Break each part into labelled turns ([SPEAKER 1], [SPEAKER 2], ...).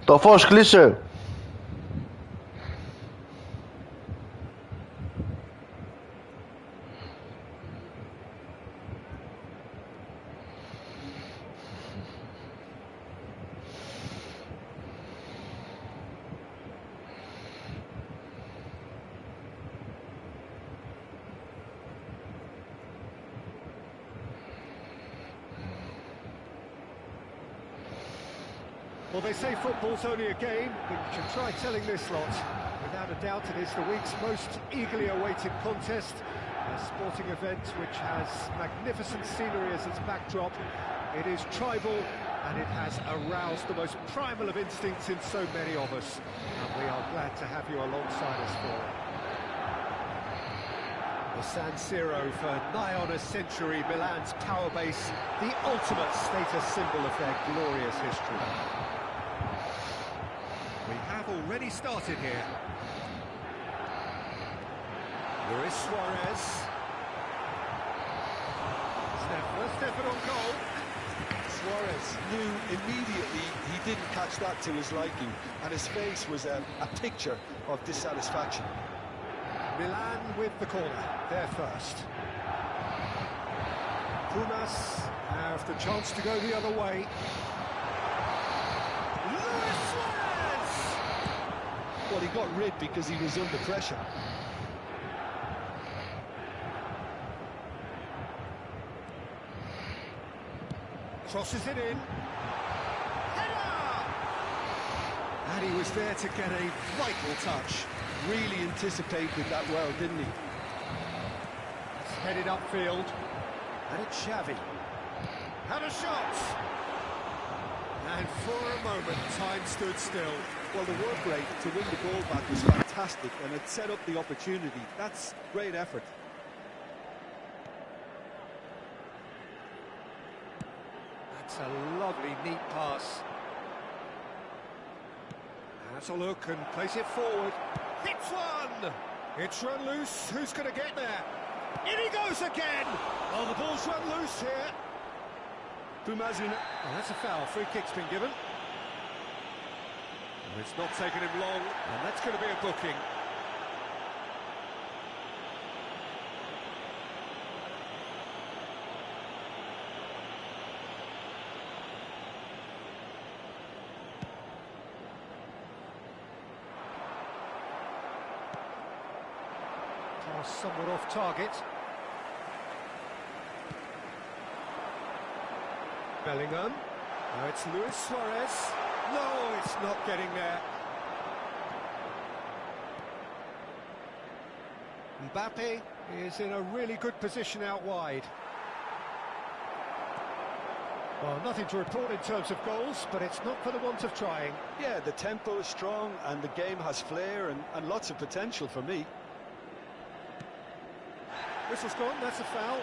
[SPEAKER 1] Το φως κλείσε.
[SPEAKER 2] Well, they say football's only a game, but you should try telling this lot. Without a doubt, it is the week's most eagerly awaited contest. A sporting event which has magnificent scenery as its backdrop. It is tribal, and it has aroused the most primal of instincts in so many of us. And we are glad to have you alongside us for it. The San Siro for nigh on a century, Milan's power base, the ultimate status symbol of their glorious history. We have already started here. Luis Suarez. Stefan on goal.
[SPEAKER 3] Suarez knew immediately he didn't catch that to his liking, and his face was a picture of dissatisfaction.
[SPEAKER 2] Milan with the corner, there first. Pumas have the chance to go the other way. Luis Suarez!
[SPEAKER 3] Well, he got rid because he was under pressure.
[SPEAKER 2] Crosses it in. Header! And he was there to get a vital touch.
[SPEAKER 3] Really anticipated that well, didn't he?
[SPEAKER 2] It's headed upfield. And it's Xavi. Had a shot! And for a moment, time stood still.
[SPEAKER 3] Well, the work rate to win the ball back was fantastic, and it set up the opportunity. That's great effort.
[SPEAKER 2] That's a lovely, neat pass. Has a look and plays it forward. Hits one! It's run loose. Who's going to get there? In he goes again! Oh, the ball's run loose here.
[SPEAKER 3] Pumas in.
[SPEAKER 2] Oh, that's a foul. Free kick's been given. Oh, it's not taken him long, and that's going to be a booking. Now somewhat off target. Bellingham. Now it's Luis Suarez. No, it's not getting there. Mbappe is in a really good position out wide. Well, nothing to report in terms of goals, but it's not for the want of trying.
[SPEAKER 3] Yeah, the tempo is strong and the game has flair and lots of potential for me.
[SPEAKER 2] Whistle's gone, that's a foul.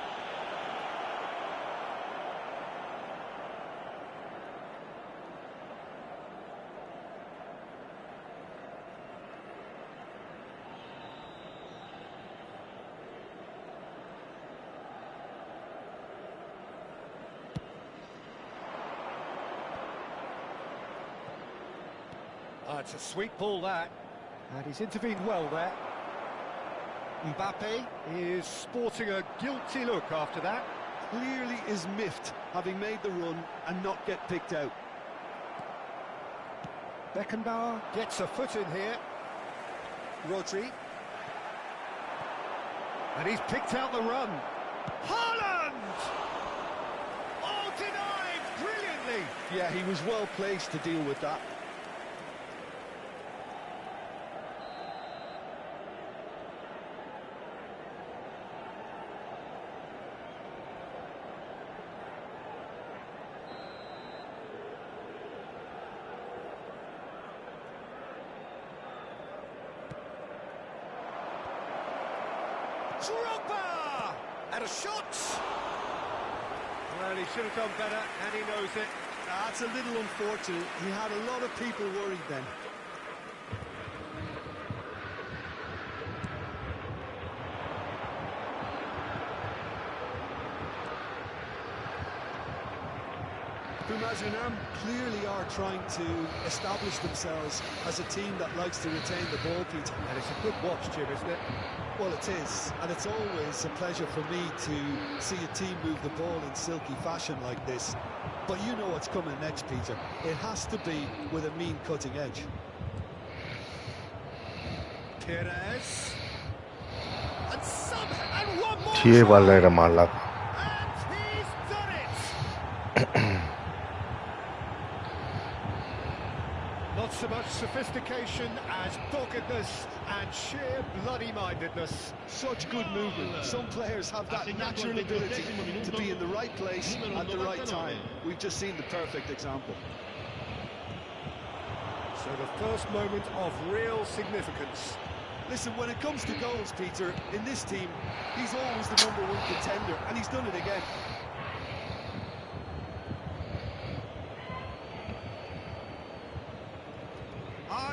[SPEAKER 2] It's a sweet ball, that. And he's intervened well there. Mbappe is sporting a guilty look after that.
[SPEAKER 3] Clearly is miffed, having made the run and not get picked out.
[SPEAKER 2] Beckenbauer gets a foot in here. Rodri. And he's picked out the run. Haaland! Oh, denied brilliantly!
[SPEAKER 3] Yeah, he was well placed to deal with that.
[SPEAKER 2] Drogba! And a shot! Well, he should have done better, and he knows it.
[SPEAKER 3] That's a little unfortunate. He had a lot of people worried then. Pubg clearly are trying to establish themselves as a team that likes to retain the ball, Peter.
[SPEAKER 2] And it's a good watch, Jim, isn't it?
[SPEAKER 3] Well, it is, and it's always a pleasure for me to see a team move the ball in silky fashion like this. But you know what's coming next, Peter. It has to be with a mean cutting edge.
[SPEAKER 2] Perez. And somehow, and one more.
[SPEAKER 1] Τι έβαλε ρε μαλάκα.
[SPEAKER 2] And he's done it. Not so much sophistication as doggedness and sheer bloody-mindedness.
[SPEAKER 3] Such good movement. Some players have that natural ability to be in the right place at the right time. We've just seen the perfect example.
[SPEAKER 2] So the first moment of real significance.
[SPEAKER 3] Listen, when it comes to goals, Peter, in this team, he's always the #1 contender, and he's done it again.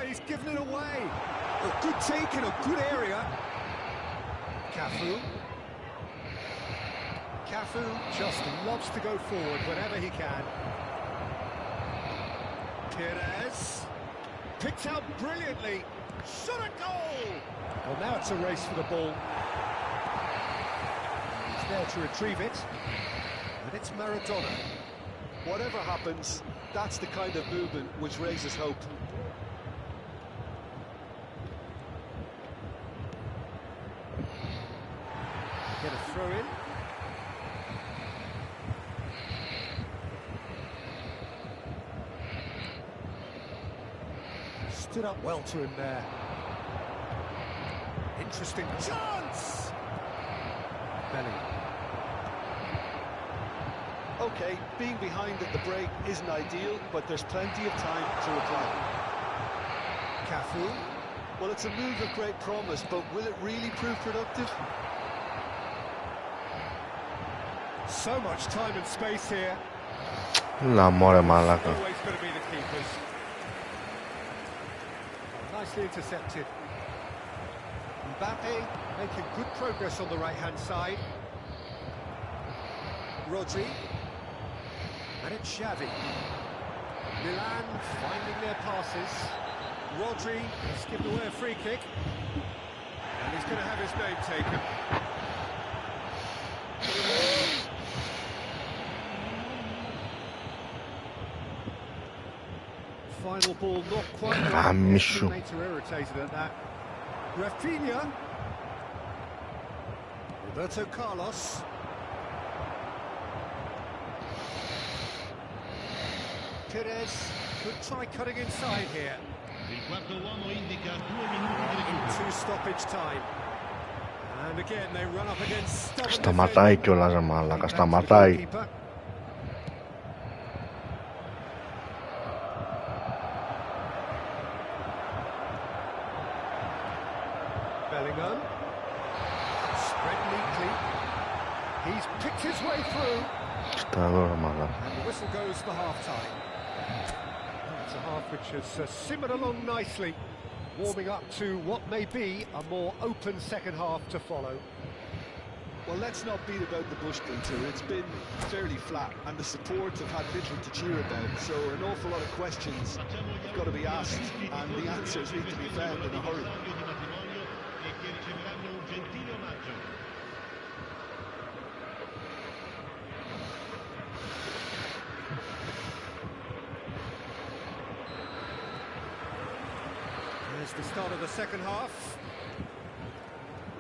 [SPEAKER 2] He's given it away. A good take in a good area. Cafu. Cafu just loves to go forward whenever he can. Perez. Picked out brilliantly. Shot a goal! Well, now it's a race for the ball. He's there to retrieve it. And it's Maradona.
[SPEAKER 3] Whatever happens, that's the kind of movement which raises hope.
[SPEAKER 2] Get a throw in. Stood up well to him there. Interesting chance! Bellingham.
[SPEAKER 3] Okay, being behind at the break isn't ideal, but there's plenty of time to reply.
[SPEAKER 2] Cafu.
[SPEAKER 3] Well, it's a move of great promise, but will it really prove productive?
[SPEAKER 2] So much time and space here.
[SPEAKER 1] Λαμόρε μαλάκα.
[SPEAKER 2] Always going to be the keepers. Nicely intercepted. Mbappe making good progress on the right-hand side. Rodri. And it's Xavi. Milan finding their passes. Rodri has given away a free kick. And he's going to have his name taken. Final ball not quite right.
[SPEAKER 1] Γαμίσου.
[SPEAKER 2] Teammates are irritated at that. Rafinha. Roberto Carlos. Perez could try cutting inside here.
[SPEAKER 4] Il quarto uomo indica 2 minuti di recupero.
[SPEAKER 2] Into stoppage time. And again they run up against stubborn
[SPEAKER 1] Σταματάει κιόλας ρε μαλάκα, σταματάει.
[SPEAKER 2] Bellingham. Spread neatly. He's picked his way through.
[SPEAKER 1] Κοίτα εδώ ρε μαλάκα.
[SPEAKER 2] And the whistle goes for half-time. It's a half which has simmered along nicely, warming up to what may be a more open second half to follow.
[SPEAKER 3] Well, let's not beat about the bush, Peter. It's been fairly flat, and the support have had little to cheer about. So an awful lot of questions have got to be asked, and the answers need to be found in a hurry.
[SPEAKER 2] There's the start of the second half.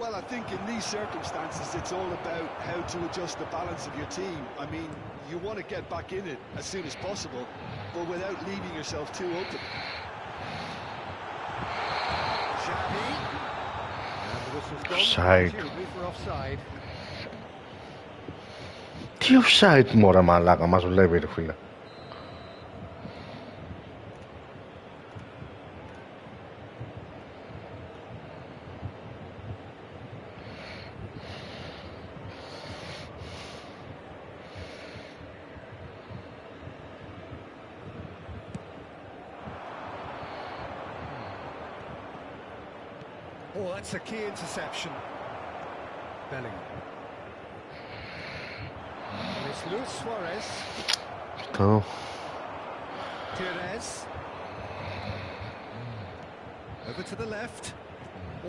[SPEAKER 3] Well, I think in these circumstances, it's all about how to adjust the balance of your team. I mean, you want to get back in it as soon as possible, but without leaving yourself too open.
[SPEAKER 2] Xavi. And the whistle's gone.
[SPEAKER 1] Offside.
[SPEAKER 2] Presumably for offside.
[SPEAKER 1] Τι offside μωρέ μαλάκα, μας βλέπει ρε φίλε.
[SPEAKER 2] Oh, that's a key interception. Bellingham. And it's Luis Suarez.
[SPEAKER 1] Κοίτα εδώ.
[SPEAKER 2] Perez. Over to the left.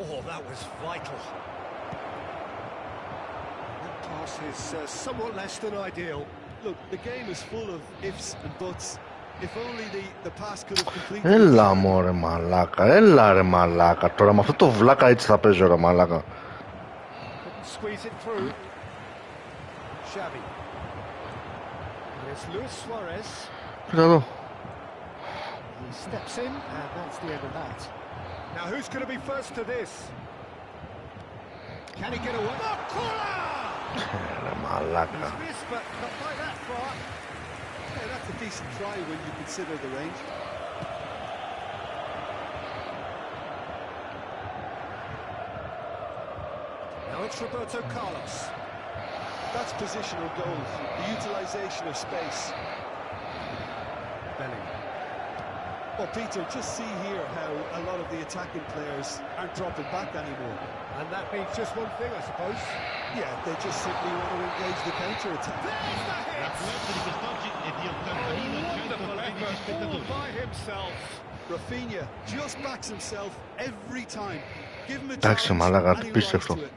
[SPEAKER 2] Oh, that was vital. That pass is somewhat less than ideal.
[SPEAKER 3] Look, the game is full of ifs and buts. If only the pass could have completed.
[SPEAKER 1] Έλα μωρέ μαλάκα, έλα ρε μαλάκα. Τώρα με αυτό το βλάκα έτσι θα παίζω ρε μαλάκα.
[SPEAKER 2] Couldn't squeeze it through. Xavi. And it's Luis Suarez.
[SPEAKER 1] Κοίτα εδώ.
[SPEAKER 2] He steps in, and that's the end of that. Now, who's going to be first to this? Can he get away? Oh, corner!
[SPEAKER 1] Ρε μαλάκα.
[SPEAKER 2] He's missed, but not by that far.
[SPEAKER 3] Yeah, that's a decent try when you consider the range.
[SPEAKER 2] Now it's Roberto Carlos.
[SPEAKER 3] That's positional goals, the utilisation of space.
[SPEAKER 2] Bellingham.
[SPEAKER 3] Well, Peter, just see here how a lot of the attacking players aren't dropping back anymore.
[SPEAKER 2] And that means just one thing, I suppose.
[SPEAKER 3] Yeah, they just simply want to engage the counter-attack.
[SPEAKER 2] There's the hit!
[SPEAKER 4] L'affluenza di quest'oggi è di 80.113
[SPEAKER 2] All
[SPEAKER 4] spettatori.
[SPEAKER 2] by himself.
[SPEAKER 3] Rafinha just backs himself every time. Give him a
[SPEAKER 1] Εντάξει
[SPEAKER 3] challenge
[SPEAKER 1] μαλάκα,
[SPEAKER 3] and he
[SPEAKER 1] πείστε
[SPEAKER 3] rises
[SPEAKER 1] αυτό.
[SPEAKER 3] to it.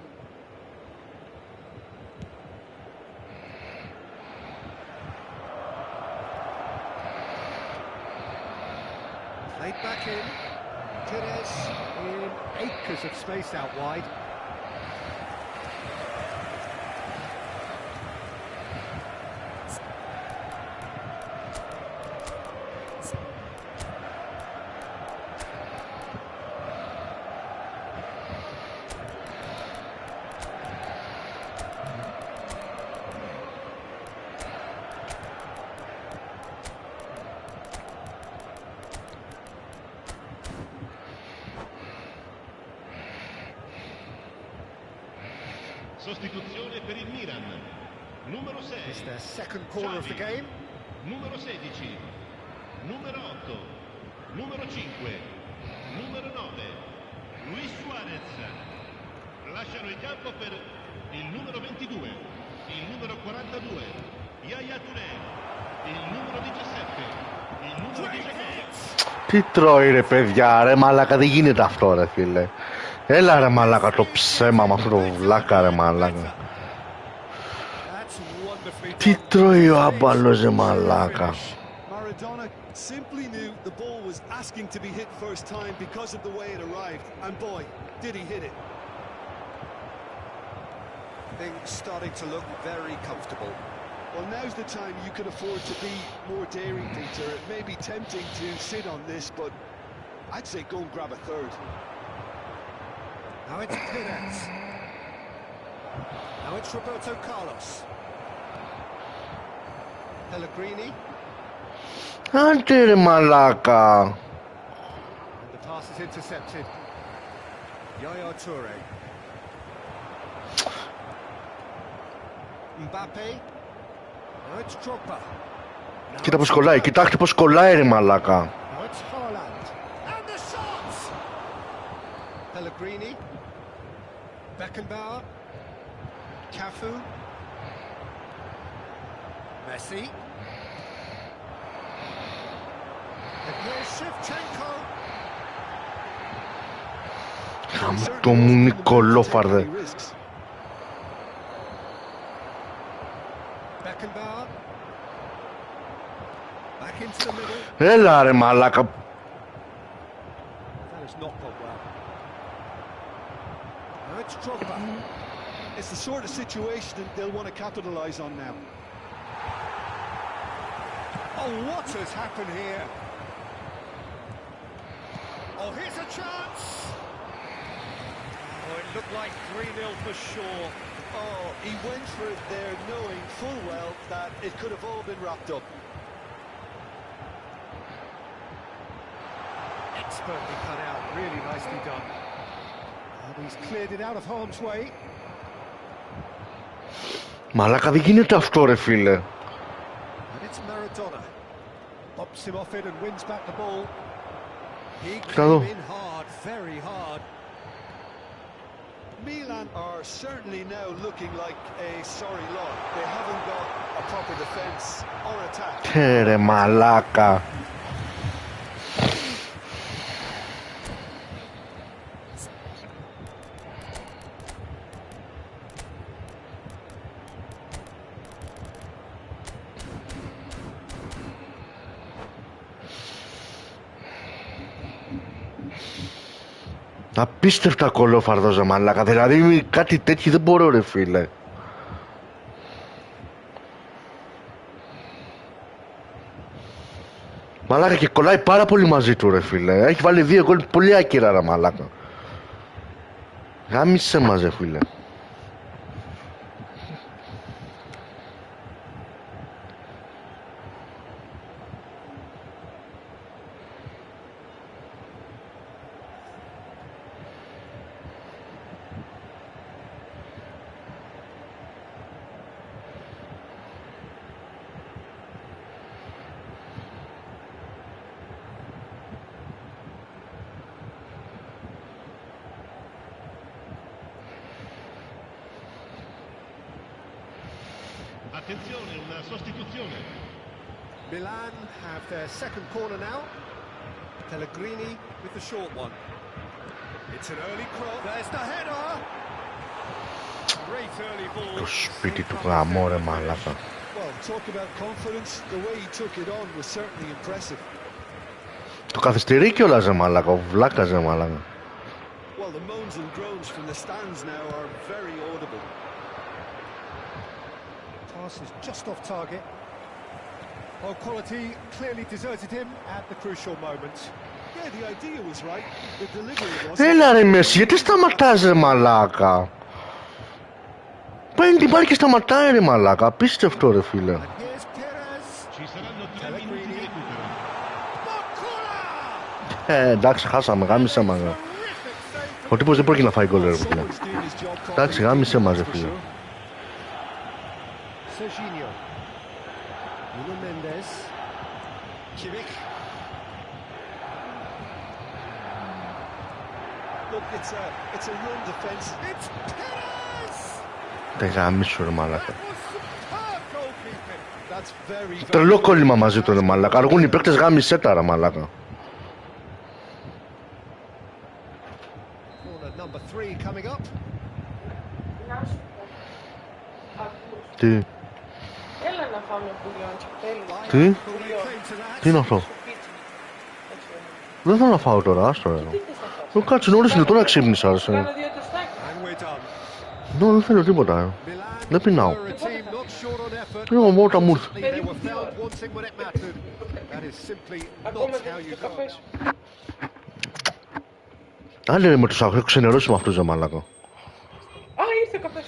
[SPEAKER 2] Played back in. Perez in acres of space out wide.
[SPEAKER 4] Sostituzione per il Milan. Numero 6.
[SPEAKER 2] It's their second corner of the game.
[SPEAKER 4] Numero 16. Numero 8. Numero 5. Numero 9. Luis Suarez. Lasciano il campo per il numero 22. Il numero 42. Yaya Touré. Il numero 17. Il numero 19.
[SPEAKER 1] Τι τρώει ρε παιδιά, ρε μαλάκα, δεν γίνεται αυτό ρε φίλε. Έλα ρε μαλάκα το ψέμα με αυτό το βλάκα ρε μαλάκα. Τι τρώει ο άμπαλος ρε μαλάκα.
[SPEAKER 3] Maradona simply knew the ball was asking to be hit first time because of the way it arrived, and boy, did he hit it.
[SPEAKER 2] Things starting to look very comfortable.
[SPEAKER 3] Well, now's the time you can afford to be more daring, Peter. It may be tempting to sit on this, but I'd say go and grab a third.
[SPEAKER 2] Now it's Perez. Now it's Roberto Carlos. Pellegrini.
[SPEAKER 1] Άντε ρε μαλάκα.
[SPEAKER 2] And the pass is intercepted. Yaya Toure. Mbappe. Now it's Drogba.
[SPEAKER 1] Κοίτα πως κολλάει, κοιτάξτε πως κολλάει ρε μαλάκα.
[SPEAKER 2] Now it's Haaland. And the shots! Pellegrini. Beckenbauer. Cafu. Messi. And here's Shevchenko.
[SPEAKER 1] Χαμό μου Νικολόφαρδε.
[SPEAKER 2] Beckenbauer. Back into the middle.
[SPEAKER 1] Έλα ρε μαλάκα.
[SPEAKER 2] That has not gone well. Now it's Drogba.
[SPEAKER 3] It's the sort of situation that they'll want to capitalise on now.
[SPEAKER 2] Oh, what has happened here? Oh, here's a chance! Oh, it looked like 3-0 for sure.
[SPEAKER 3] Oh, he went for it there knowing full well that it could have all been wrapped up.
[SPEAKER 2] Expertly cut out, really nicely done. And he's cleared it out of harm's way.
[SPEAKER 1] Μαλάκα δεν γίνεται αυτό ρε φίλε.
[SPEAKER 2] And it's Maradona. Pops him off it and wins back the ball. He came in hard, very hard.
[SPEAKER 3] Milan are certainly now looking like a sorry lot. They haven't got a proper defence or attack.
[SPEAKER 1] Ρε μαλάκα. Απίστευτα κολόφαρδος ρε μαλάκα, δηλαδή κάτι τέτοιο δεν μπορώ ρε φίλε. Μαλάκα και κολλάει πάρα πολύ μαζί του ρε φίλε, έχει βάλει 2 γκολ πολύ άκυρα ρε μαλάκα. Γάμισε μας ρε φίλε.
[SPEAKER 4] Attenzione, una sostituzione.
[SPEAKER 2] Milan have their second corner now. Pellegrini with the short one. It's an early cross. There's the header. Great early ball.
[SPEAKER 1] Το σπίτι του γαμώ ρε μαλάκα.
[SPEAKER 3] Well, talk about confidence. The way he took it on was certainly impressive.
[SPEAKER 1] Το καθυστερεί κιόλας ρε μαλάκα, ο βλάκας ρε μαλάκα.
[SPEAKER 3] Well, the moans and groans from the stands now are very audible.
[SPEAKER 2] Pass is just off target. Well, quality clearly deserted him at the crucial moment.
[SPEAKER 3] Yeah, the idea was right. The delivery was.
[SPEAKER 1] Έλα ρε Μέση, γιατί σταματάς ρε μαλάκα. Παίρνει την μπάλα και σταματάει ρε μαλάκα, απίστευτο ρε φίλε.
[SPEAKER 2] And here's Perez.
[SPEAKER 4] Ci saranno 3 minuti di recupero.
[SPEAKER 1] Εντάξει, χάσαμε, γάμισε μας. Ο τύπος δεν πρόκειται να φάει γκολ ρε φίλε. Εντάξει, γάμισε μας ρε φίλε.
[SPEAKER 2] Serginho. Nuno Mendes. Kimmich.
[SPEAKER 3] Look, it's a run defence.
[SPEAKER 2] It's Perez.
[SPEAKER 1] Δεν γάμισου ρε μαλάκα.
[SPEAKER 2] That was superb goalkeeping.
[SPEAKER 3] That's very.
[SPEAKER 1] Τρελό κόλλημα μαζί του ρε μαλάκα. Αργούν οι παίκτες γάμισε τα ρε μαλάκα.
[SPEAKER 2] Corner number 3 coming up.
[SPEAKER 1] Τι,
[SPEAKER 5] Έλα να φάμε μπουλιόντσο, τέλος.
[SPEAKER 1] τι,
[SPEAKER 2] Came to that.
[SPEAKER 1] τι είναι αυτό. Δεν θέλω να φάω τώρα, άστο ρε. Κάτσε νωρίς είναι, τώρα ξύπνησα ρε.
[SPEAKER 5] Κάνω 2 τοστάκια.
[SPEAKER 2] And we're done.
[SPEAKER 1] Δεν θέλω τίποτα. Δεν πεινάω. Εγώ μόνο όταν μου ήρθε. Άντε ρε με τους έχω ξενερώσει με αυτούς ρε μαλάκα.
[SPEAKER 5] Α, ήρθε ο καφές.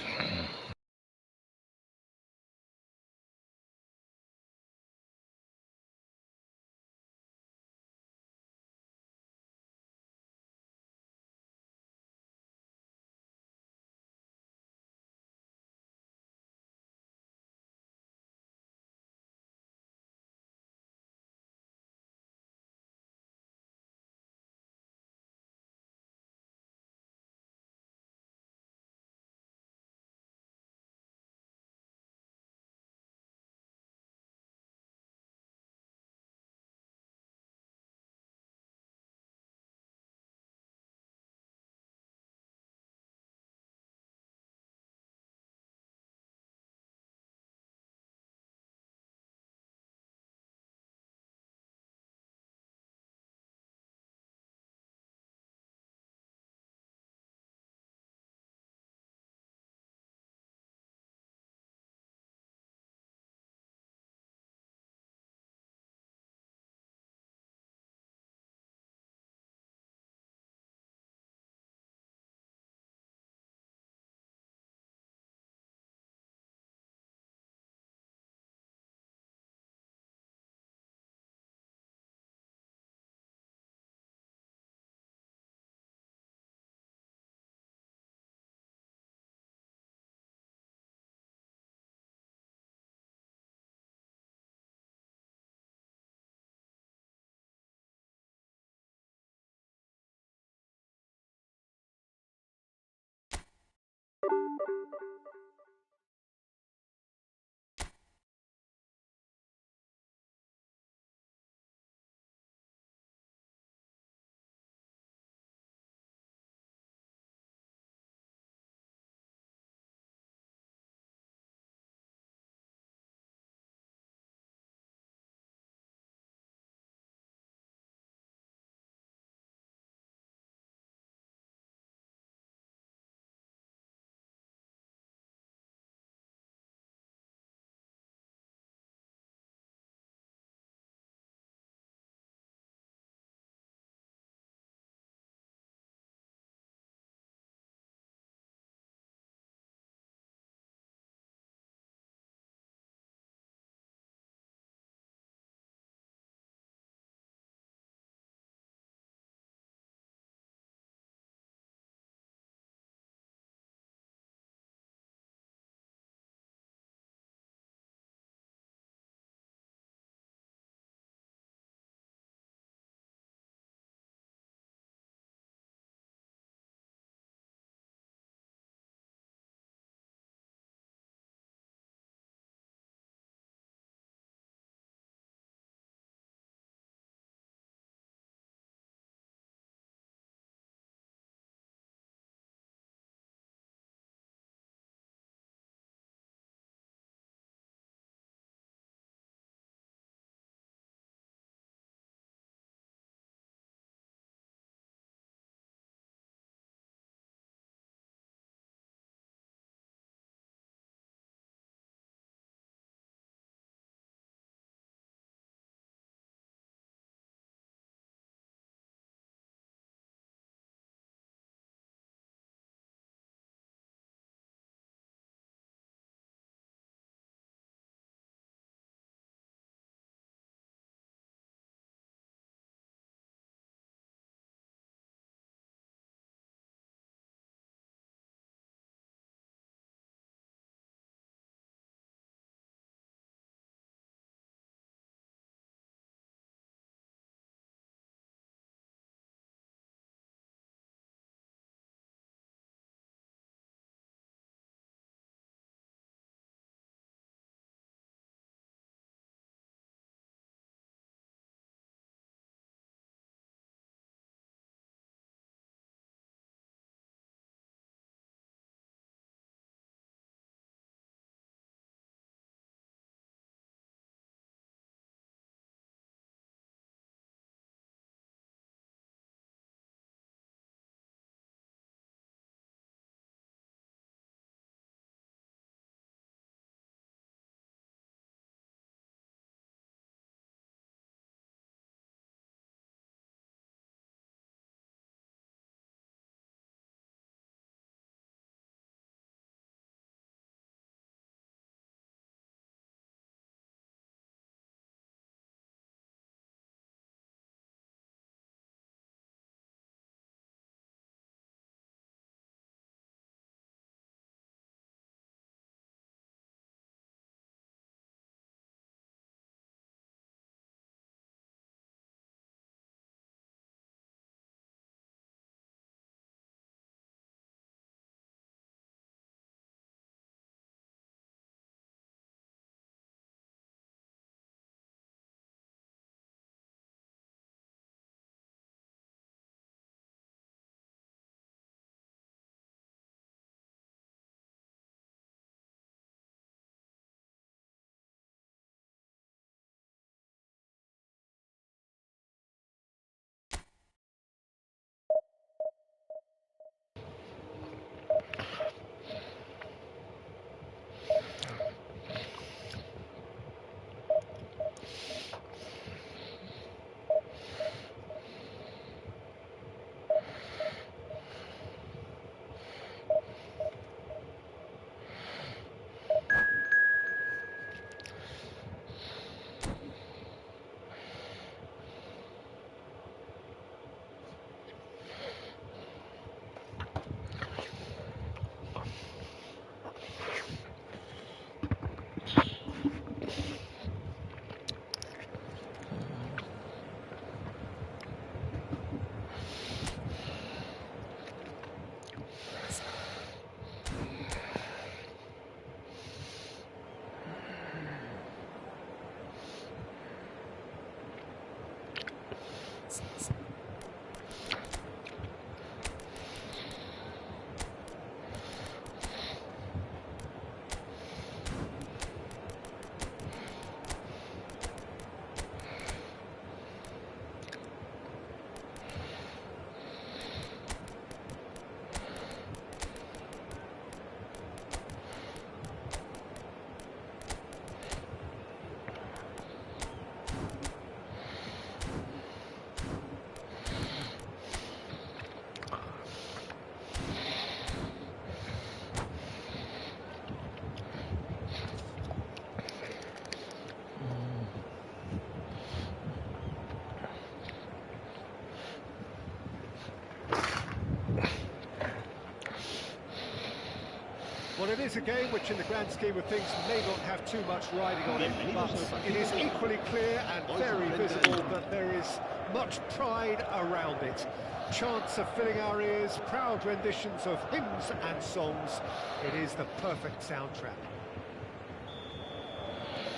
[SPEAKER 2] Well, it is a game which, in the grand scheme of things, may not have too much riding on it, but it is equally clear and very visible that there is much pride around it. Chants are filling our ears, proud renditions of hymns and songs. It is the perfect soundtrack.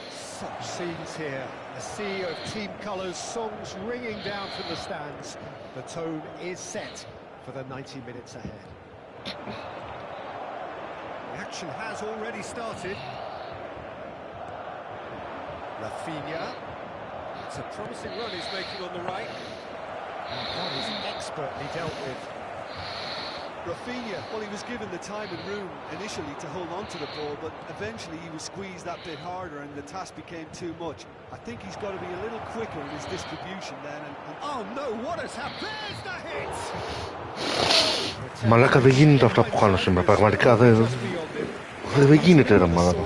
[SPEAKER 2] Such scenes here, a sea of team colours, songs ringing down from the stands. The tone is set for the 90 minutes ahead. The action has already started. Rafinha. It's a promising run he's making on the right. And that is expertly dealt with.
[SPEAKER 3] Rafinha, well, he was given the time and room initially to hold on to the ball, but eventually he was squeezed that bit harder and the task became too much. I think he's got to be a little quicker in his distribution then.
[SPEAKER 2] Oh no, what has happened? There's the hit!
[SPEAKER 1] Μαλάκα δεν γίνεται αυτά που κάνω σήμερα, πραγματικά δεν γίνεται ρε μαλάκα.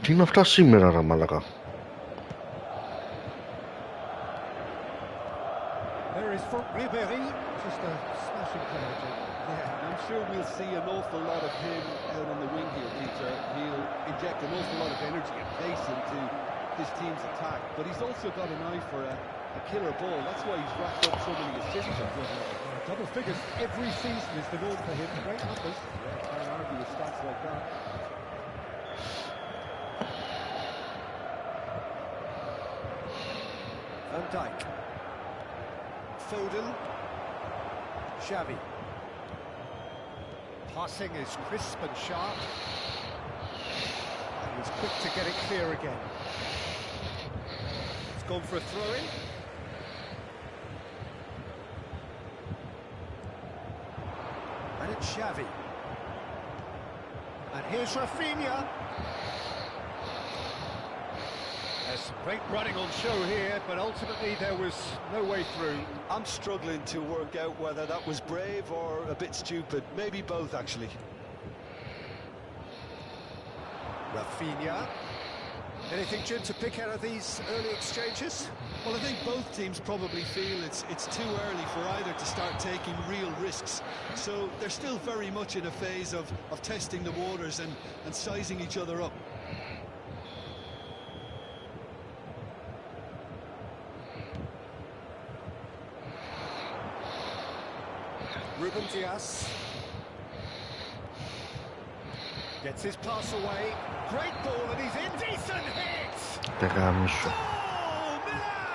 [SPEAKER 1] Τι είναι αυτά σήμερα ρε μαλάκα.
[SPEAKER 2] There is from Ribéry, just a smashing play.
[SPEAKER 3] Yeah, I'm sure we'll see an awful lot of him out on the wing here, Peter. He'll inject an awful lot of energy and pace into his team's attack, but he's also got an eye for a killer ball. That's why he's racked up so many assists.
[SPEAKER 2] Double figures every season is the norm for him. Great numbers.
[SPEAKER 3] Yeah, can't argue with stats like that.
[SPEAKER 2] Van Dijk. Foden. Xavi. Passing is crisp and sharp. And he's quick to get it clear again. It's gone for a throw-in. And it's Xavi. And here's Rafinha. There's some great running on show here, but ultimately there was no way through.
[SPEAKER 3] I'm struggling to work out whether that was brave or a bit stupid. Maybe both, actually.
[SPEAKER 2] Rafinha. Anything, Jim, to pick out of these early exchanges?
[SPEAKER 3] Well, I think both teams probably feel it's too early for either to start taking real risks. So they're still very much in a phase of testing the waters and sizing each other up.
[SPEAKER 2] Ruben Dias gets his pass away. Great ball and he's in. Decent hit!
[SPEAKER 1] Oh,
[SPEAKER 2] Milan!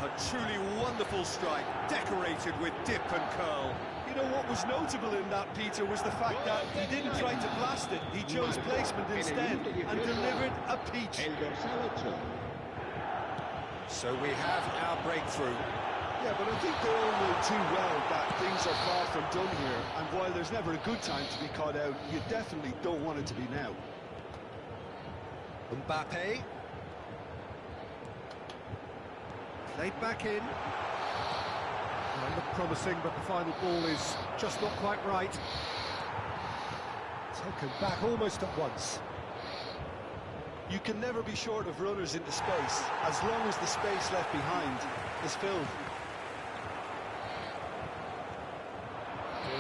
[SPEAKER 2] A truly wonderful strike, decorated with dip and curl.
[SPEAKER 3] You know what was notable in that, Peter, was the fact that he didn't try to blast it. He chose placement instead and delivered a peach.
[SPEAKER 2] So we have our breakthrough.
[SPEAKER 3] Yeah, but I think they all know too well that things are far from done here, and while there's never a good time to be caught out, you definitely don't want it to be now.
[SPEAKER 2] Mbappe. Played back in. Well, looked promising, but the final ball is just not quite right. Taken back almost at once.
[SPEAKER 3] You can never be short of runners into space, as long as the space left behind is filled.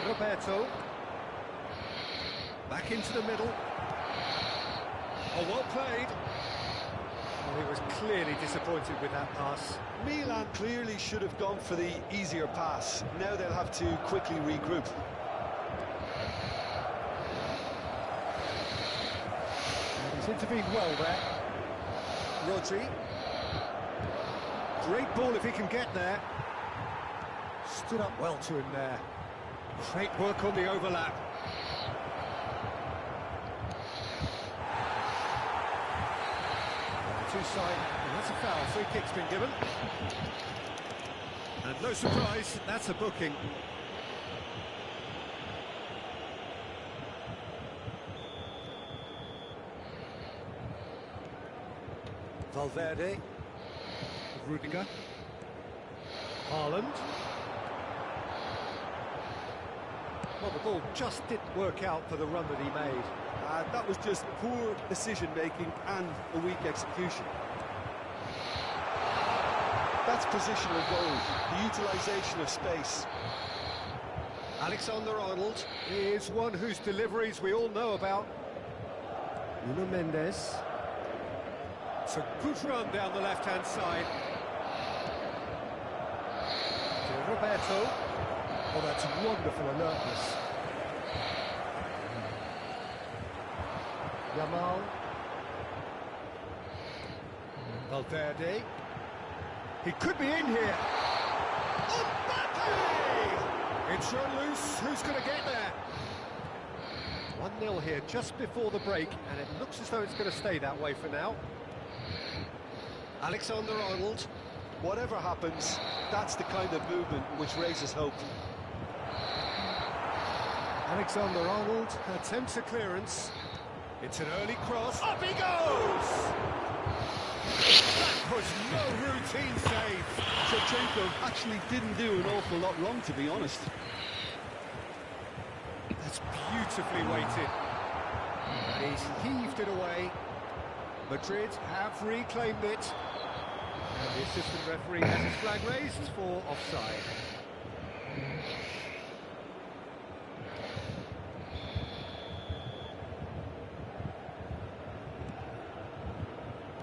[SPEAKER 2] Roberto. Back into the middle. Oh, well played. Well, he was clearly disappointed with that pass.
[SPEAKER 3] Milan clearly should have gone for the easier pass. Now they'll have to quickly regroup.
[SPEAKER 2] He's intervened well there. Rodri. Great ball if he can get there. Stood up well to him there. Great work on the overlap. Two side, and that's a foul. Free kick's been given. And no surprise, that's a booking. Valverde, Rudiger, Haaland. Well, the ball just didn't work out for the run that he made.
[SPEAKER 3] That was just poor decision-making and a weak execution. that's positional goal, the utilisation of space.
[SPEAKER 2] Alexander-Arnold is one whose deliveries we all know about. Nuno Mendes. It's a good run down the left-hand side. To Roberto. Oh, that's wonderful alertness. Yamal. Valverde. He could be in here. Mbappe! It's run loose. Who's going to get there? 1-0 here just before the break, and it looks as though it's going to stay that way for now. Alexander-Arnold.
[SPEAKER 3] Whatever happens, that's the kind of movement which raises hope.
[SPEAKER 2] Alexander-Arnold attempts a clearance. It's an early cross. Up he goes! That was no routine save.
[SPEAKER 3] Shevchenko actually didn't do an awful lot wrong, to be honest.
[SPEAKER 2] That's beautifully weighted. And he's heaved it away. Madrid have reclaimed it. And the assistant referee has his flag raised for offside.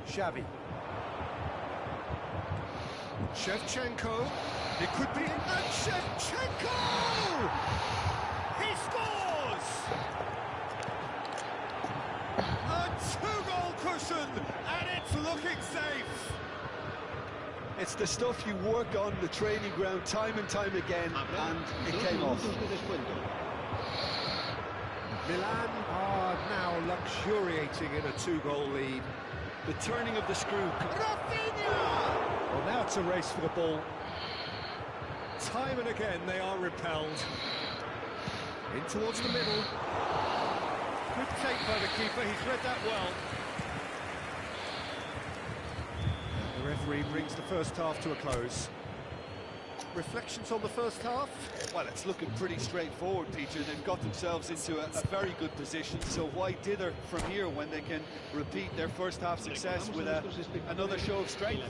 [SPEAKER 2] Xavi. Shevchenko. It could be... And Shevchenko! He scores! A two-goal cushion, and it's looking safe.
[SPEAKER 3] It's the stuff you work on the training ground time and time again, and it came off.
[SPEAKER 2] Milan are now luxuriating in a two-goal lead.
[SPEAKER 3] The turning of the screw.
[SPEAKER 2] Rafinha! Well, now it's a race for the ball. Time and again they are repelled. In towards the middle. Good take by the keeper, he's read that well. The referee brings the first half to a close. Reflections on the first half?
[SPEAKER 3] Well, it's looking pretty straightforward, Peter. They've got themselves into a very good position, so why dither from here when they can repeat their first half success with another show of strength?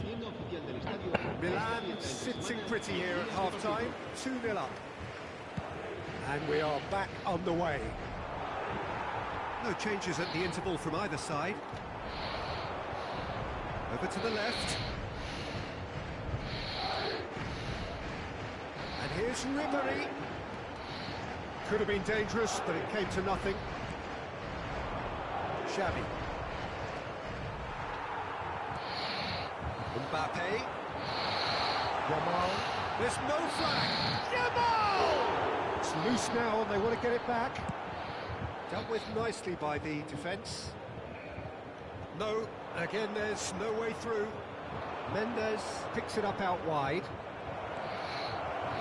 [SPEAKER 2] Milan sitting pretty here at half-time, 2-0 up. And we are back on the way. No changes at the interval from either side. Over to the left. And here's Ribery. Could have been dangerous, but it came to nothing. Xavi. Mbappe. Yamal. There's no flag. Yamal! It's loose now and they want to get it back. Dealt with nicely by the defence. No, again there's no way through. Mendes picks it up out wide.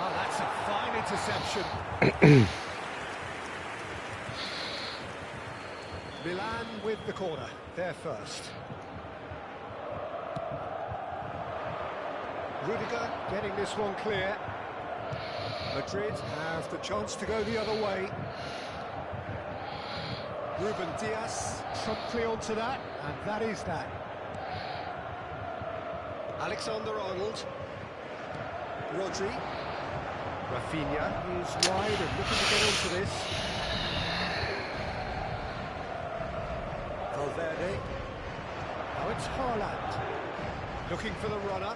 [SPEAKER 2] Oh, that's a fine interception. Milan with the corner, they're first. Rudiger getting this one clear. Madrid have the chance to go the other way. Ruben Diaz promptly onto that, and that is that. Alexander-Arnold. Rodri. Rafinha is wide and looking to get onto this. Valverde. Now it's Haaland. Looking for the runner.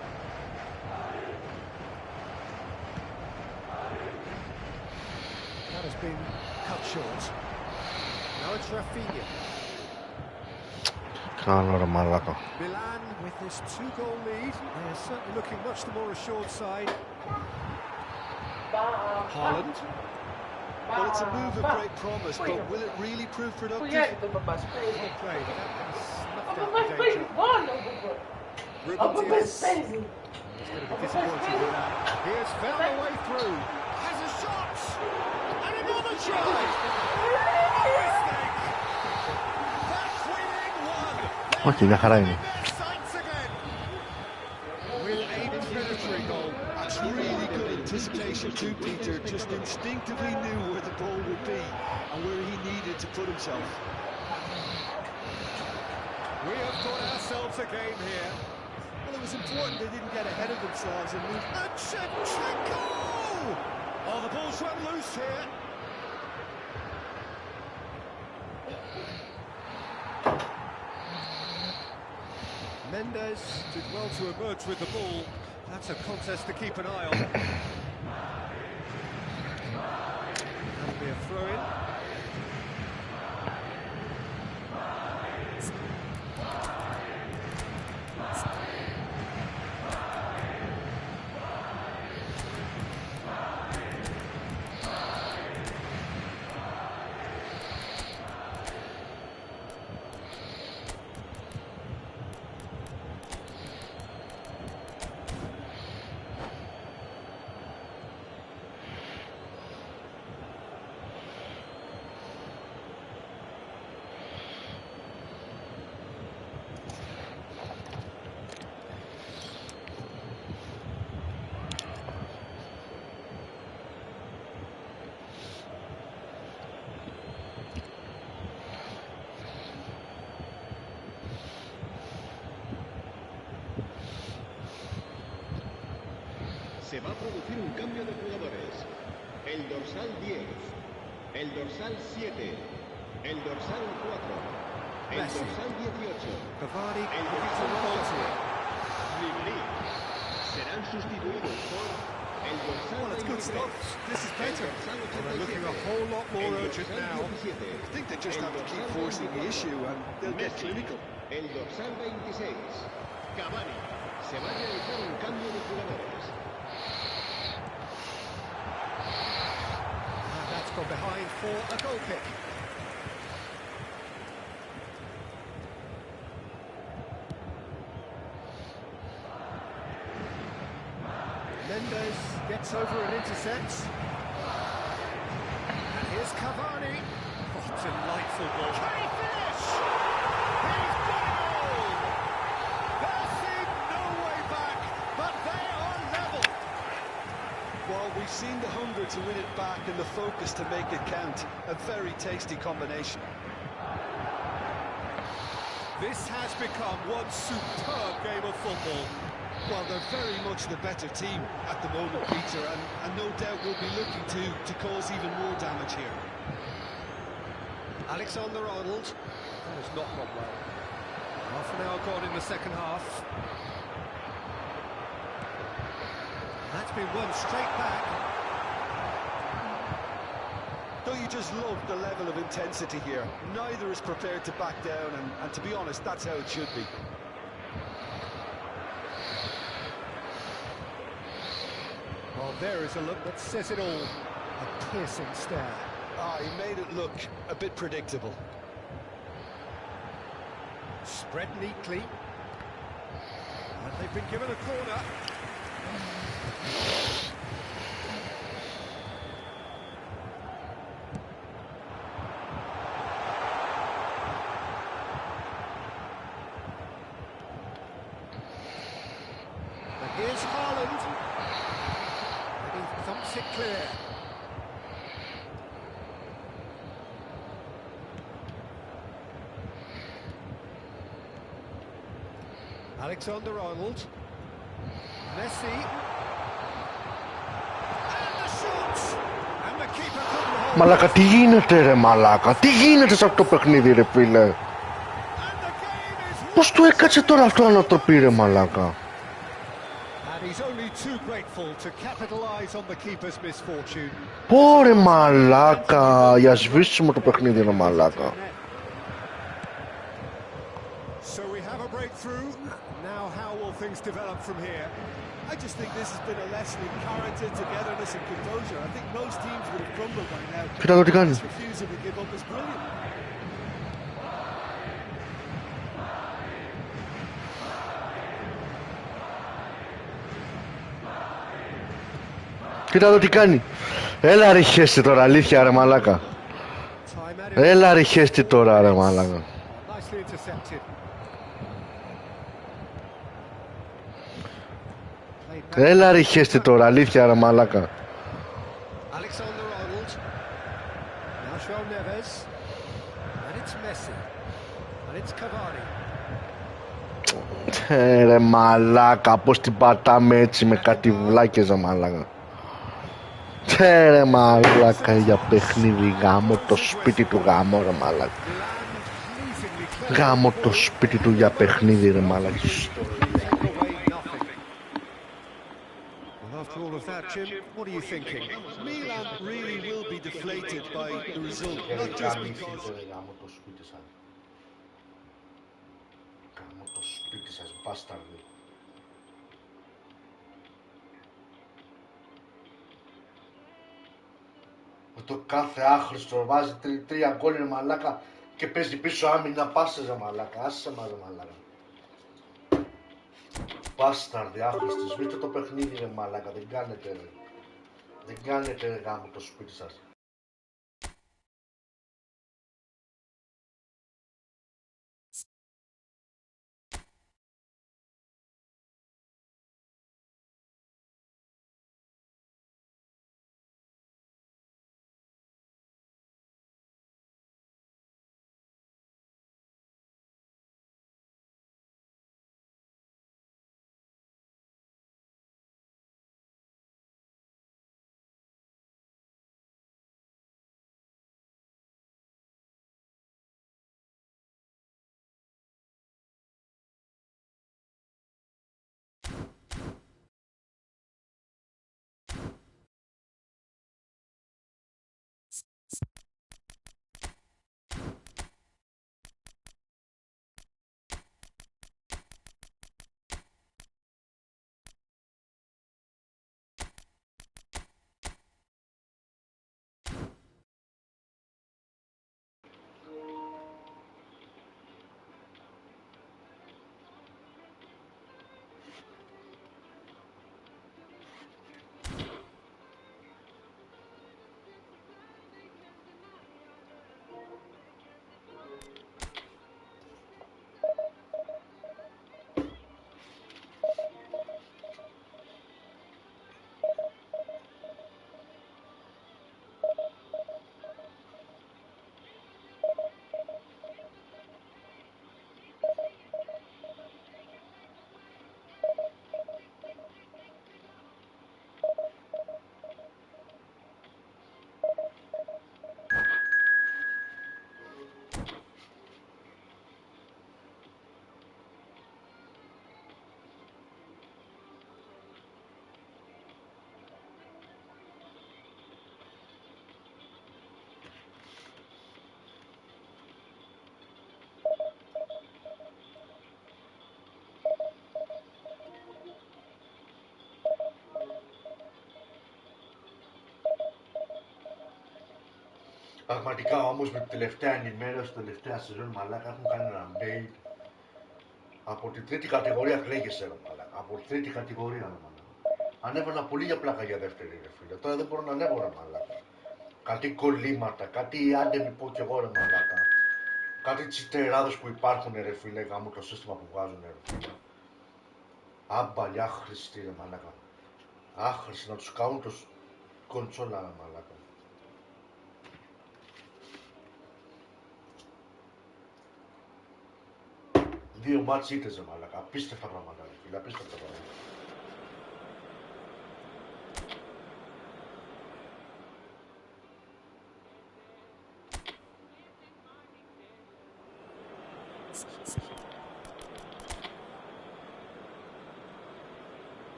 [SPEAKER 2] That has been cut short. Now it's Rafinha. Milan with this two-goal lead. They're certainly looking much the more assured side. Haaland.
[SPEAKER 3] Well, it's a move of great promise, but will it really prove productive?
[SPEAKER 2] Well played. Ruben Diaz. He's going to be disappointed with that. He has found a way through. Has a shot! And another try! A mistake! That's winning one!
[SPEAKER 1] Όχι, μια χαρά είναι.
[SPEAKER 2] With a predatory goal.
[SPEAKER 3] That's really good anticipation too, Peter. Just instinctively knew where the ball would be and where he needed to put himself.
[SPEAKER 2] We have got ourselves a game here.
[SPEAKER 3] Well, it was important they didn't get ahead of themselves and move. And Shevchenko! Oh, the ball's run loose here.
[SPEAKER 2] Mendes did well to emerge with the ball. That's a contest to keep an eye on. That'll be a throw-in.
[SPEAKER 4] Se va a producir un cambio de jugadores. El dorsal 10, el dorsal 7, el dorsal 4, el dorsal 18,
[SPEAKER 2] Cavani,
[SPEAKER 4] el dorsal 12, Lively. Serán sustituidos por el dorsal
[SPEAKER 3] Well, it's good
[SPEAKER 4] 23,
[SPEAKER 3] stuff. This is
[SPEAKER 4] el
[SPEAKER 3] better.
[SPEAKER 4] dorsal
[SPEAKER 2] Well, they're looking a
[SPEAKER 4] 87,
[SPEAKER 2] whole lot more
[SPEAKER 4] el
[SPEAKER 2] urgent
[SPEAKER 4] dorsal
[SPEAKER 2] now.
[SPEAKER 4] 17,
[SPEAKER 3] I think they just
[SPEAKER 4] el
[SPEAKER 3] have to keep
[SPEAKER 4] dorsal
[SPEAKER 3] forcing the
[SPEAKER 4] 24,
[SPEAKER 3] issue and they'll get
[SPEAKER 4] Messi,
[SPEAKER 3] clinical.
[SPEAKER 4] el dorsal 26, Cavani. Se va a realizar un cambio de jugadores.
[SPEAKER 2] And that's gone behind for a goal kick. Mendes gets over and intercepts. And here's Cavani. Oh, delightful ball. Can he finish? He's got it all! There seemed no way back, but they are level.
[SPEAKER 3] Well, we've seen the hunger to win it back and the focus to make it count. A very tasty combination.
[SPEAKER 2] This has become one superb game of football.
[SPEAKER 3] Well, they're very much the better team at the moment, Peter, and no doubt will be looking to cause even more damage here.
[SPEAKER 2] Alexander-Arnold. That has not gone well. Half an hour gone in the second half. That's been won straight back.
[SPEAKER 3] Don't you just love the level of intensity here? Neither is prepared to back down, and to be honest, that's how it should be.
[SPEAKER 2] Well, there is a look that says it all. A piercing stare.
[SPEAKER 3] Ah, he made it look a bit predictable.
[SPEAKER 2] Spread neatly. And they've been given a corner. And here's Haaland. And he thumps it clear. Alexander-Arnold. Messi. And the shot! And the keeper couldn't hold.
[SPEAKER 1] Μαλάκα, τι γίνεται ρε μαλάκα, τι γίνεται σε αυτό το παιχνίδι ρε φίλε.
[SPEAKER 2] And the game is
[SPEAKER 1] Πώς του έκατσε τώρα αυτό ανατροπή ρε μαλάκα.
[SPEAKER 2] And he's only too grateful to capitalize on the keeper's misfortune.
[SPEAKER 1] Πω ρε μαλάκα, για σβήσουμε το παιχνίδι ρε μαλάκα.
[SPEAKER 2] So we have a breakthrough. Now how will things develop from here?
[SPEAKER 3] I just think this has been a lesson in character, togetherness and composure. I think most teams would have crumbled by now.
[SPEAKER 1] Κοίτα εδώ τι κάνει.
[SPEAKER 3] This refusal to give up is brilliant.
[SPEAKER 1] Κοίτα εδώ τι κάνει. Έλα ρε χέστη τώρα, αλήθεια ρε μαλάκα.
[SPEAKER 2] Time added.
[SPEAKER 1] Έλα ρε χέστη τώρα ρε μαλάκα.
[SPEAKER 2] Nicely intercepted. Played back.
[SPEAKER 1] Έλα ρε χέστη τώρα, αλήθεια ρε μαλάκα.
[SPEAKER 2] Alexander-Arnold. Now João Neves. And it's Messi. And it's Cavani.
[SPEAKER 1] Ρε μαλάκα, πώς την πατάμε έτσι με κάτι βλάκες ρε μαλάκα. Ρε μαλάκα για παιχνίδι, γάμο το σπίτι του γάμο ρε μαλάκα. Γάμο το σπίτι του για παιχνίδι ρε μαλάκα.
[SPEAKER 2] After all of that, Jim, what are you thinking?
[SPEAKER 3] Milan really will be deflated by the result, not just because...
[SPEAKER 1] Γάμο το σπίτι σας. Γάμο το σπίτι σας, μπάσταρδι. Με το κάθε άχρηστο βάζει τρία γκόλ ρε μαλάκα και παίζει πίσω άμυνα, πάσες ρε μαλάκα, άσε μας ρε μαλάκα. Μπάσταρδι, άχρηστοι, σβήστε το παιχνίδι ρε μαλάκα, δεν κάνετε ρε. Δεν κάνετε ρε γάμο το σπίτι σας. Πραγματικά όμως με την τελευταία ενημέρωση, την τελευταία σεζόν μαλάκα έχουν κάνει ένα update. Από την τρίτη κατηγορία κλαίγεσαι ρε μαλάκα. Από την τρίτη κατηγορία ρε μαλάκα. Ανέβαινα πολύ για πλάκα για δεύτερη ρε φίλε. Τώρα δεν μπορώ να ανέβω ρε μαλάκα. Κάτι κολλήματα, κάτι άντε μη πω κι εγώ ρε μαλάκα. Κάτι τσιτεράδες που υπάρχουν ρε φίλε, γάμο το σύστημα που βγάζουν ρε φίλε. Άμπαλοι άχρηστοι ρε μαλάκα. Άχρηστοι να τους κάνουν το κονσόλα ρε μαλάκα. Δύο μάτς ήττες ρε μαλάκα, απίστευτα πράγματα ρε φίλε, απίστευτα πράγματα.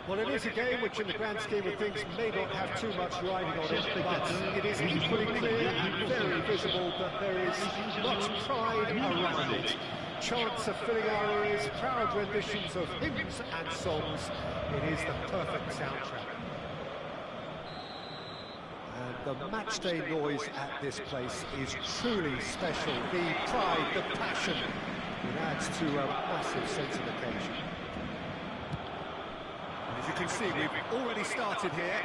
[SPEAKER 2] Well, it is a game which, in the grand scheme of things, may not have too much riding on it, but it is equally clear and very visible that there is much pride around it. Chants are filling our ears, proud renditions of hymns and songs. It is the perfect soundtrack. And the matchday noise at this place is truly special. The pride, the passion, it adds to a massive sense of occasion. And as you can see, we've already started here.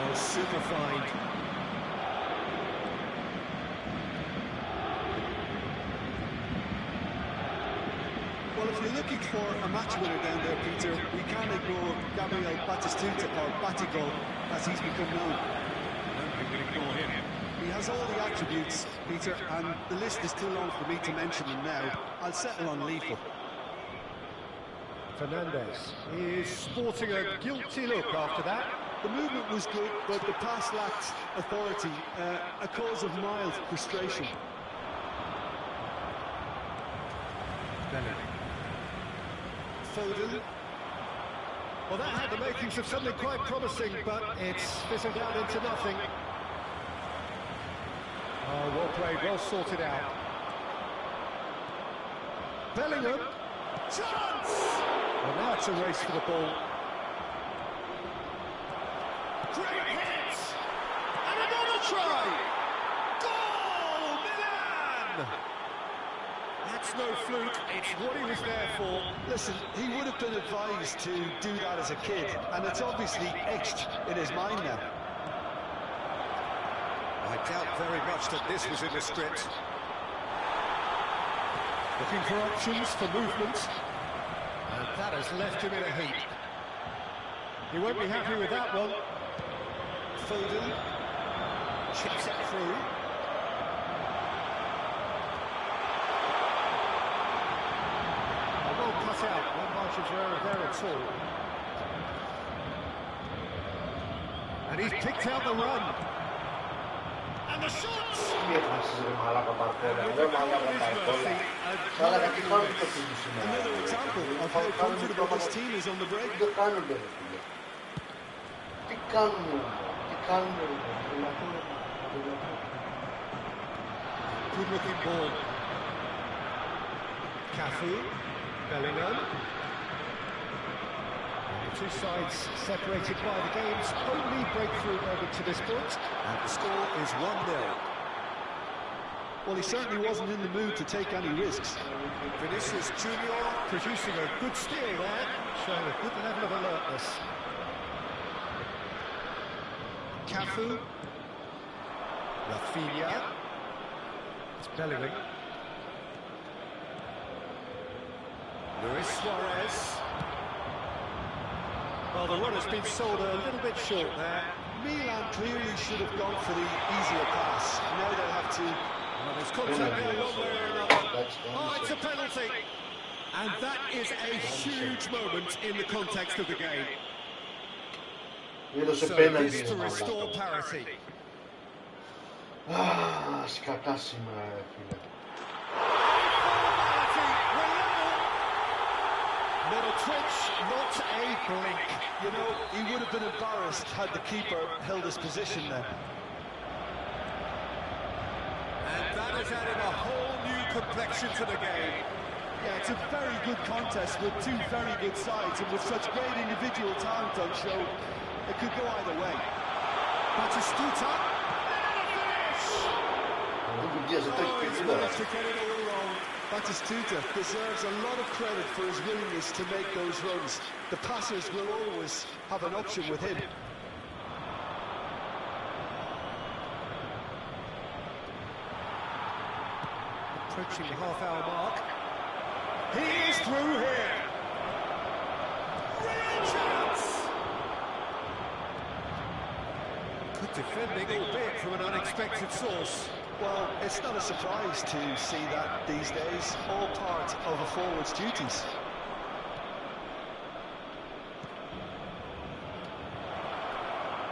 [SPEAKER 2] Oh, super fine.
[SPEAKER 3] Well, if you're looking for a match winner down there, Peter, we can't ignore Gabriel Batistuta, or Batigol, as he's become known.
[SPEAKER 2] I don't think we ignore him.
[SPEAKER 3] He has all the attributes, Peter, and the list is too long for me to mention them now. I'll settle on lethal.
[SPEAKER 2] Fernandez is sporting a guilty look after that.
[SPEAKER 3] The movement was good, but the pass lacked authority, a cause of mild frustration. Foden.
[SPEAKER 2] Well, that had the makings of something quite promising, but it's fizzled out into nothing. Oh, well played, well sorted out. Bellingham. Chance! Well, now it's a race for the ball. Great hit! And another try! Goal! Milan! That's no fluke, it's what he was there for.
[SPEAKER 3] Listen, he would have been advised to do that as a kid, and it's obviously etched in his mind now.
[SPEAKER 2] I doubt very much that this was in the script. Looking for options for movement, and that has left him in a heap. He won't be happy with that one.
[SPEAKER 3] Foden chips it through.
[SPEAKER 2] Well cut out, no margin for error there at all. And he's picked out the run. And the shots!
[SPEAKER 3] Another example of how comfortable this team is on the break.
[SPEAKER 2] Good looking ball. Cafu, Bellingham. The two sides separated by the game's only breakthrough moment to this point, and the score is 1-0.
[SPEAKER 3] Well, he certainly wasn't in the mood to take any risks.
[SPEAKER 2] Vinicius Junior producing a good steal there, showing a good level of alertness. Cafu, Rafinha, it's Bellingham. Luis Suarez. Well, the run has been sold a little bit short there.
[SPEAKER 3] Milan clearly should have gone for the easier pass. Now they'll have to...
[SPEAKER 2] Well, there's contact there one way or another. Oh, it's a penalty. And that is a huge moment in the context of the game. So this to restore parity.
[SPEAKER 1] Σκατά σήμερα, φίλε.
[SPEAKER 2] Not a twitch, not a blink.
[SPEAKER 3] You know, he would have been embarrassed had the keeper held his position there.
[SPEAKER 2] And that has added a whole new complexion to the game.
[SPEAKER 3] Yeah, it's a very good contest with two very good sides, and with such great individual talent on show, it could go either way.
[SPEAKER 2] Batistuta.
[SPEAKER 3] Oh, he's managed to get it all wrong. Batistuta deserves a lot of credit for his willingness to make those runs. The passers will always have an option with him.
[SPEAKER 2] Approaching the half-hour mark. He is through here. Real chance. Good defending, albeit from an unexpected source.
[SPEAKER 3] Well, it's not a surprise to see that these days, all part of a forward's duties.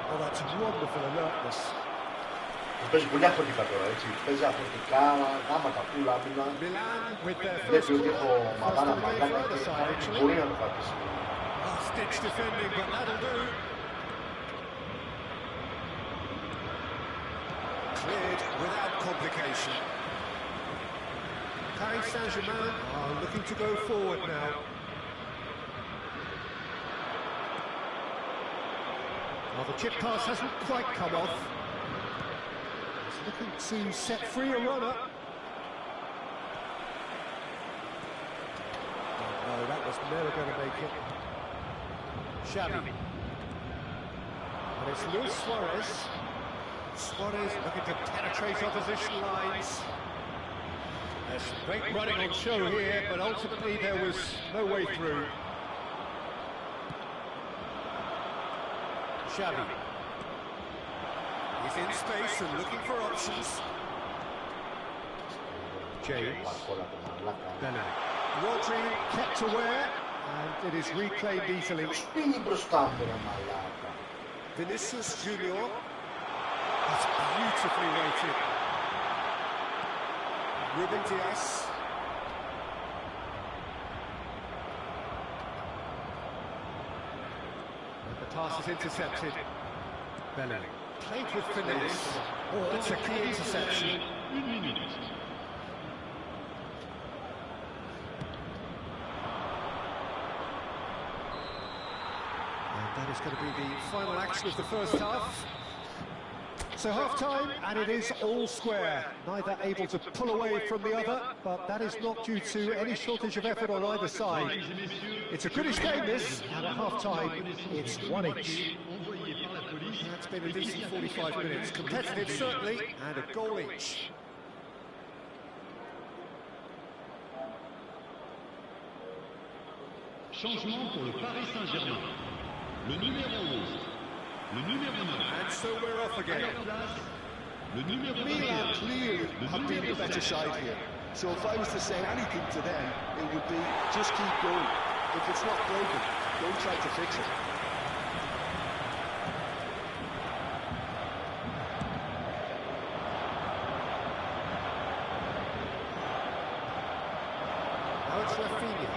[SPEAKER 2] Oh, that's wonderful alertness.
[SPEAKER 1] Παίζει πολύ αγχωτικά τώρα, έτσι. Παίζει αγχωτικά, γάματα, φούλα, άμυνα. Βλέπει ότι έχω μαγάνα και μπορεί να το πατήσει.
[SPEAKER 2] Last-ditch defending, but that'll do. Cleared without complication. Paris Saint-Germain are looking to go forward now. Well, the chip pass hasn't quite come off. He's looking to set free a runner. No, that was never going to make it. Xavi. And it's Luis Suarez. Suarez looking to penetrate opposition lines. There's great running on show here, but ultimately there was no way through. Xavi. He's in space and looking for options. James. Rodri kept aware, and it is reclaimed easily. Vinicius Junior. That's beautifully weighted. Ruben Dias. And the pass is intercepted. Bellingham. Played with finesse. Oh, that's a key interception. And that is going to be the final action of the first half. So half-time, and it is all square. Neither able to pull away from the other, but that is not due to any shortage of effort on either side. It's a goodish game, this, and at half-time, it's 1-each. That's been a decent 45 minutes. Competitive, certainly, and a goal each.
[SPEAKER 4] Changement pour le Paris Saint-Germain. Le numéro 11. Le numéro 9.
[SPEAKER 2] And so we're off again.
[SPEAKER 4] Le numéro 21.
[SPEAKER 3] Milan clearly have been the better side here. So if I was to say anything to them, it would be just keep going. If it's not broken, don't try to fix it.
[SPEAKER 2] Now it's Rafinha.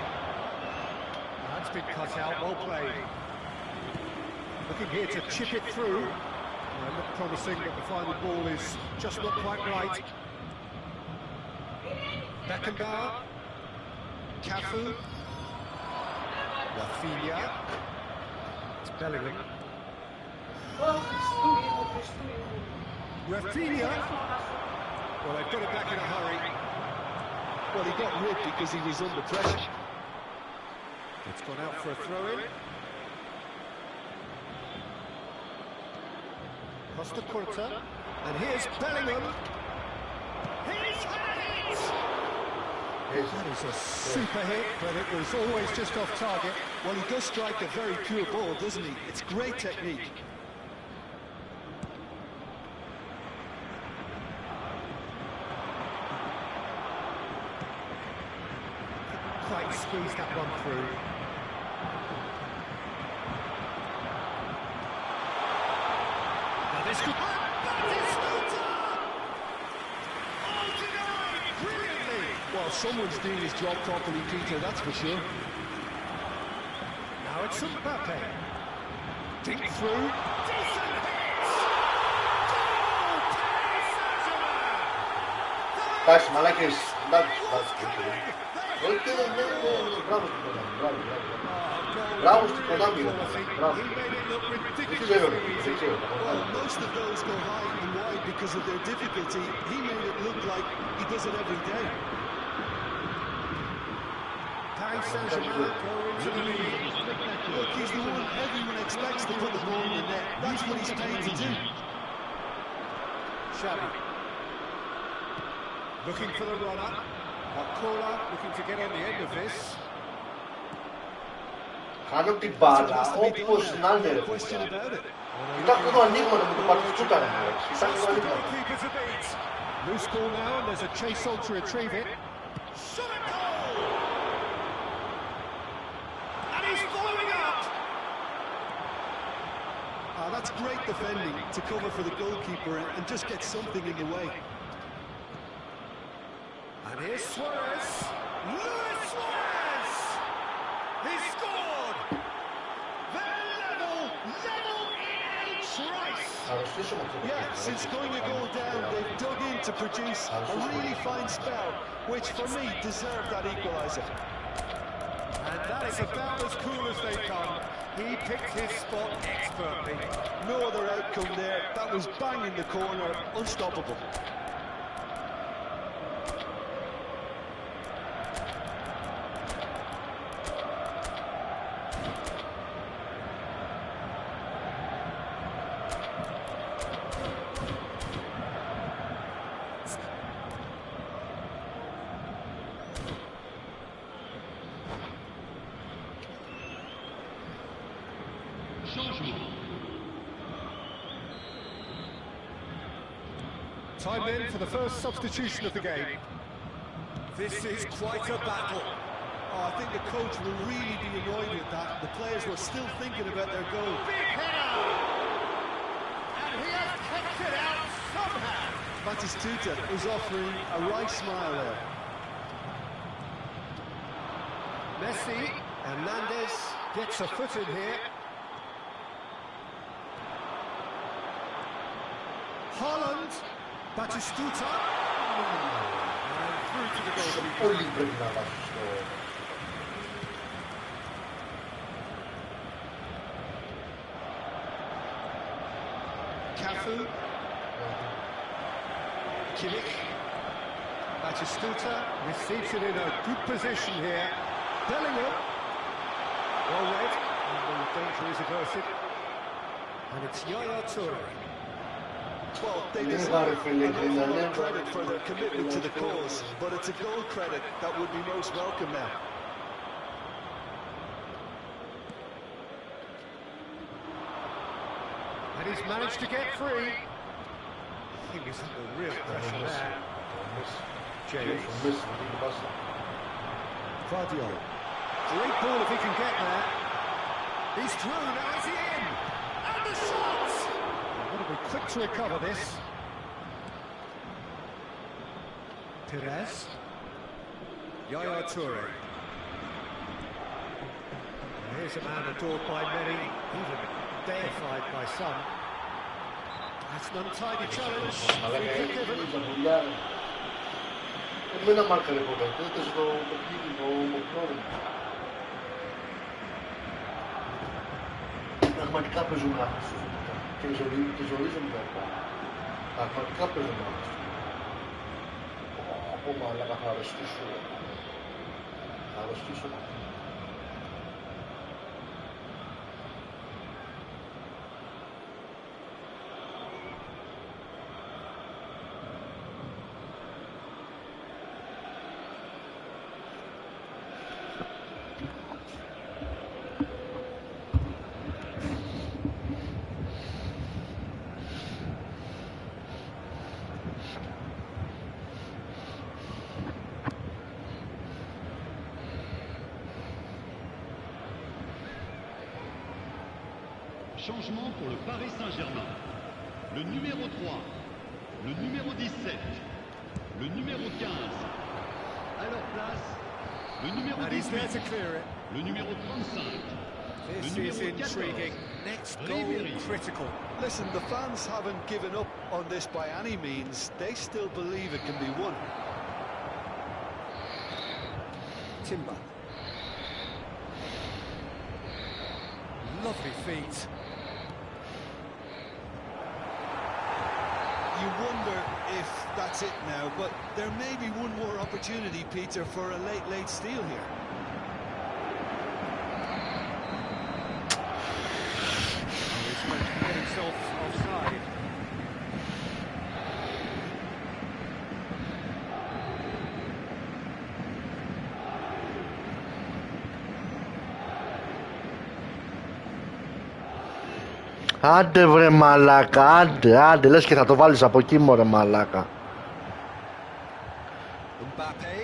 [SPEAKER 2] That's been cut out, well played. Looking here to chip it through. Look promising, but the final ball is just not quite right. Beckenbauer. Cafu. Rafinha. It's Bellingham. Rafinha. Well, they've got it back in a hurry.
[SPEAKER 3] Well, he got ripped because he was under pressure.
[SPEAKER 2] It's gone out for a throw-in. Costa Curta, and here's Bellingham. He's had it! That is a super hit, but it was always just off target.
[SPEAKER 3] Well, he does strike a very pure ball, doesn't he? It's great technique.
[SPEAKER 2] Quite squeeze that one through. This could... Brilliantly!
[SPEAKER 3] Well, someone's doing his job properly, Peter, that's for sure.
[SPEAKER 2] Now it's Mbappe. Dink through. Decent hits! Goal! Paris Saint-Germain!
[SPEAKER 1] Εντάξει, μαλάκες. Εντάξει, μπράβο στην Konami. Μπράβο. Δεν ξέρω.
[SPEAKER 3] Well, most of those go high and wide because of their difficulty. He made it look like he does it every day.
[SPEAKER 2] Paris Saint-Germain go into the lead.
[SPEAKER 3] Look, he's the one everyone expects to put the ball in the net. That's what he's paid to do.
[SPEAKER 2] Xavi. Looking for the runner. Bakula looking to get on the end of this.
[SPEAKER 1] Χάνω την μπάλα, όπως να είναι. Κοιτάξτε εδώ ανοίγματα με το πατουσκούτα. Κοιτάξτε εδώ ανοίγματα.
[SPEAKER 2] Loose ball now, and there's a chase on to retrieve it. And he's following up.
[SPEAKER 3] That's great defending to cover for the goalkeeper and just get something in the way.
[SPEAKER 2] And here's Suarez. Luis Suarez! He scored! They're level in a trice!
[SPEAKER 3] Yeah, since going a goal down, they've dug in to produce a really fine spell, which for me deserved that equaliser.
[SPEAKER 2] And that is about as cool as they come. He picked his spot expertly.
[SPEAKER 3] No other outcome there. That was bang in the corner, unstoppable.
[SPEAKER 2] Time in for the first substitution of the game. This is quite a battle.
[SPEAKER 3] Oh, I think the coach will really be annoyed with that. The players were still thinking about their goal.
[SPEAKER 2] Big header! And he has kept it out somehow.
[SPEAKER 3] Batistuta is offering a wry smile there.
[SPEAKER 2] Messi, Hernandez gets a foot in here. Haaland, Batistuta, and through to the goalkeeper. Cafu, Kimmich, Batistuta receives it in a good position here. Bellingham, well read, and the danger is averted. And it's Yaya Toure.
[SPEAKER 3] Well, they deserve an awful lot of credit for their commitment to the cause, but it's a goal credit that would be most welcome now.
[SPEAKER 2] And he's managed to get free. I think he's under real pressure there. James. Guardiola. Great ball if he can get there. He's through, now is he in? And the shot! Got to be quick to recover this. Perez. Yaya Toure. Here's a man adored by many, even deified by some. That's an untidy challenge. Free kick given.
[SPEAKER 1] Εμένα μάρκαρε ποτέ, στο παιχνίδι το Μοκτόρι. Πραγματικά παίζουν άχαστος και ζορίζουν τα επόμενα. Πραγματικά παίζουν άχαστος. Ακόμα, αλλά θα αρρωστήσω. Θα αρρωστήσω.
[SPEAKER 4] Changement pour le Paris Saint-Germain. Le numéro 3, le numéro 17, le numéro 15. À leur place, le numéro 18, le numéro 35.
[SPEAKER 2] This is intriguing. Next goal critical.
[SPEAKER 3] Listen, the fans haven't given up on this by any means. They still believe it can be won.
[SPEAKER 2] Timber. Lovely feet.
[SPEAKER 3] You wonder if that's it now, but there may be one more opportunity, Peter, for a late steal here.
[SPEAKER 2] He's going to get himself offside.
[SPEAKER 1] Άντε βρε μαλάκα, άντε, λες και θα το βάλεις από εκεί μωρέ μαλάκα.
[SPEAKER 2] Mbappe.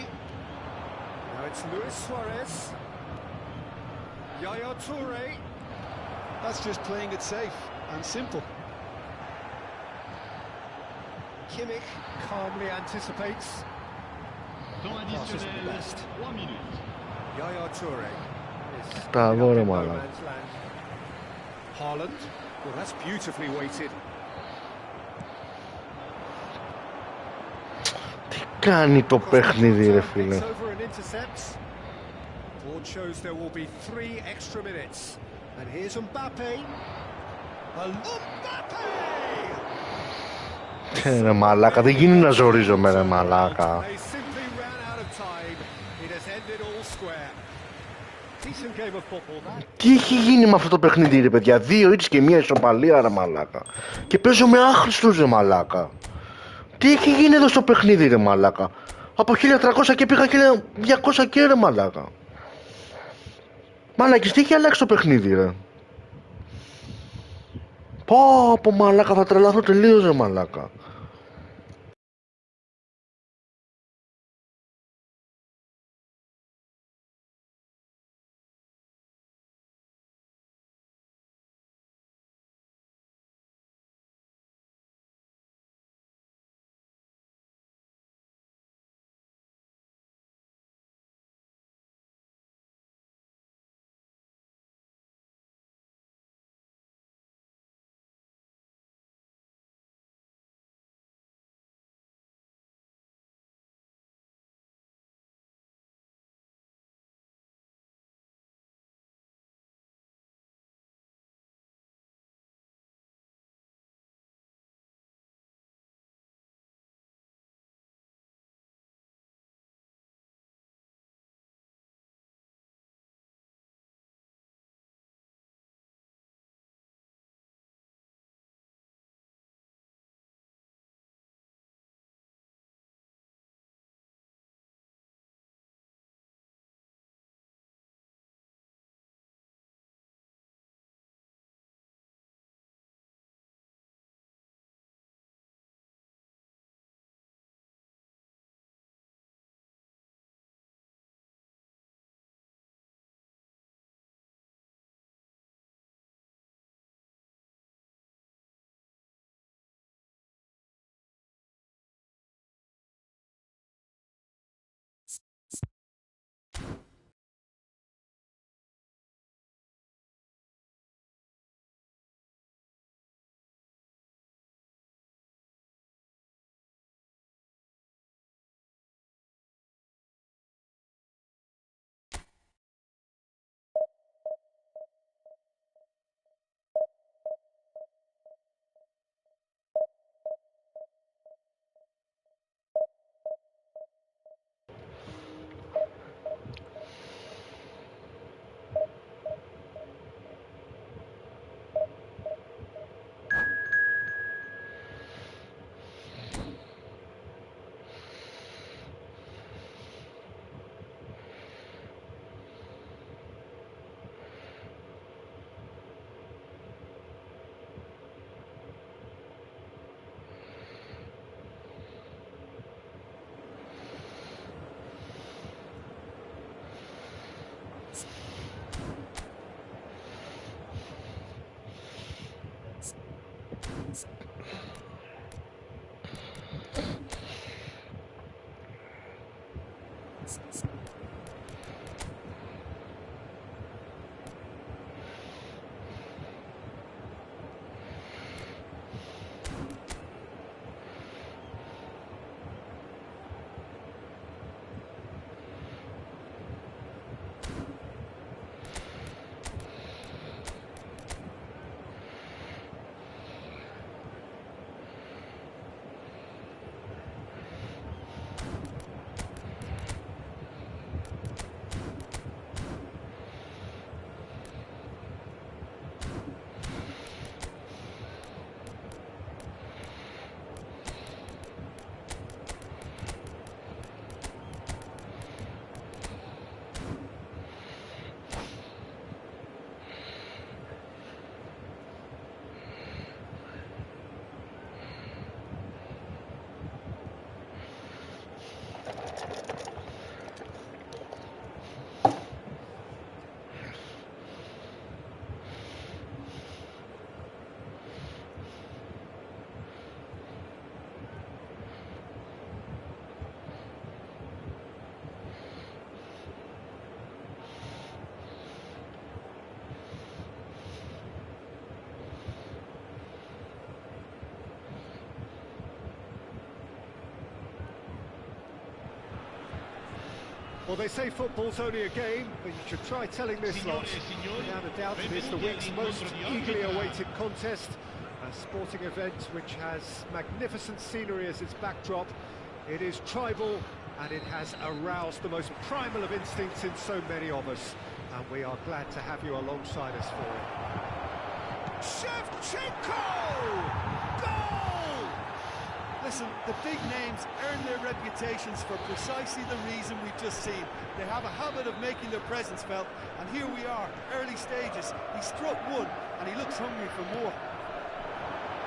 [SPEAKER 2] Now it's Luis Suarez. Yaya Toure.
[SPEAKER 3] That's just playing it safe. and simple.
[SPEAKER 2] Kimmich calmly anticipates. Pass isn't the best.
[SPEAKER 4] 3 minutes.
[SPEAKER 2] Yaya Toure is
[SPEAKER 1] Bravo,
[SPEAKER 2] up in no
[SPEAKER 1] Romano.
[SPEAKER 2] man's land. Haaland, well, that's beautifully weighted.
[SPEAKER 1] Τι κάνει το παιχνίδι ρε φίλε.
[SPEAKER 2] Gets over and intercepts. Board shows there will be 3 extra minutes. And here's Mbappe. Mbappe!
[SPEAKER 1] Ρε μαλάκα, δεν γίνει να ζορίζομαι ρε μαλάκα.
[SPEAKER 2] They simply ran out of time. It has ended all square. Decent game of football that.
[SPEAKER 1] Τι έχει γίνει με αυτό το παιχνίδι ρε παιδιά, 2 ήττες και 1 ισοπαλία ρε μαλάκα. Και παίζω με άχρηστους ρε μαλάκα. Τι έχει γίνει εδώ στο παιχνίδι ρε μαλάκα. Από 1300 και πήγα 1200 και ρε μαλάκα. Μαλάκες, τι έχει αλλάξει το παιχνίδι ρε. Πω από μαλάκα, θα τρελαθώ τελείως ρε μαλάκα.
[SPEAKER 2] Well, they say football's only a game, but you should try telling this lot. Without a doubt, it is the week's most eagerly awaited contest. A sporting event which has magnificent scenery as its backdrop. It is tribal, and it has aroused the most primal of instincts in so many of us. And we are glad to have you alongside us for it.
[SPEAKER 3] Shevchenko! Goal! Listen, the big names earn their reputations for precisely the reason we've just seen. They have a habit of making their presence felt, and here we are, early stages. He struck one, and he looks hungry for more.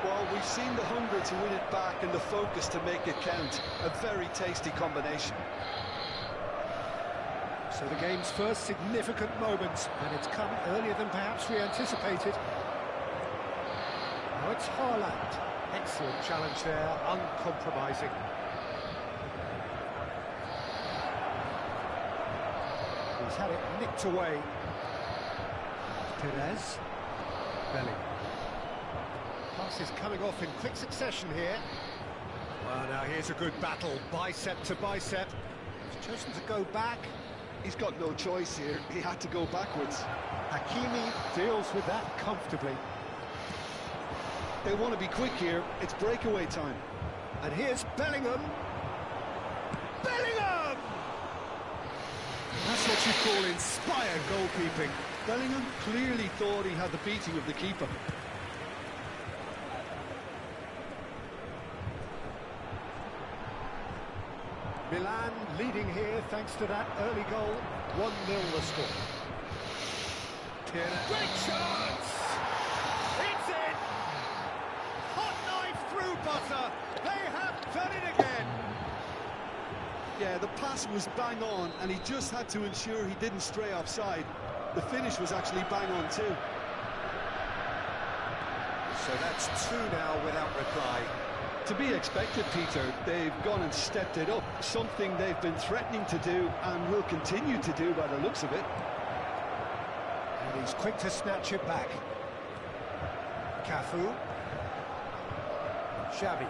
[SPEAKER 3] Well, we've seen the hunger to win it back and the focus to make it count. A very tasty combination.
[SPEAKER 2] So the game's first significant moment, and it's come earlier than perhaps we anticipated. Now it's Haaland. Excellent challenge there, uncompromising. He's had it nicked away. Perez. Bellingham. Passes coming off in quick succession here. Well, now here's a good battle, bicep to bicep. He's chosen to go back.
[SPEAKER 3] He's got no choice here. He had to go backwards.
[SPEAKER 2] Hakimi deals with that comfortably.
[SPEAKER 3] They want to be quick here. It's breakaway time.
[SPEAKER 2] And here's Bellingham. Bellingham! That's what you call inspired goalkeeping.
[SPEAKER 3] Bellingham clearly thought he had the beating of the keeper.
[SPEAKER 2] Milan leading here thanks to that early goal. 1-0 the score. Great chance! It's in! Hot knife through butter. They have done it again.
[SPEAKER 3] Yeah, the pass was bang on, and he just had to ensure he didn't stray offside. The finish was actually bang on too.
[SPEAKER 2] So that's 2 now without reply.
[SPEAKER 3] To be expected, Peter. They've gone and stepped it up, something they've been threatening to do and will continue to do by the looks of it.
[SPEAKER 2] And he's quick to snatch it back. Cafu. Xavi.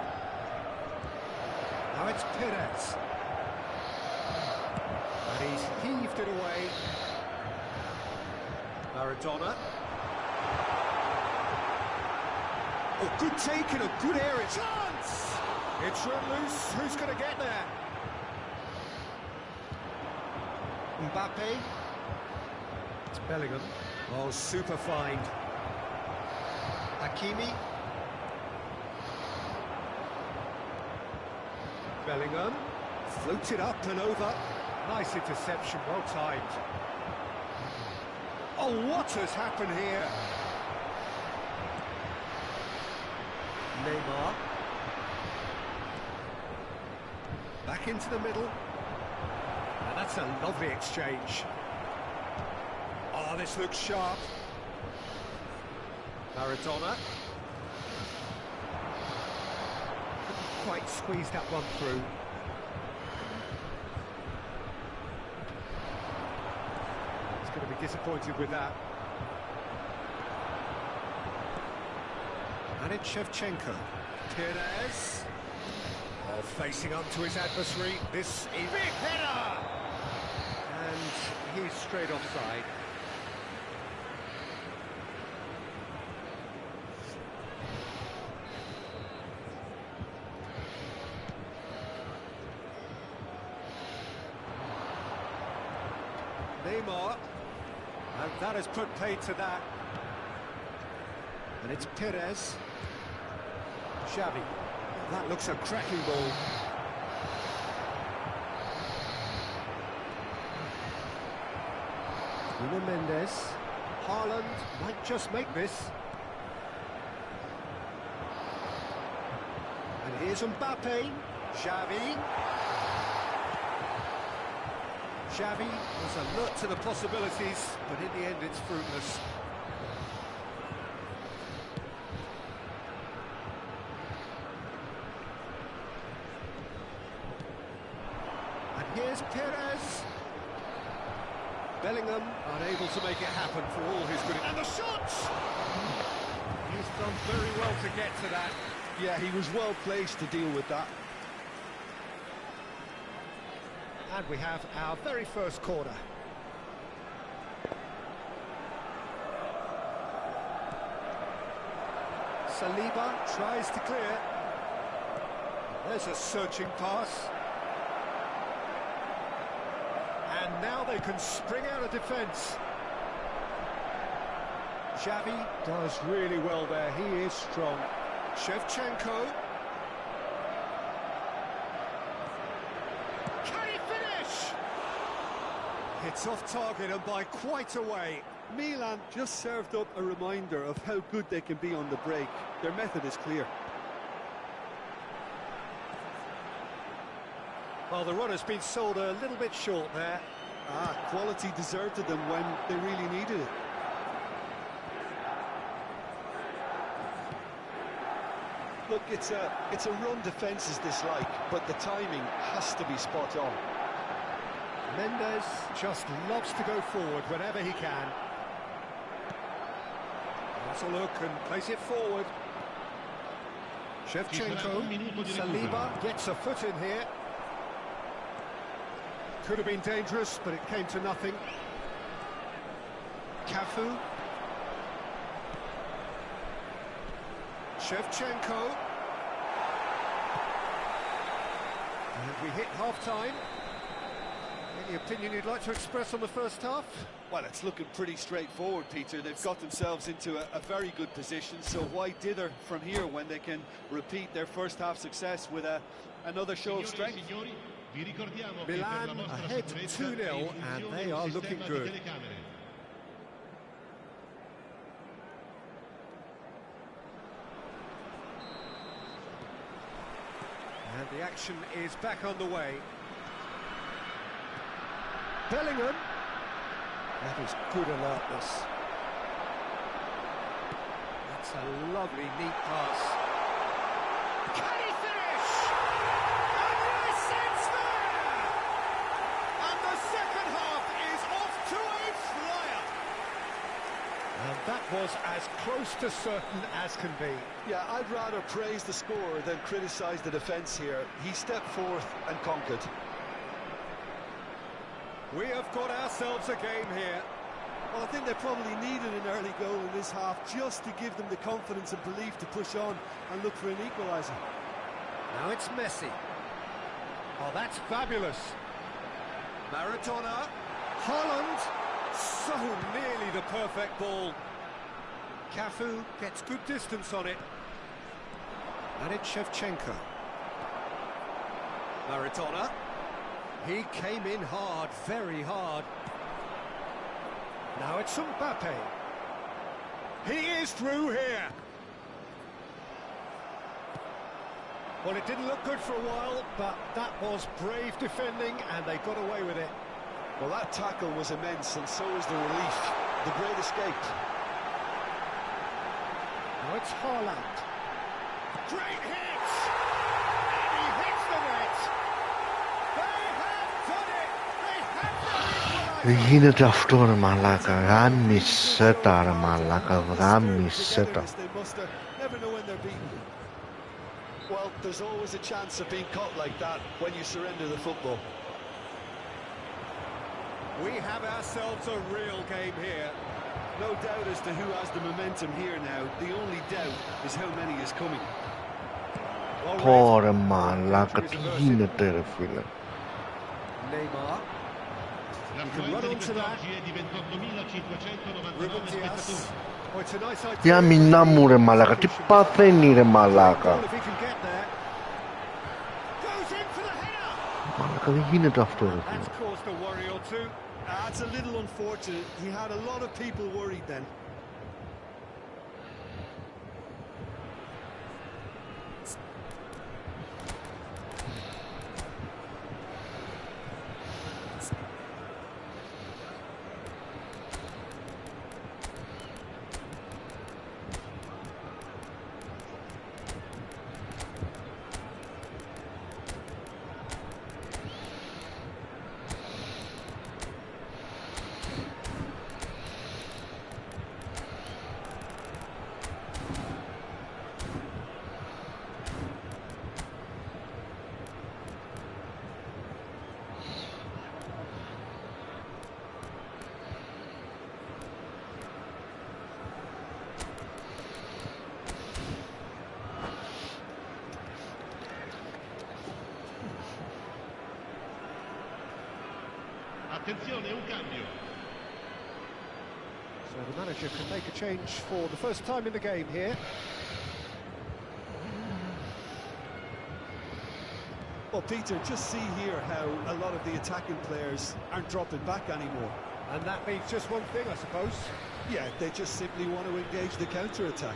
[SPEAKER 2] Now it's Perez. And he's heaved it away. Maradona. Oh, good take and a good area. Chance! It's run loose. Who's going to get there? Mbappe. It's Bellingham. Oh, super find. Hakimi. Bellingham. Floated up and over. Nice interception, well timed. Oh, what has happened here? Neymar. Back into the middle. And that's a lovely exchange. Oh, this looks sharp. Maradona. Couldn't quite squeeze that one through. He's going to be disappointed with that. And it's Shevchenko. Perez. Oh, facing up to his adversary. This is big header! And he's straight offside. Neymar. And that has put paid to that. And it's Perez. Xavi. That looks a cracking ball. Nuno Mendes. Haaland might just make this. And here's Mbappe. Xavi. Xavi was alert to the possibilities, but in the end it's fruitless. Here's Perez. Bellingham unable to make it happen for all his good. And the shot! He's done very well to get to that.
[SPEAKER 3] Yeah, he was well placed to deal with that.
[SPEAKER 2] And we have our very first corner. Saliba tries to clear. There's a searching pass. And now they can spring out of defence. Xavi does really well there, he is strong. Shevchenko. Can he finish? It's off target and by quite a way.
[SPEAKER 3] Milan just served up a reminder of how good they can be on the break. Their method is clear.
[SPEAKER 2] Well, the run has been sold a little bit short there.
[SPEAKER 3] Quality deserted them when they really needed it. Look, it's a run defence's dislike, but the timing has to be spot on.
[SPEAKER 2] Mendes just loves to go forward whenever he can. That's a look and plays it forward. Shevchenko, Saliba gets a foot in here. Could have been dangerous, but it came to nothing. Cafu. Shevchenko. And we hit half-time. Any opinion you'd like to express on the first half?
[SPEAKER 3] Well, it's looking pretty straightforward, Peter. They've got themselves into a very good position, so why dither from here when they can repeat their first half success with another show of strength?
[SPEAKER 2] Milan ahead 2-0 and they are looking good. And the action is back underway. Bellingham. That is good alertness. That's a lovely, neat pass. Can he finish? And yes, it's there! And the second half is off to a flyer. And that was as close to certain as can be.
[SPEAKER 3] Yeah, I'd rather praise the scorer than criticise the defence here. He stepped forth and conquered.
[SPEAKER 2] We have got ourselves a game here.
[SPEAKER 3] Well, I think they probably needed an early goal in this half just to give them the confidence and belief to push on and look for an equaliser.
[SPEAKER 2] Now it's Messi. Oh, that's fabulous. Maradona. Haaland. So nearly the perfect ball. Cafu gets good distance on it. And it's Shevchenko. Maradona. He came in hard, very hard. Now it's Mbappe. He is through here. Well, it didn't look good for a while, but that was brave defending, and they got away with it.
[SPEAKER 3] Well, that tackle was immense, and so is the relief. The great escape.
[SPEAKER 2] Now it's Haaland. Great hit! And he hits the net! They have done it! They have done it!
[SPEAKER 1] Γίνεται αυτό ρε μαλάκα, γάμισε τα ρε μαλάκα, γάμισε τα.
[SPEAKER 3] Well, there's always a chance of being caught like that when you surrender the football.
[SPEAKER 2] We have ourselves a real game here.
[SPEAKER 3] No doubt as to who has the momentum here now. The only doubt is how many is coming.
[SPEAKER 1] Πόρε μαλάκα, τι γίνεται ρε φίλε.
[SPEAKER 2] Neymar. You can run onto that. Ruben Diaz. Oh, it's a nice idea.
[SPEAKER 1] Τι αμυνά μου ρε μαλάκα, τι παθαίνει ρε μαλάκα. Μαλάκα, δεν γίνεται αυτό ρε φίλε.
[SPEAKER 3] That's a little unfortunate. He had a lot of people worried then.
[SPEAKER 4] Attenzione, un cambio.
[SPEAKER 2] So the manager can make a change for the first time in the game here.
[SPEAKER 3] Well, Peter, just see here how a lot of the attacking players aren't dropping back anymore.
[SPEAKER 2] And that means just one thing, I suppose.
[SPEAKER 3] Yeah, they just simply want to engage the counter-attack.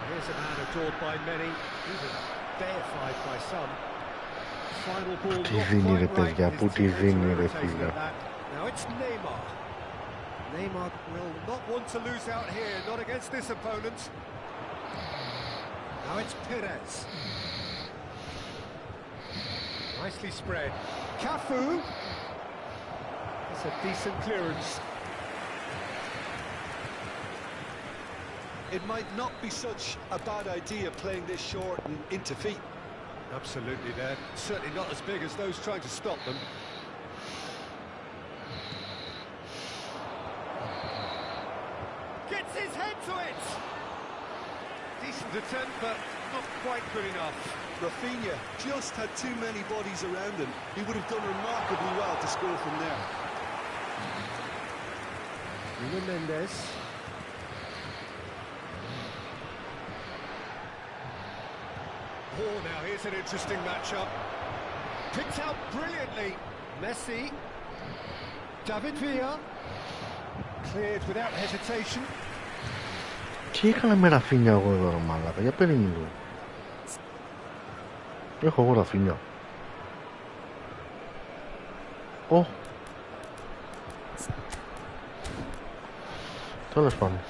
[SPEAKER 2] Here's a man adored by many, even deified by some. Final ball not quite right. His teammates are irritated at that. Now it's Neymar. Neymar will not want to lose out here, not against this opponent. Now it's Perez. Nicely spread. Cafu. That's a decent clearance.
[SPEAKER 3] It might not be such a bad idea playing this short and into feet.
[SPEAKER 2] Absolutely, they're certainly not as big as those trying to stop them. Gets his head to it! Decent attempt, but not quite good enough.
[SPEAKER 3] Rafinha just had too many bodies around him. He would have done remarkably well to score from there.
[SPEAKER 2] Mendes. Oh, now here's an interesting matchup. Picked out brilliantly. Messi. David Villa. Cleared without hesitation.
[SPEAKER 1] Τι έκανα με Ραφίνια εγώ εδώ ρε μαλάκα, για περίμενε λίγο. Έχω εγώ Ραφίνια. Ω. Τέλος πάντων.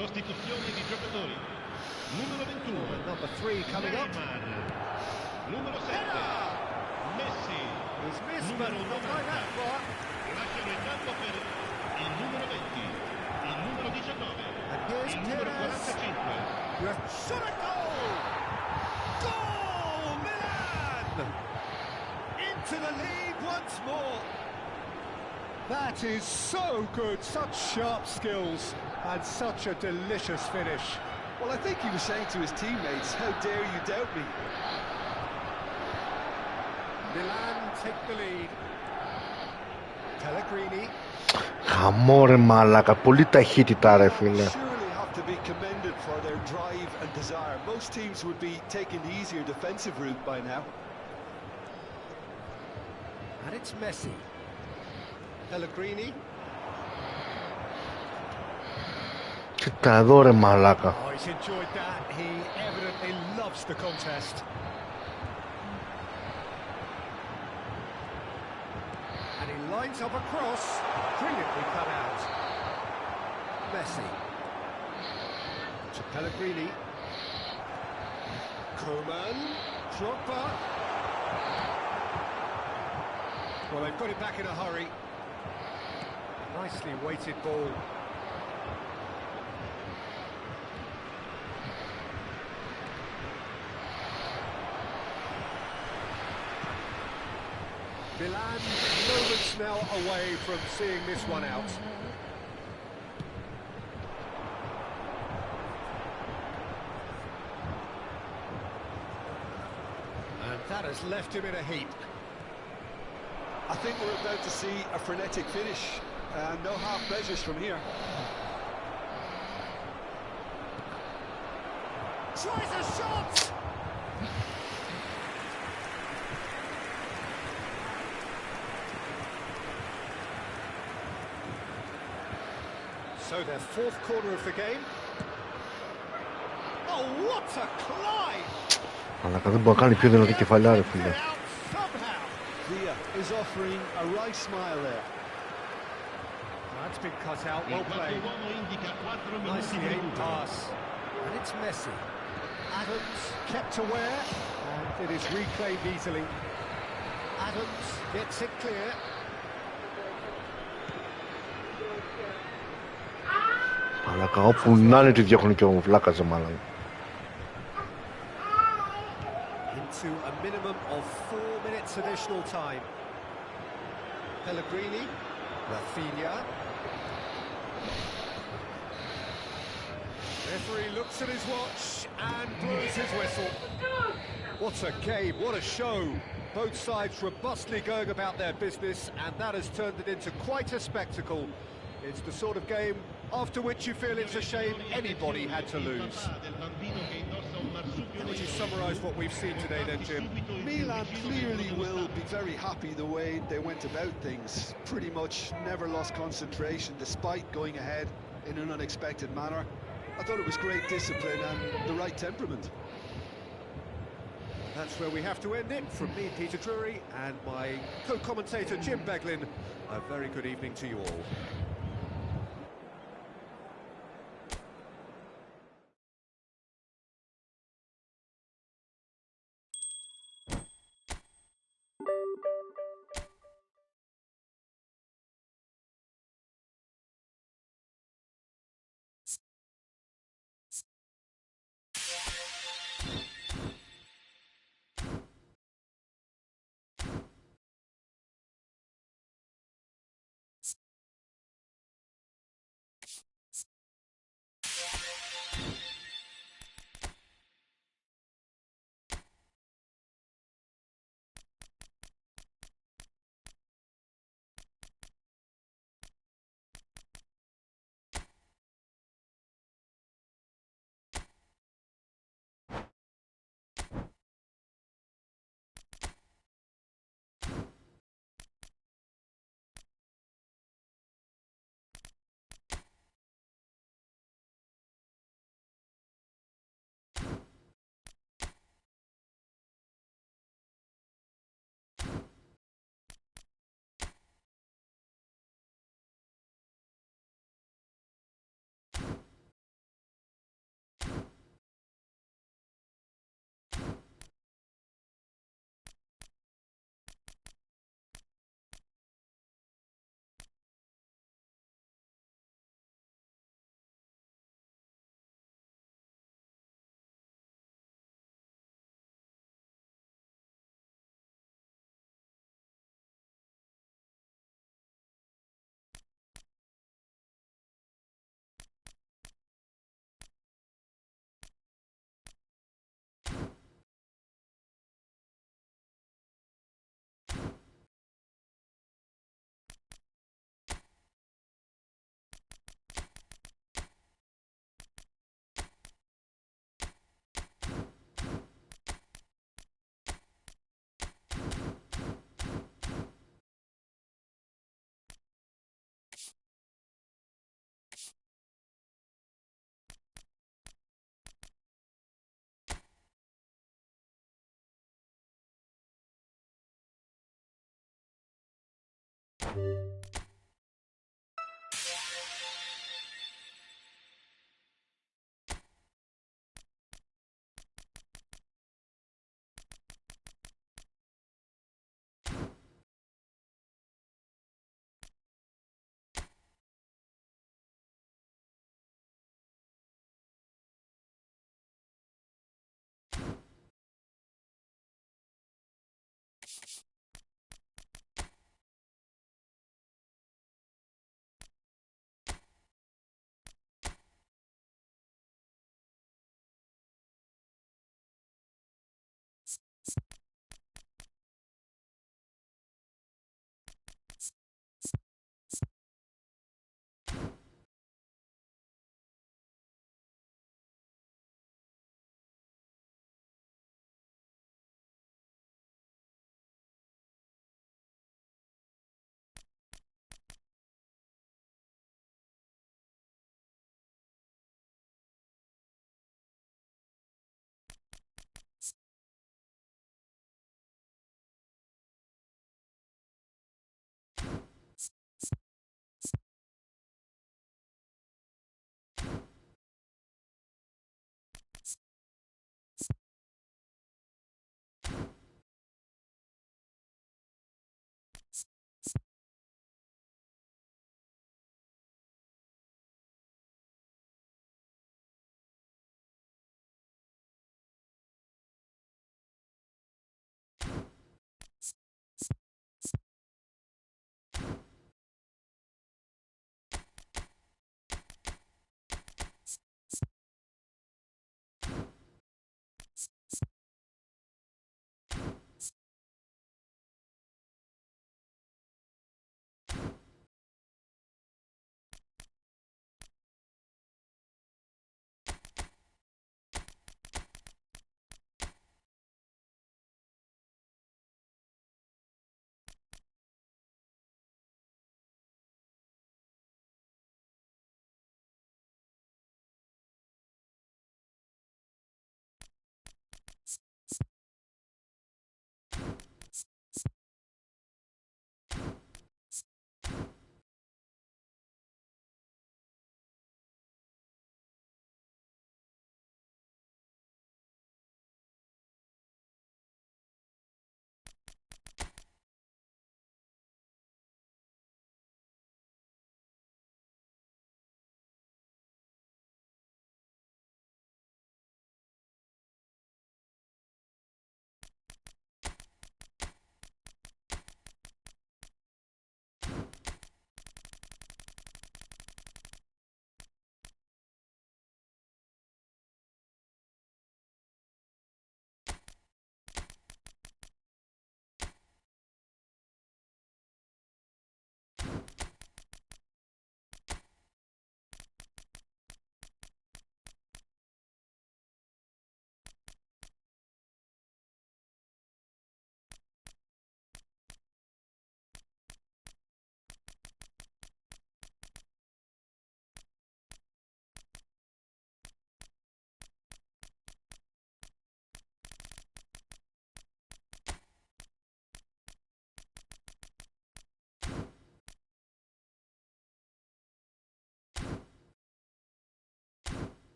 [SPEAKER 4] Sostituzione di giocatori. Numero 21.
[SPEAKER 2] Number 3 coming up.
[SPEAKER 4] Numero 7. Messi.
[SPEAKER 2] He's missed, but
[SPEAKER 4] Numero
[SPEAKER 2] not by that far.
[SPEAKER 4] Lasciano il campo per il numero 20. Il numero 19.
[SPEAKER 2] And here's
[SPEAKER 4] Il numero
[SPEAKER 2] Perez.
[SPEAKER 4] 45.
[SPEAKER 2] Shot a goal! Goal! Milan! Into the lead once more. That is so good. Such sharp skills. And such a delicious finish.
[SPEAKER 3] Well, I think he was saying to his teammates, how dare you doubt me?
[SPEAKER 2] Milan take the lead. Pellegrini.
[SPEAKER 1] Χαμό ρε μαλάκα, πολύ ταχύτητα ρε φίλε.
[SPEAKER 3] Surely have to be commended for their drive and desire. Most teams would be taking the easier defensive route by now.
[SPEAKER 2] And it's Messi. Pellegrini.
[SPEAKER 1] Κοίτα εδώ ρε μαλάκα.
[SPEAKER 2] Oh, he's enjoyed that. He evidently loves the contest. And he lines up a cross. Brilliantly cut out. Messi. To Pellegrini. Koeman. Drogba. Well, they've got it back in a hurry. Nicely weighted ball. Milan moments now away from seeing this one out. And that has left him in a heap.
[SPEAKER 3] I think we're about to see a frenetic finish. No half measures from here.
[SPEAKER 2] Tries a shot! So their fourth corner of the game. Oh, what a climb!
[SPEAKER 1] Αλλά δεν μπορεί να κάνει πιο δυνατή κεφαλιά ρε φίλε.
[SPEAKER 3] Villa is offering a right smile there.
[SPEAKER 2] That's been cut out, well played. Nicely aimed pass. And it's Messi. Adams kept aware, and it is reclaimed easily. Adams gets it clear.
[SPEAKER 1] Μαλάκα, όπου να είναι τη διώχνει και ο βλάκας, μαλάκα.
[SPEAKER 2] Into a minimum of 4 minutes additional time. Pellegrini, Rafinha. Referee looks at his watch and blows his whistle. What a game, what a show. Both sides robustly going about their business, and that has turned it into quite a spectacle. It's the sort of game after which you feel it's a shame anybody had to lose. How would you summarise what we've seen today then, Jim?
[SPEAKER 3] Milan clearly will be very happy the way they went about things. Pretty much never lost concentration despite going ahead in an unexpected manner. I thought it was great discipline and the right temperament.
[SPEAKER 2] That's where we have to end it. From me, Peter Drury, and my co-commentator, Jim Beglin, a very good evening to you all.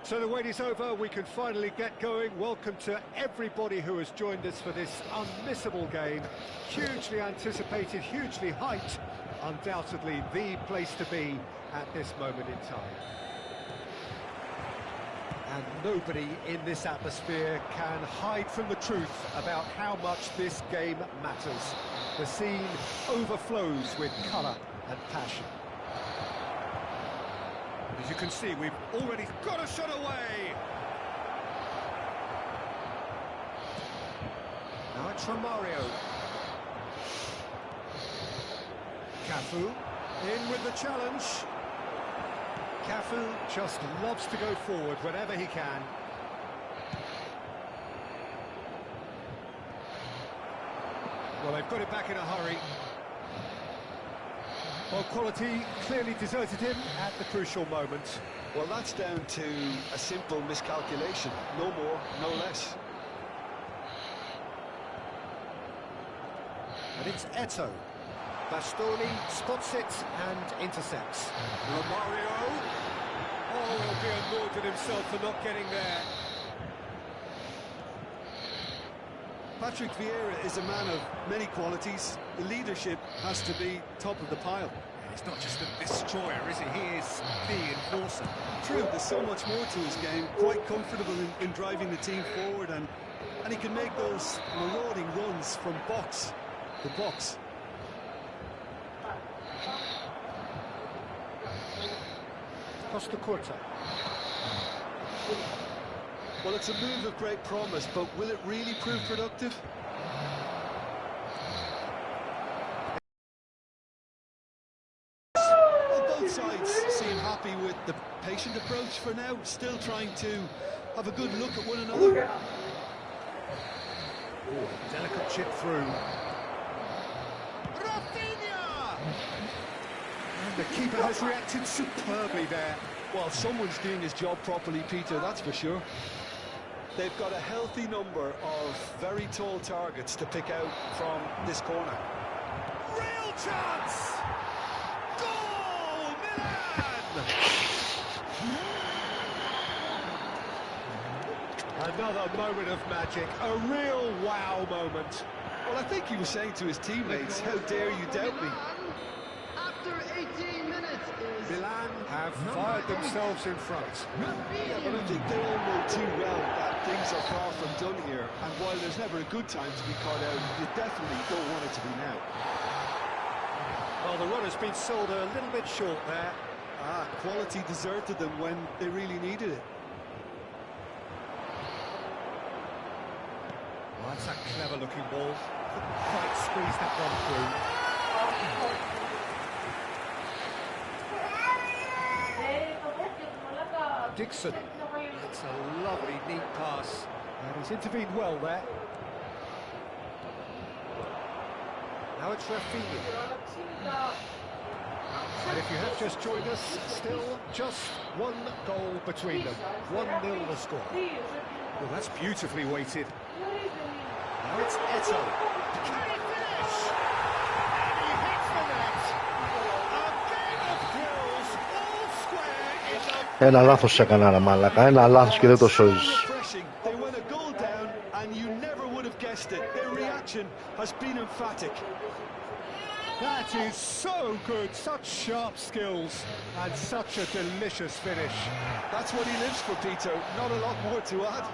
[SPEAKER 2] So the wait is over, we can finally get going. Welcome to everybody who has joined us for this unmissable game. Hugely anticipated, hugely hyped. Undoubtedly the place to be at this moment in time. And nobody in this atmosphere can hide from the truth about how much this game matters. The scene overflows with colour and passion. As you can see, we've already got a shot away. Now it's from Mario. Cafu in with the challenge. Cafu just loves to go forward whenever he can. Well, they've got it back in a hurry. Well, quality clearly deserted him at the crucial moment.
[SPEAKER 3] Well, that's down to a simple miscalculation. No more, no less.
[SPEAKER 2] And it's Eto. Bastoni spots it and intercepts. Romario. Oh, he'll be annoyed with himself for not getting there.
[SPEAKER 3] Patrick Vieira is a man of many qualities. The leadership has to be top of the pile.
[SPEAKER 2] He's not just a destroyer, is he? He is the enforcer.
[SPEAKER 3] True, there's so much more to his game. Quite comfortable in driving the team forward, and he can make those marauding runs from box to box.
[SPEAKER 2] Costa Curta.
[SPEAKER 3] Well, it's a move of great promise, but will it really prove productive? Well, both sides seem happy with the patient approach for now, still trying to have a good look at one another.
[SPEAKER 2] Ooh, delicate chip through. Rafinha! And the keeper has reacted superbly there.
[SPEAKER 3] Well, someone's doing his job properly, Peter, that's for sure. They've got a healthy number of very tall targets to pick out from this corner.
[SPEAKER 2] Real chance! Goal! Milan! Another moment of magic, a real wow moment.
[SPEAKER 3] Well, I think he was saying to his teammates, how dare you doubt me?
[SPEAKER 6] After 18 minutes is...
[SPEAKER 2] Milan have fired themselves in front.
[SPEAKER 3] Yeah, but I think they all know too well that things are far from done here, and while there's never a good time to be caught out, you definitely don't want it to be now.
[SPEAKER 2] Well, the run has been sold a little bit short there.
[SPEAKER 3] Quality deserted them when they really needed it.
[SPEAKER 2] Well, that's a clever-looking ball. Couldn't quite squeeze that one through. Dixon. It's a lovely, neat pass. And he's intervened well there. Now it's Rafinha. And if you have just joined us, still just one goal between them. 1-0 the score. Well, that's beautifully weighted. Now it's Eto. Can he finish? And he hits the net. A game of thrills, all square in the...
[SPEAKER 1] Ένα λάθος έκανα ρε μάλακα, ένα λάθος και δεν το σώζεις.
[SPEAKER 3] They went a goal down and you never would have guessed it. Their reaction has been emphatic.
[SPEAKER 2] That is so good, such sharp skills and such a delicious finish.
[SPEAKER 3] That's what he lives for, Peter. Not a lot more to add.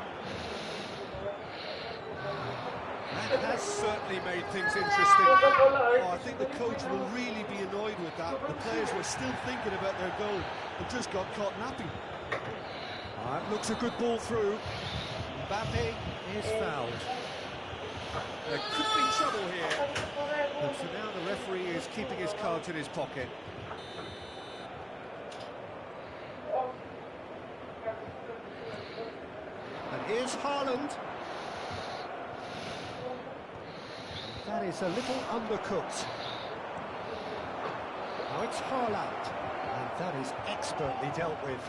[SPEAKER 2] That has certainly made things interesting.
[SPEAKER 3] Oh, I think the coach will really be annoyed with that. The players were still thinking about their goal and just got caught napping.
[SPEAKER 2] That looks a good ball through. Mbappe is fouled. There could be trouble here. And for now the referee is keeping his cards in his pocket. And here's Haaland. That is a little undercooked. Now it's Haaland, and that is expertly dealt with.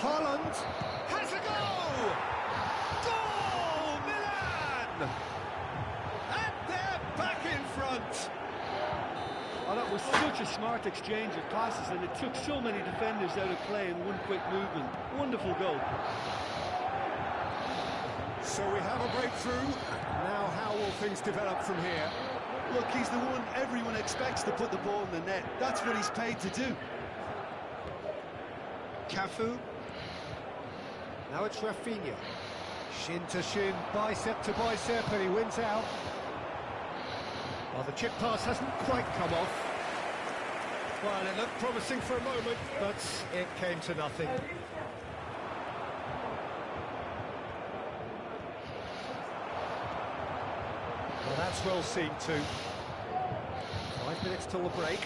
[SPEAKER 2] Haaland has a goal! Goal, Milan! And they're
[SPEAKER 3] Oh, that was such a smart exchange of passes, and it took so many defenders out of play in one quick movement. Wonderful goal.
[SPEAKER 2] So we have a breakthrough. Now how will things develop from here?
[SPEAKER 3] Look, he's the one everyone expects to put the ball in the net. That's what he's paid to do.
[SPEAKER 2] Cafu. Now it's Rafinha. Shin to shin, bicep to bicep, and he wins out. Well, the chip pass hasn't quite come off. Well, it looked promising for a moment, but it came to nothing. Well, that's well seen too. 5 minutes till the break.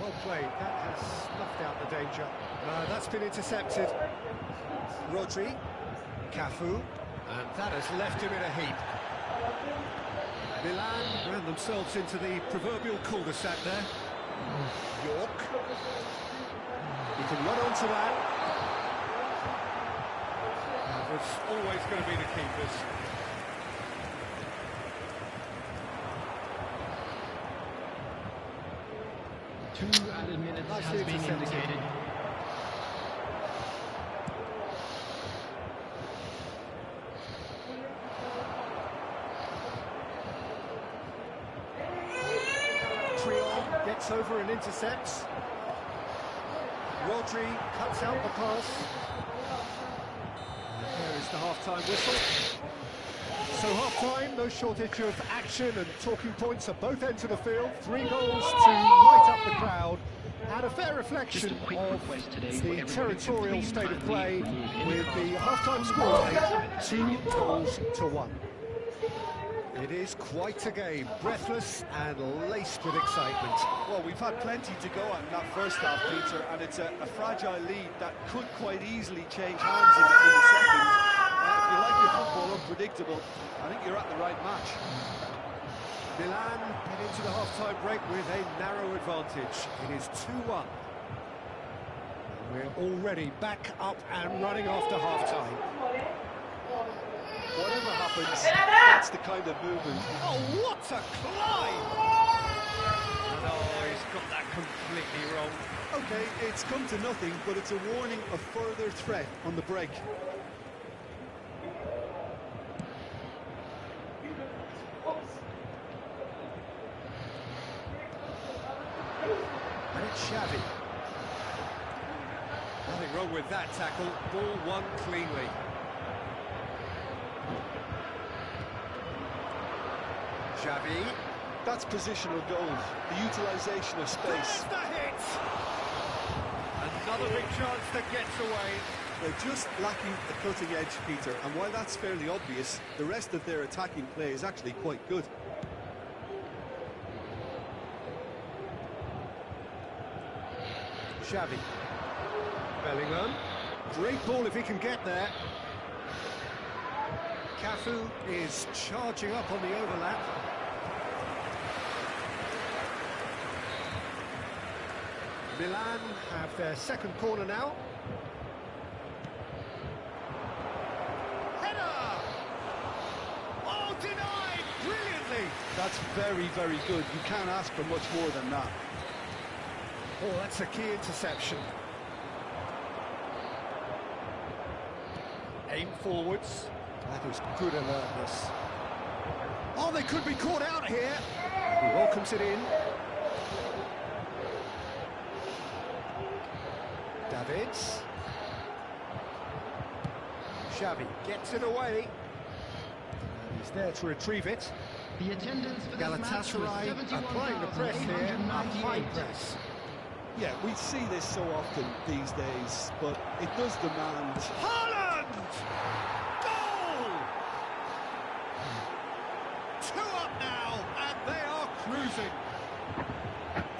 [SPEAKER 2] Well played, that has snuffed out the danger. That's been intercepted. Rodri, Cafu, and that has left him in a heap. Milan ran themselves into the proverbial cul-de-sac there. York. He can run onto that. That was always going to be the keepers.
[SPEAKER 6] Two added minutes has been indicated.
[SPEAKER 2] Gets over and intercepts. Rodri cuts out the pass. And there is the half-time whistle. So half-time, no shortage of action and talking points at both ends of the field. 3 goals to light up the crowd. And a fair reflection of the territorial state of play with the half-time scoreline 2-1. It is quite a game, breathless and laced with excitement.
[SPEAKER 3] Well, we've had plenty to go on in that first half, Peter, and it's a fragile lead that could quite easily change hands in the second. If you like your football unpredictable, I think you're at the right match.
[SPEAKER 2] Milan get into the half-time break with a narrow advantage. It is 2-1. We're already back up and running after half-time.
[SPEAKER 3] Whatever happens, that's the kind of movement.
[SPEAKER 2] Oh, what a climb! No, he's got that completely wrong.
[SPEAKER 3] Okay, it's come to nothing, but it's a warning of further threat on the break.
[SPEAKER 2] And it's Xavi. Nothing wrong with that tackle. Ball won cleanly. Xavi.
[SPEAKER 3] That's positional goal, the utilisation of space.
[SPEAKER 2] There's the hit! Another big chance that gets away.
[SPEAKER 3] They're just lacking the cutting edge, Peter, and while that's fairly obvious, the rest of their attacking play is actually quite good.
[SPEAKER 2] Xavi. Bellingham. Great ball if he can get there. Cafu is charging up on the overlap. Milan have their second corner now. Header! Oh, denied! Brilliantly!
[SPEAKER 3] That's very, very good. You can't ask for much more than that.
[SPEAKER 2] Oh, that's a key interception. Aim forwards. That was good alertness. Oh, they could be caught out here. He welcomes it in. Davids. Xavi gets it away. And he's there to retrieve it.
[SPEAKER 6] The attendance for this match was
[SPEAKER 2] Galatasaray applying the press here, a high press.
[SPEAKER 3] Yeah, we see this so often these days, but it does demand...
[SPEAKER 2] Haaland! Goal! 2 up now, and they are cruising.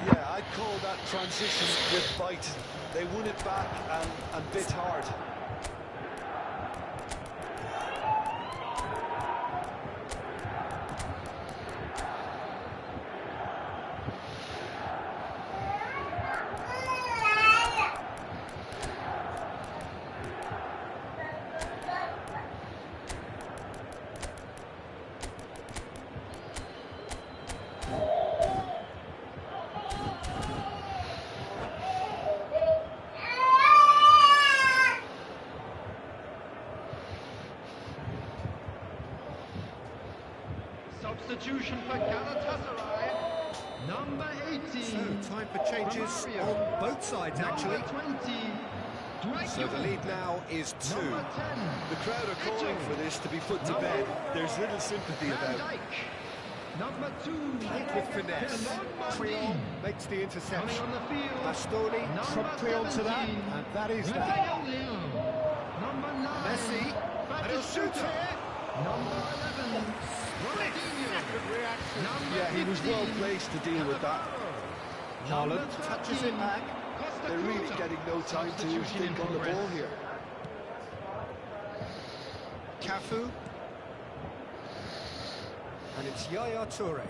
[SPEAKER 3] Yeah, I'd call that transition with bite. They won it back and bit hard.
[SPEAKER 6] Number 18.
[SPEAKER 2] So, time for changes on both sides, actually.
[SPEAKER 6] Number 20.
[SPEAKER 3] So the lead now is 2.
[SPEAKER 6] Number 10.
[SPEAKER 3] The crowd are calling for this to be put to bed. There's little sympathy
[SPEAKER 6] Van
[SPEAKER 3] about it.
[SPEAKER 6] Dijk. Number 2.
[SPEAKER 2] Played with finesse. Creon makes the
[SPEAKER 6] Coming
[SPEAKER 2] interception.
[SPEAKER 6] on the field.
[SPEAKER 2] Bastoni
[SPEAKER 6] Number
[SPEAKER 2] promptly onto that,
[SPEAKER 6] 17.
[SPEAKER 2] and that is that.
[SPEAKER 6] Rafael. Number 9.
[SPEAKER 2] Messi, and he'll shoot here.
[SPEAKER 6] Number 11.
[SPEAKER 2] Second reaction.
[SPEAKER 6] Number
[SPEAKER 3] Yeah, he was
[SPEAKER 6] 15.
[SPEAKER 3] well placed to deal with that.
[SPEAKER 2] Haaland touches it back.
[SPEAKER 3] They're really getting no time to think on the ball here.
[SPEAKER 2] Cafu. And it's Yaya Toure.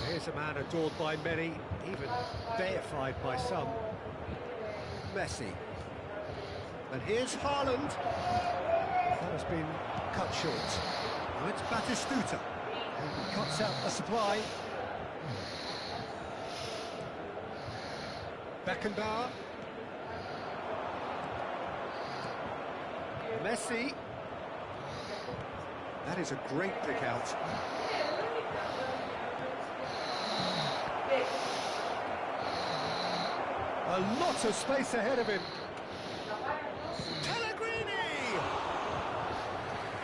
[SPEAKER 2] Here's a man adored by many, even deified by some. Messi. And here's Haaland. That has been cut short. Now it's Batistuta. He cuts out the supply. Beckenbauer. Messi. That is a great pick out. A lot of space ahead of him. Pellegrini!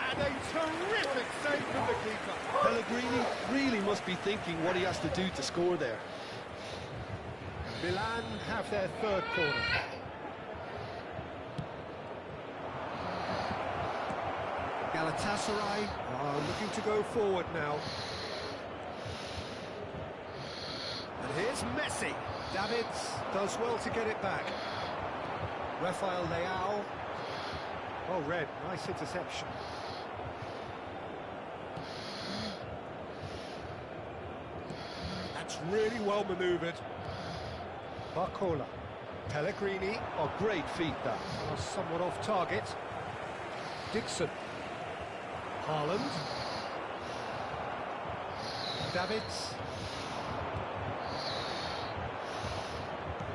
[SPEAKER 2] And a terrific save from the keeper.
[SPEAKER 3] Pellegrini really must be thinking what he has to do to score there.
[SPEAKER 2] Milan have their third corner. Galatasaray are looking to go forward now. And here's Messi. Davids does well to get it back. Rafael Leao. Oh, red, nice interception. That's really well manoeuvred. Barcola. Pellegrini.
[SPEAKER 3] Oh, great feat that.
[SPEAKER 2] Somewhat off target. Dixon. Haaland. Davids.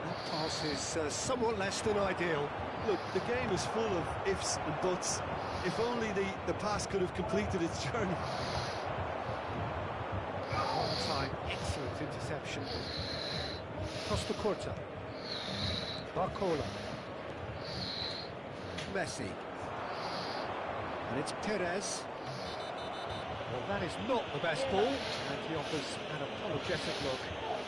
[SPEAKER 2] That pass is somewhat less than ideal.
[SPEAKER 3] Look, the game is full of ifs and buts. If only the pass could have completed its journey.
[SPEAKER 2] Time, excellent interception. Costa Curta. Barcola. Messi. And it's Perez. Well, that is not the best ball, and he offers an apologetic look.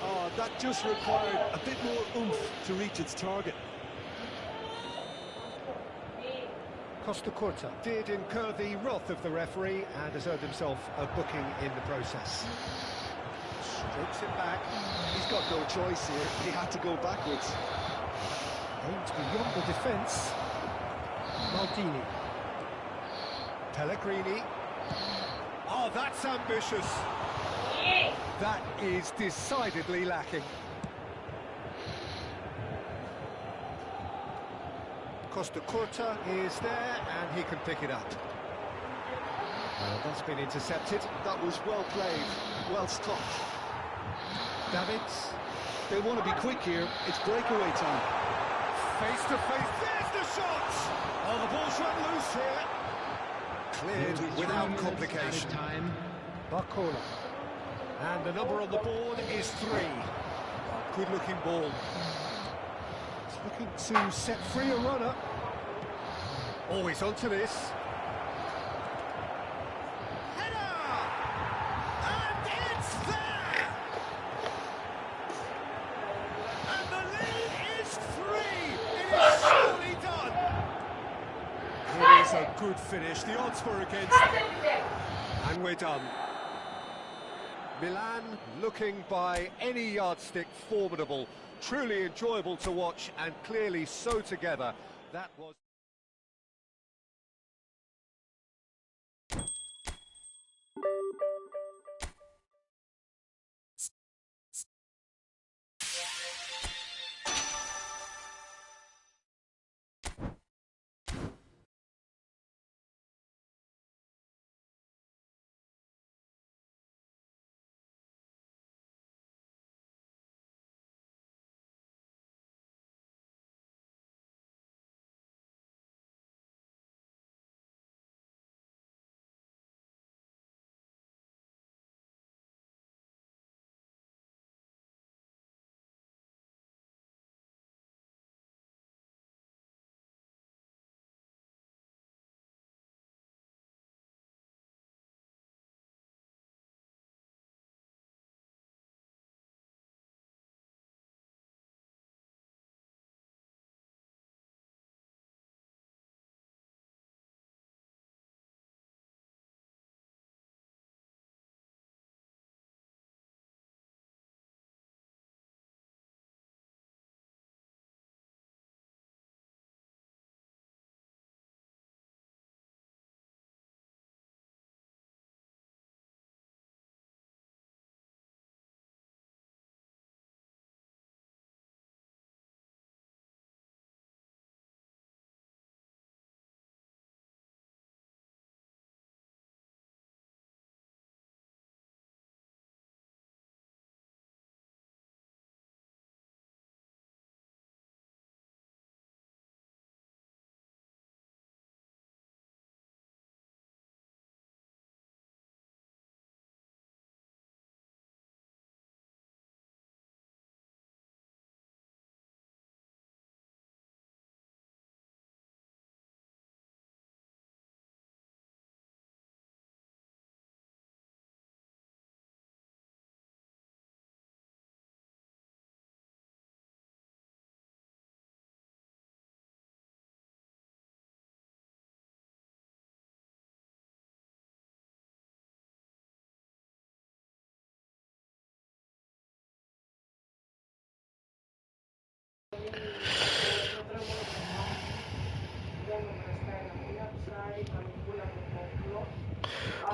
[SPEAKER 3] Oh, that just required a bit more oomph to reach its target.
[SPEAKER 2] Costa Curta did incur the wrath of the referee and has earned himself a booking in the process. Strokes it back.
[SPEAKER 3] He's got no choice here. He had to go backwards.
[SPEAKER 2] Aims beyond the defence. Maldini. Pellegrini. Oh, that's ambitious. That is decidedly lacking. Costa Curta is there and he can pick it up. That's been intercepted.
[SPEAKER 3] That was well played, well stopped.
[SPEAKER 2] Davids.
[SPEAKER 3] They want to be quick here. It's breakaway time.
[SPEAKER 2] Face to face. There's the shot! Oh, the ball's run loose here. Cleared without complication.
[SPEAKER 6] Time.
[SPEAKER 2] Barcola. And the number on the board is 3. Good looking ball. He's looking to set free a runner. Oh, he's onto this. Header! And it's there! And the lead is 3! It is surely done! It is a good finish. The odds were against him. And we're done. Milan looking by any yardstick formidable, truly enjoyable to watch and clearly so together. That was...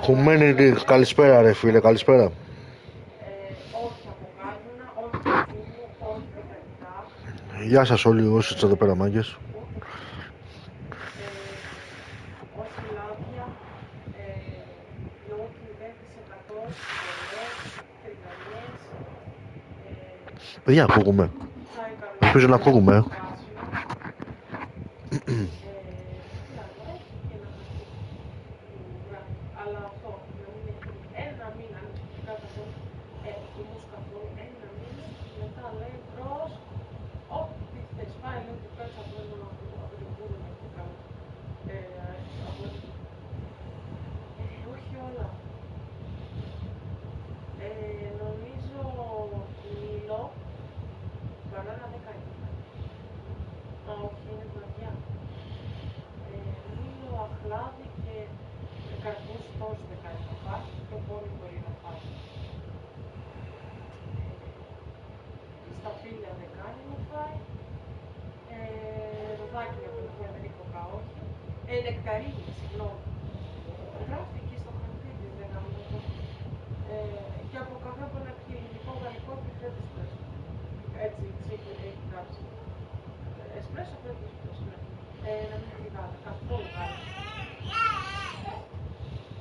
[SPEAKER 1] Humanity, καλησπέρα ρε φίλε, καλησπέρα.
[SPEAKER 5] Όχι από κάρβουνα, όχι από φούρνο, όχι πετρελικά,
[SPEAKER 1] Γεια σας όλοι όσοι είστε εδώ πέρα μάγκες.
[SPEAKER 5] όχι λάδια, λόκι 0%, πολλές, τριγανιές,
[SPEAKER 1] Παιδιά ακούγουμε.
[SPEAKER 5] τσάι καρδιά,
[SPEAKER 1] Ελπίζω να ακούγουμε.
[SPEAKER 5] κάσινο, τι άλλο, έχει και ένα χαρτί που γράφει, αλλά αυτό, να μην έχει ένα μήνα, αν έχει κάτω από εκτιμούς καθόλου, ένα μήνα, μετά λέει μπρος, ό,τι θες, πάει λέει ότι πέτσα από ένα από το κούρι να το κάνω. Όχι όλα. Νομίζω μήλο, μπανάνα δεν κάνει. Όχι, είναι βραδιά. Μήλο, αχλάδι και καρπούς τόσο δεν κάνει να φάει, το πόνι μπορεί να φάει. Στα φύλλα δεν κάνει να φάει. Ροδάκι από το Φεδρίκο όχι. Νεκταρίνη, συγγνώμη. Γράφει εκεί στο χαρτί της, δεν κάνω το. Και από καφέ από ένα ελληνικό γαλλικό επιθέτει εσπρέσο. Έτσι, έχει γράψει. Εσπρέσο πρέπει εσπρέσο, ναι. Να μην έχει γάλα, καθόλου γάλα.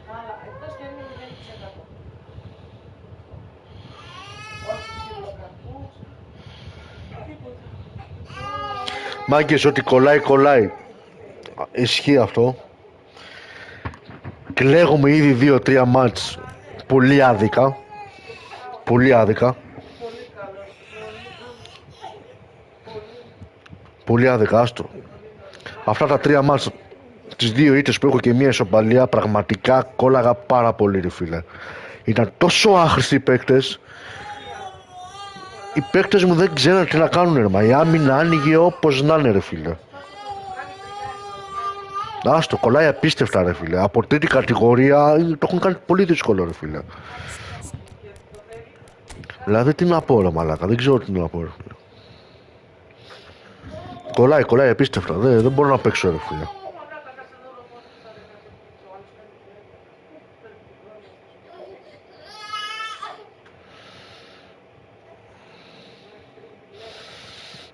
[SPEAKER 5] Γάλα, εκτός και αν είναι 0%. Όχι ψήλους καρπούς, τίποτα.
[SPEAKER 1] Μάγκες, ότι κολλάει, κολλάει. Ισχύει αυτό. Κλαίγουμε ήδη 2-3 μάτς πολύ άδικα. Πολύ άδικα.
[SPEAKER 5] Πολύ καλό.
[SPEAKER 1] Πολύ άδικα, άστο. Αυτά τα 3 μάτς, τις 2 ήττες που έχω και μία ισοπαλία, πραγματικά κόλλαγα πάρα πολύ ρε φίλε. Ήταν τόσο άχρηστοι οι παίκτες. Οι παίκτες μου δεν ξέραν τι να κάνουν ρε, μα η άμυνα άνοιγε όπως να είναι ρε φίλε. Άστο, κολλάει απίστευτα ρε φίλε. Από τρίτη κατηγορία το έχουν κάνει πολύ δύσκολο ρε φίλε. Δηλαδή τι να πω ρε μαλάκα, δεν ξέρω τι να πω ρε φίλε. Κολλάει απίστευτα, δεν μπορώ να παίξω ρε φίλε.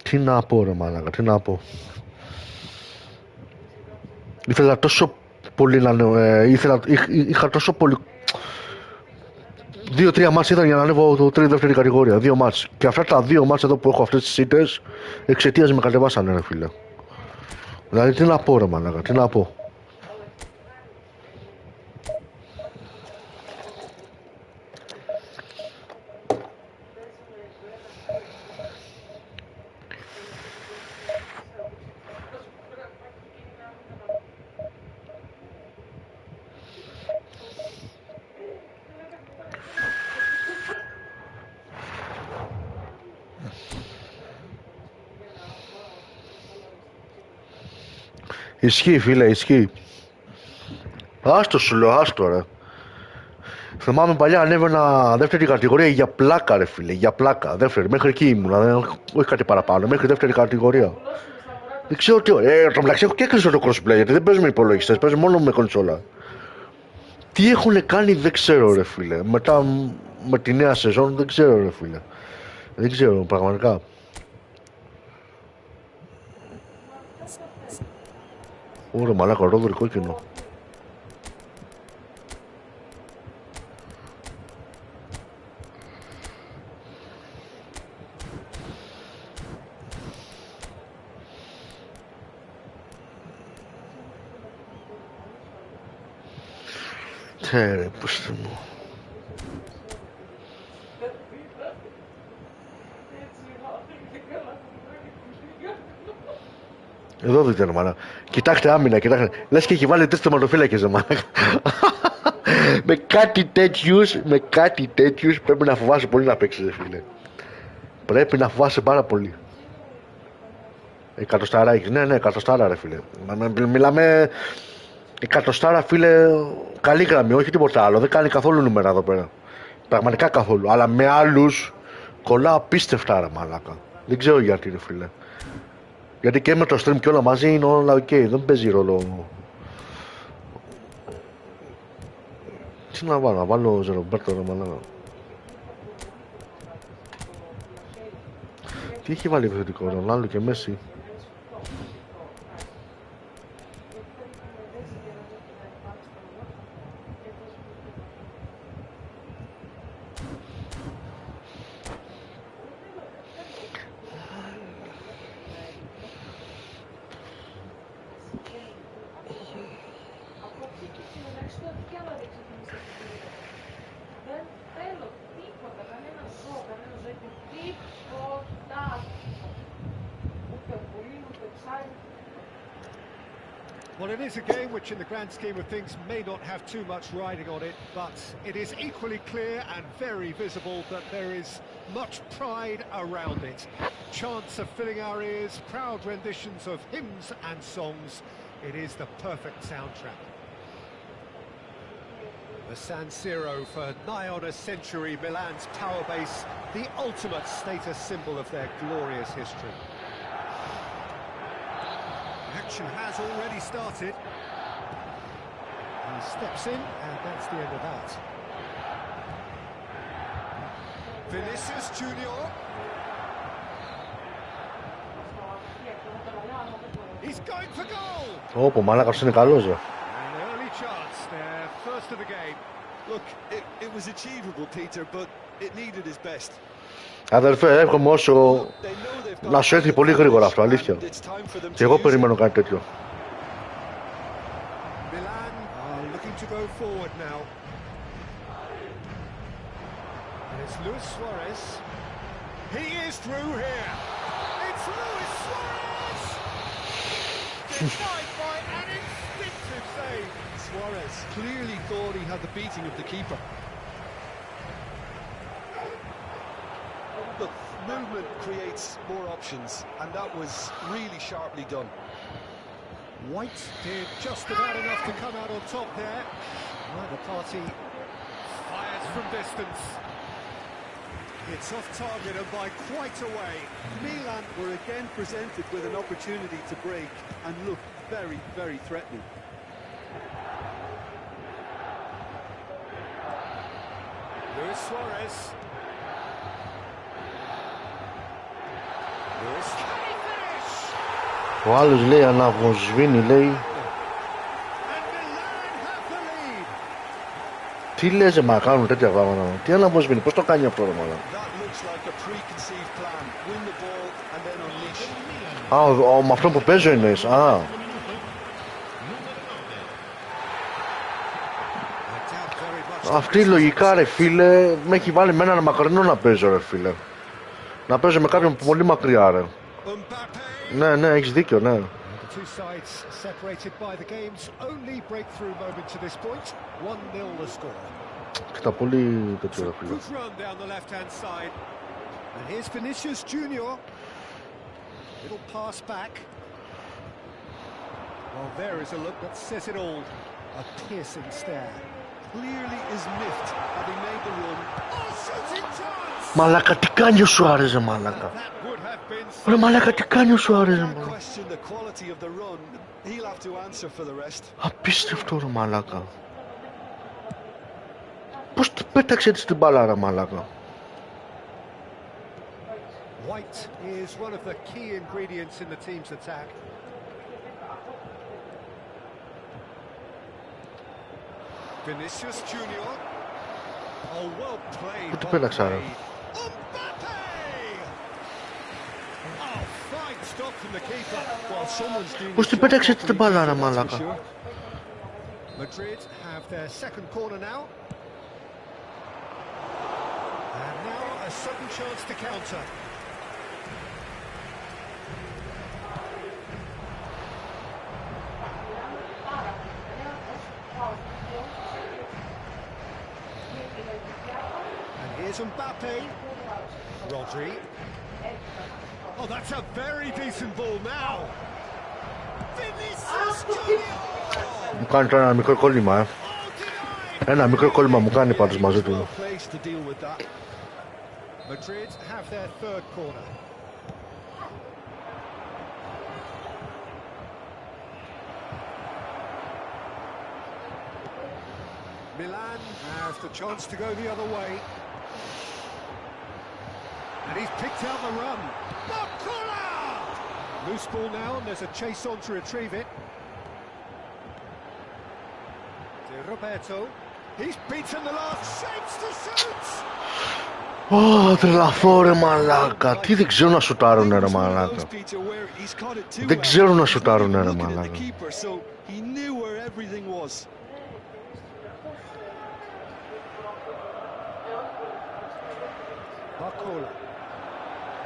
[SPEAKER 1] Τι να πω ρε μαλάκα, τι να πω. Ήθελα τόσο πολύ να είχα τόσο πολύ. 2-3 μάτς ήταν για να ανέβω το δεύτερη κατηγορία. 2 μάτς. Και αυτά τα 2 μάτς εδώ που έχω αυτές τις ήττες εξαιτίας με κατεβάσανε ρε φίλε. Δηλαδή τι να πω ρε μαλάκα, τι να πω. Ισχύει φίλε, ισχύει. Άστο σου λέω, άστο ρε. Θυμάμαι παλιά ανέβαινα δεύτερη κατηγορία για πλάκα ρε φίλε, για πλάκα. Δεύτερη, μέχρι εκεί ήμουνα, όχι κάτι παραπάνω, μέχρι δεύτερη κατηγορία. Δεν ξέρω τι, το μεταξύ έχω και έκλεισε το crossplay γιατί δεν παίζουμε υπολογιστές, παίζει μόνο με κονσόλα. Τι έχουν κάνει δεν ξέρω ρε φίλε, μετά με τη νέα σεζόν δεν ξέρω ρε φίλε. Δεν ξέρω πραγματικά. Ωραία μαλάκα, ρόδο κόκκινο. Ρε, πούστε μου. Εδώ δείτε ρε μάνα. Κοιτάξτε άμυνα, κοιτάξτε. Λες και έχει βάλει 3 τερματοφύλακες ρε μάνα. με κάτι τέτοιους πρέπει να φοβάσαι πολύ να παίξεις ρε φίλε. Πρέπει να φοβάσαι πάρα πολύ. Εκατοστάρα έχεις, ναι, εκατοστάρα ρε φίλε. Μιλάμε εκατοστάρα φίλε, καλή γραμμή, όχι τίποτα άλλο. Δεν κάνει καθόλου νούμερα εδώ πέρα. Πραγματικά καθόλου. Αλλά με άλλους κολλά απίστευτα ρε μαλάκα. Δεν ξέρω γιατί ρε φίλε. Γιατί και με το stream και όλα μαζί είναι όλα ok, δεν παίζει ρόλο. Τι να βάλω Ρομπέρτο ρε μαλάκα. Τι έχει βάλει επιθετικό, Ρονάλντο και Μέση.
[SPEAKER 2] Well, it is a game which in the grand scheme of things may not have too much riding on it, but it is equally clear and very visible that there is much pride around it. Chants are filling our ears, proud renditions of hymns and songs. It is the perfect soundtrack. The San Siro for nigh on a century, Milan's power base, the ultimate status symbol of their glorious history. Action has already started. He steps in, and that's the end of that. Vinicius Junior. He's going for goal.
[SPEAKER 1] Όπο, μαλάκας είναι καλός, ρε.
[SPEAKER 2] An early chance there, first of the game.
[SPEAKER 3] Look, it was achievable, Peter, but it needed his best.
[SPEAKER 1] Αδερφέ, εύχομαι όσο να σου έρθει πολύ γρήγορα αυτό, αλήθεια. Και εγώ περιμένω κάτι τέτοιο.
[SPEAKER 2] Milan are looking to go forward now. And it's Luis Suarez. He is through here. It's Luis Suarez! Denied by an instinctive save.
[SPEAKER 3] Suarez clearly thought he had the beating of the keeper. Look, movement creates more options, and that was really sharply done.
[SPEAKER 2] White did just about enough to come out on top there. The party fires from distance. It's off target and by quite a way.
[SPEAKER 3] Milan were again presented with an opportunity to break and looked very, very threatening.
[SPEAKER 2] Luis Suarez. Luis, can he finish?
[SPEAKER 1] Ο άλλος λέει αναβοσβήνει, λέει.
[SPEAKER 2] And Milan have the lead.
[SPEAKER 1] Τι λες, μα κάνουν τέτοια πράγματα. Τι αναβοσβήνει, πώς το κάνει αυτό, ρε μαλάκα.
[SPEAKER 3] That looks like a preconceived plan. Win the ball and then unleash.
[SPEAKER 1] Α, με αυτό που παίζω εννοείς. Α, αυτή λογικά, ρε φίλε, με έχει βάλει με έναν μακρινό να παίζω, ρε φίλε. Να παίζω με κάποιον πολύ μακριά, ρε. Ναι, ναι, έχεις δίκιο, ναι.
[SPEAKER 2] The two sides separated by the game's only breakthrough moment to this point. 1-0 the score.
[SPEAKER 1] Κοίτα, πολύ τέτοιο, ρε φίλε.
[SPEAKER 2] Good run down the left-hand side. And here's Vinicius Junior. Little pass back. Well, there is a look that says it all. A piercing stare.
[SPEAKER 3] Clearly is miffed having made the run.
[SPEAKER 2] Oh, shooting chance!
[SPEAKER 1] Μαλάκα, τι κάνει ο Σουάρες, ρε μαλάκα.
[SPEAKER 2] That would have been
[SPEAKER 1] Ρε μαλάκα, τι κάνει ο Σουάρες, ρε μαλάκα.
[SPEAKER 3] Question the quality of the run. He'll have to answer for the rest.
[SPEAKER 1] Απίστευτο, ρε μαλάκα. Πώς του πέταξε έτσι την μπάλα, ρε μαλάκα.
[SPEAKER 2] White is one of the key ingredients in the team's attack. Vinicius Junior. Oh, well played.
[SPEAKER 1] Πού του πέταξα, ρε.
[SPEAKER 2] Mbappe! Oh, fine stop from the keeper. While someone's doing
[SPEAKER 1] Πώς του πέταξε έτσι την μπάλα, ρε μαλάκα.
[SPEAKER 2] Madrid have their second corner now. And now a sudden chance to counter. And here's Mbappe. Rodri. Oh, that's a very decent ball now. Vinicius Junior!
[SPEAKER 1] Μου κάνει τώρα ένα μικρό κόλλημα, Ένα μικρό κόλλημα μου κάνει πάντως μαζί του.
[SPEAKER 2] Madrid have their third corner. Milan has the chance to go the other way. And he's picked out the run. Bakula! Loose ball now, and there's a chase on to retrieve it. De Roberto. He's beaten the last, shapes to shoot!
[SPEAKER 1] Ω, τρελαθώ ρε μαλάκα. Τι δεν ξέρουν να σουτάρουνε ρε μαλάκα. Δεν ξέρουν να σουτάρουνε ρε μαλάκα.
[SPEAKER 2] Bakula.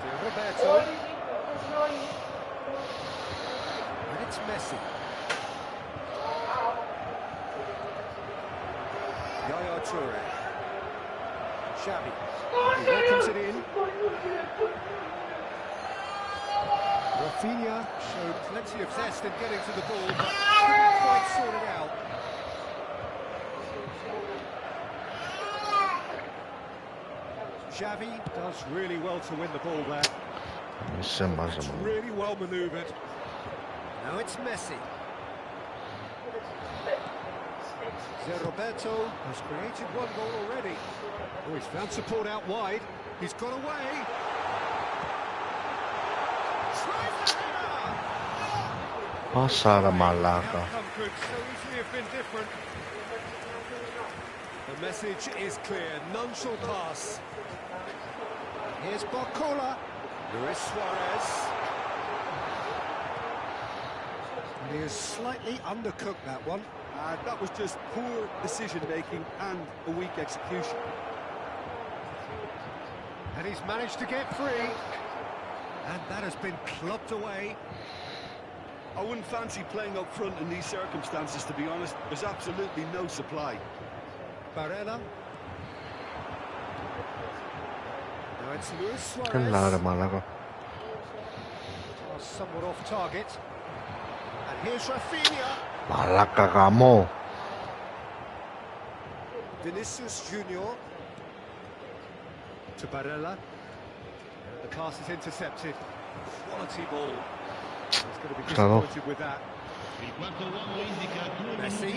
[SPEAKER 2] De Roberto. And it's Messi. Yaya Toure. Xavi. He welcomes it in. Rafinha showed plenty of zest in getting to the ball, but couldn't quite sort it out. Xavi does really well to win the ball there. It's really well manoeuvred. Now it's Messi. Roberto has created one goal already. Oh, he's found support out wide. He's got away.
[SPEAKER 1] Passada malaca.
[SPEAKER 2] Could so easily have been different. The message is clear. None shall pass. Here's Bakula. Luis Suarez. And he has slightly undercooked that one.
[SPEAKER 3] That was just poor decision-making and a weak execution.
[SPEAKER 2] And he's managed to get free. And that has been clubbed away.
[SPEAKER 3] I wouldn't fancy playing up front in these circumstances, to be honest. There's absolutely no supply.
[SPEAKER 2] Barella. Now it's Luis Suarez. Somewhat off target. And here's Rafinha.
[SPEAKER 1] Μαλάκα γαμό.
[SPEAKER 2] Vinicius Junior to Barella. The pass is intercepted. Quality ball. He's going to be disappointed with that. Messi.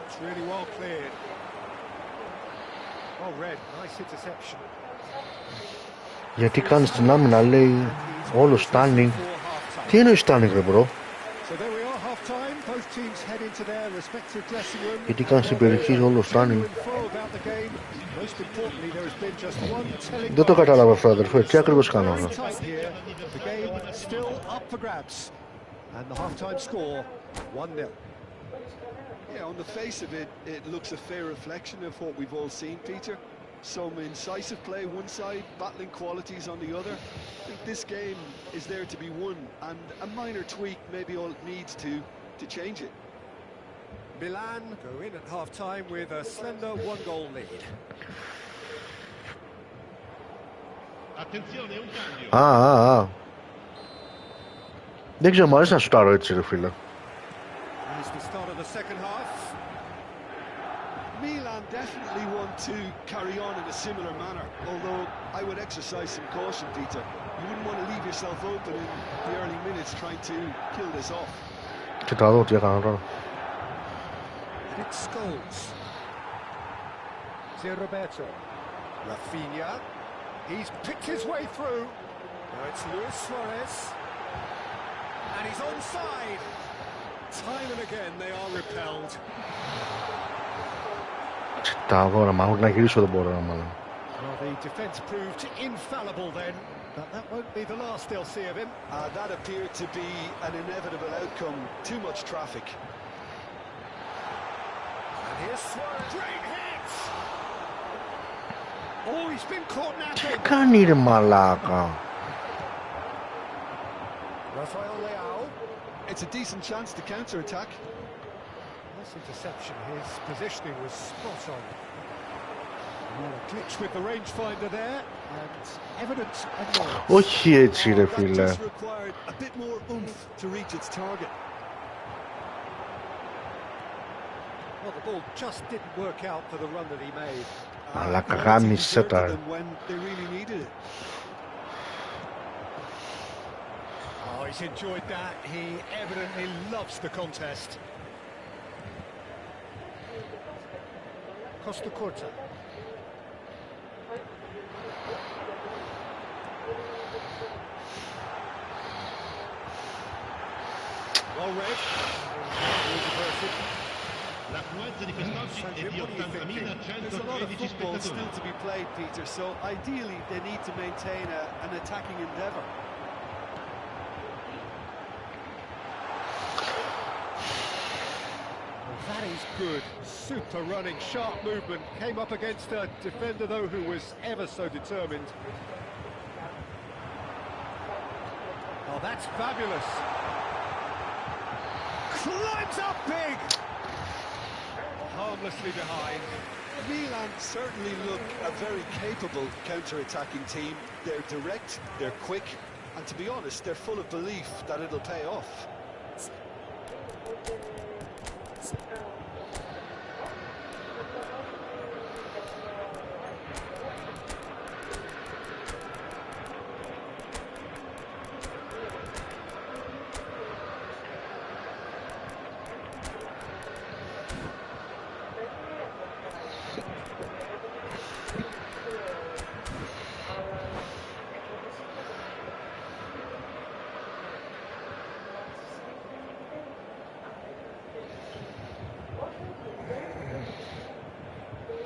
[SPEAKER 2] It's really well cleared. Well read. Nice interception.
[SPEAKER 1] Γιατί κάνεις την άμυνα, λέει, όλο standing. Τι εννοείς standing, ρε μπρο? Γιατί κάνεις την περιοχή όλο standing? Δεν το κατάλαβα αυτό, αδερφέ. Τι ακριβώς κάνω αυτό?
[SPEAKER 3] Yeah, on the face of it, it looks a fair reflection of what we've all seen, Peter. Some incisive play one side, battling qualities on the other. I think this game is there to be won, and a minor tweak maybe all it needs to change it.
[SPEAKER 2] Milan go in at half-time with a slender one-goal lead.
[SPEAKER 1] Δεν ξέρω, μου αρέσει να σουτάρω έτσι, ρε φίλε.
[SPEAKER 2] Here's the start of the second half.
[SPEAKER 3] Milan definitely want to carry on in a similar manner, although I would exercise some caution, Peter. You wouldn't want to leave yourself open in the early minutes trying to kill this off.
[SPEAKER 1] Κοίτα εδώ τι έκανα τώρα.
[SPEAKER 2] It scores. De Roberto. Rafinha. He's picked his way through. Now it's Luis Suarez. And he's onside. Time and again they are repelled.
[SPEAKER 1] Τα αγόρα, μα να γυρίσω δεν μπορώ να μάλλον.
[SPEAKER 2] Well, the defence proved infallible then, but that won't be the last they'll see of him.
[SPEAKER 3] That appeared to be an inevitable outcome. Too much traffic.
[SPEAKER 2] And here's Suarez. Great hit! Oh, he's been caught napping.
[SPEAKER 1] Τι κάνει ρε μαλάκα?
[SPEAKER 3] It's a decent chance to counter-attack.
[SPEAKER 2] Nice interception. His positioning was spot on. Well, a glitch with the rangefinder there, and evidence of
[SPEAKER 1] Όχι έτσι ρε φίλε.
[SPEAKER 3] Just required a bit more oomph to reach its target.
[SPEAKER 2] Well, the ball just didn't work out for the run that he made.
[SPEAKER 1] Αλλά καγάμισε τα.
[SPEAKER 3] When they really needed it.
[SPEAKER 2] he's enjoyed that. He evidently loves the contest. Costa Corta. Well read.
[SPEAKER 4] L'affluenza di quest'oggi è di 80.113
[SPEAKER 3] There's a lot of football still
[SPEAKER 4] spettatori.
[SPEAKER 3] to be played, Peter, so ideally they need to maintain an attacking endeavour.
[SPEAKER 2] That is good. Super running, sharp movement. Came up against a defender, though, who was ever so determined. Oh, that's fabulous. Climbs up big. Harmlessly behind.
[SPEAKER 3] Milan certainly look a very capable counter-attacking team. They're direct, they're quick, and to be honest, they're full of belief that it'll pay off.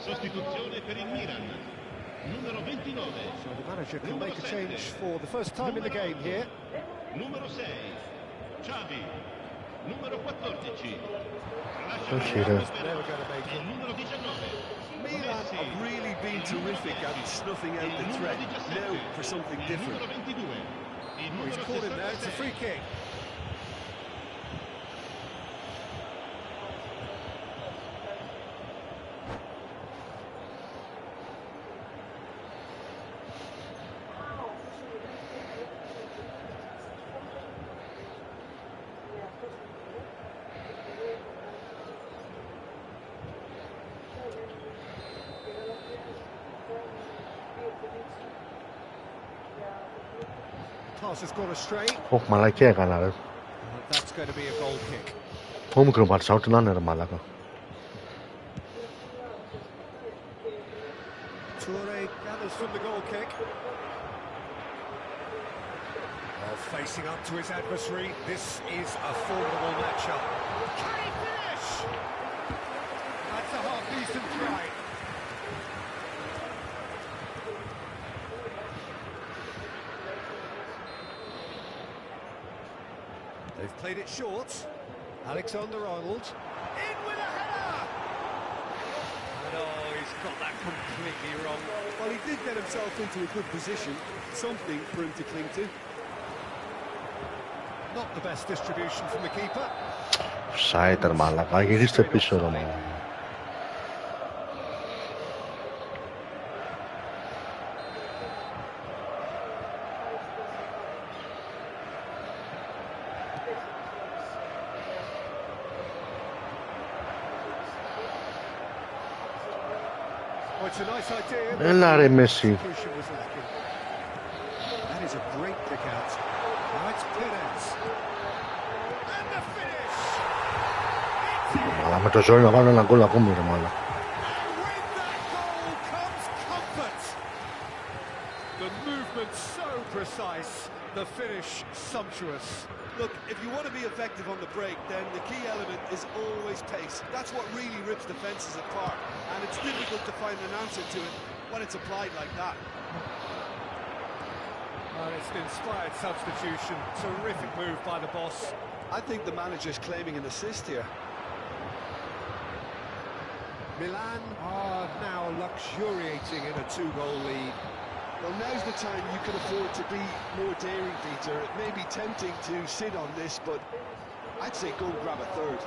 [SPEAKER 4] Sostituzione per il Milan. Numero 29.
[SPEAKER 2] So the manager can make a change for the first time in the game here.
[SPEAKER 4] Numero 6. Xavi. Numero 14.
[SPEAKER 2] Never going to make it.
[SPEAKER 4] Numero 19.
[SPEAKER 3] Milan have really been terrific at snuffing out the threat. Now for something different.
[SPEAKER 4] Numero 22.
[SPEAKER 2] Oh, he's caught him there. It's a free kick. Pass has gone astray.
[SPEAKER 1] Όχι, μαλακία έκανα ρε.
[SPEAKER 2] That's going to be a goal kick.
[SPEAKER 1] Το μικρό πατσάω, τι να είναι ρε μαλάκα.
[SPEAKER 2] Toure gathers from the goal kick. Well, facing up to his adversary, this is a formidable matchup. Can he finish? That's a half-decent try. They've played it short. Alexander-Arnold. In with a header! And oh, he's got that completely wrong.
[SPEAKER 3] Well, he did get himself into a good position, something for him to cling to.
[SPEAKER 2] Not the best distribution from the keeper.
[SPEAKER 1] Σάιτερ μαλάκα, γυρίστε πίσω ρε μαλάκα.
[SPEAKER 2] Oh, it's a nice idea.
[SPEAKER 1] Έλα ρε Μέση.
[SPEAKER 2] Execution was lacking. That is a great kick out. Now it's Perez. And the finish! It's in!
[SPEAKER 1] Αλλά με το ζόρι να βάλω ένα γκολ ακόμη ρε μαλάκα.
[SPEAKER 2] And with that goal comes comfort. The movement so precise, the finish sumptuous.
[SPEAKER 3] Look, if you want to be effective on the break, then the key element is always pace. That's what really rips defences apart, and it's difficult to find an answer to it when it's applied like that.
[SPEAKER 2] And it's an inspired substitution. Terrific move by the boss.
[SPEAKER 3] I think the manager's claiming an assist here.
[SPEAKER 2] Milan are now luxuriating in a 2-goal lead.
[SPEAKER 3] Well, now's the time you can afford to be more daring, Peter. It may be tempting to sit on this, but I'd say go and grab a third.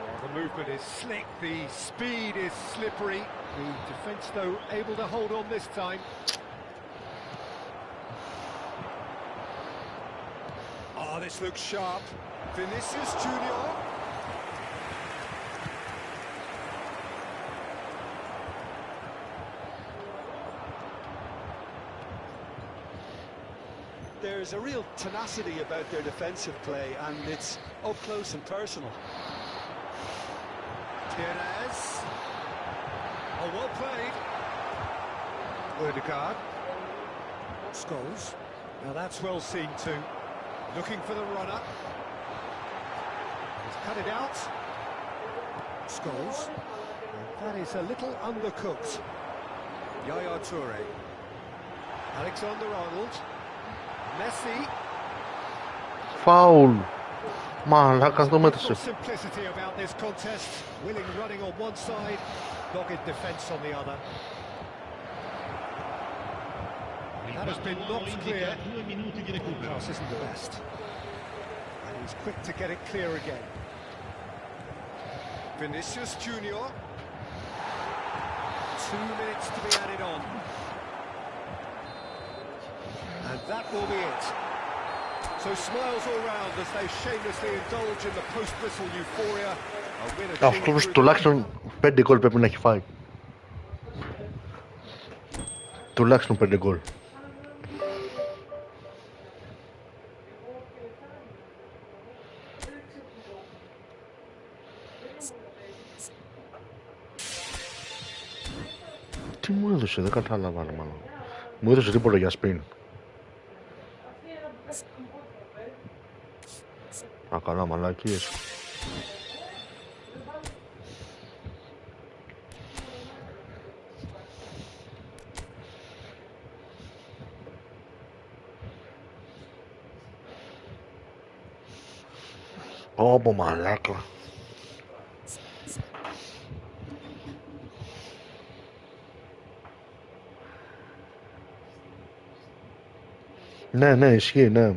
[SPEAKER 2] Oh, the movement is slick, the speed is slippery. The defence, though, able to hold on this time. Oh, this looks sharp. Vinicius Junior.
[SPEAKER 3] there's a real tenacity about their defensive play, and it's up close and personal.
[SPEAKER 2] Tieres. Oh, well played. Odegaard. Scholes. Now that's well seen too. Looking for the runner. He's cut it out. Scholes. That is a little undercooked. Yaya Toure. Alexander-Arnold. Messi.
[SPEAKER 1] Foul. Μαλάκα, το μέτρησε.
[SPEAKER 2] Simplicity about this contest. Willing running on one side, dogged defence on the other. That has been knocked clear. Pass isn't the best. And he's quick to get it clear again. Vinicius Junior. 2 minutes to be added on. And that will be it. So smiles all round as they shamelessly indulge in the post-whistle euphoria. A winner.
[SPEAKER 1] Αυτός τουλάχιστον 5 γκολ πρέπει να έχει φάει. Τουλάχιστον 5 γκολ. Τι μου έδωσε, δεν κατάλαβα μάλλον. Μου έδωσε τίποτα για σπιν. Α, καλά, μαλακίες. Όπο, μαλάκα. Ναι, ναι, ισχύει, ναι.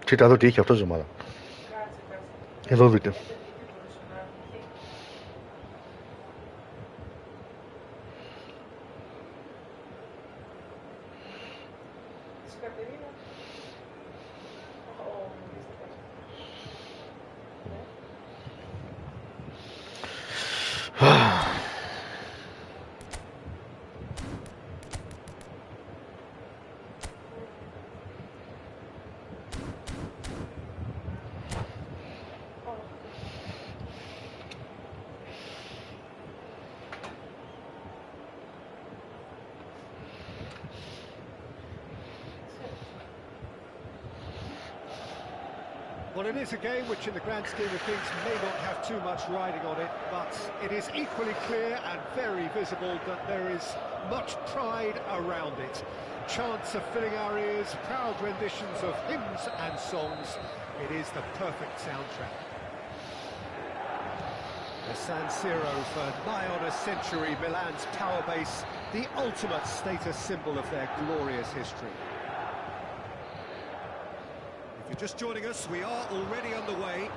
[SPEAKER 1] Κοίτα εδώ τι είχε αυτό ζεμάδα. Εδώ δείτε.
[SPEAKER 2] Well, it is a game which in the grand scheme of things may not have too much riding on it, but it is equally clear and very visible that there is much pride around it. Chants of filling our ears, proud renditions of hymns and songs. It is the perfect soundtrack. The San Siro for nigh on a century, Milan's power base, the ultimate status symbol of their glorious history. If you're just joining us, we are already underway.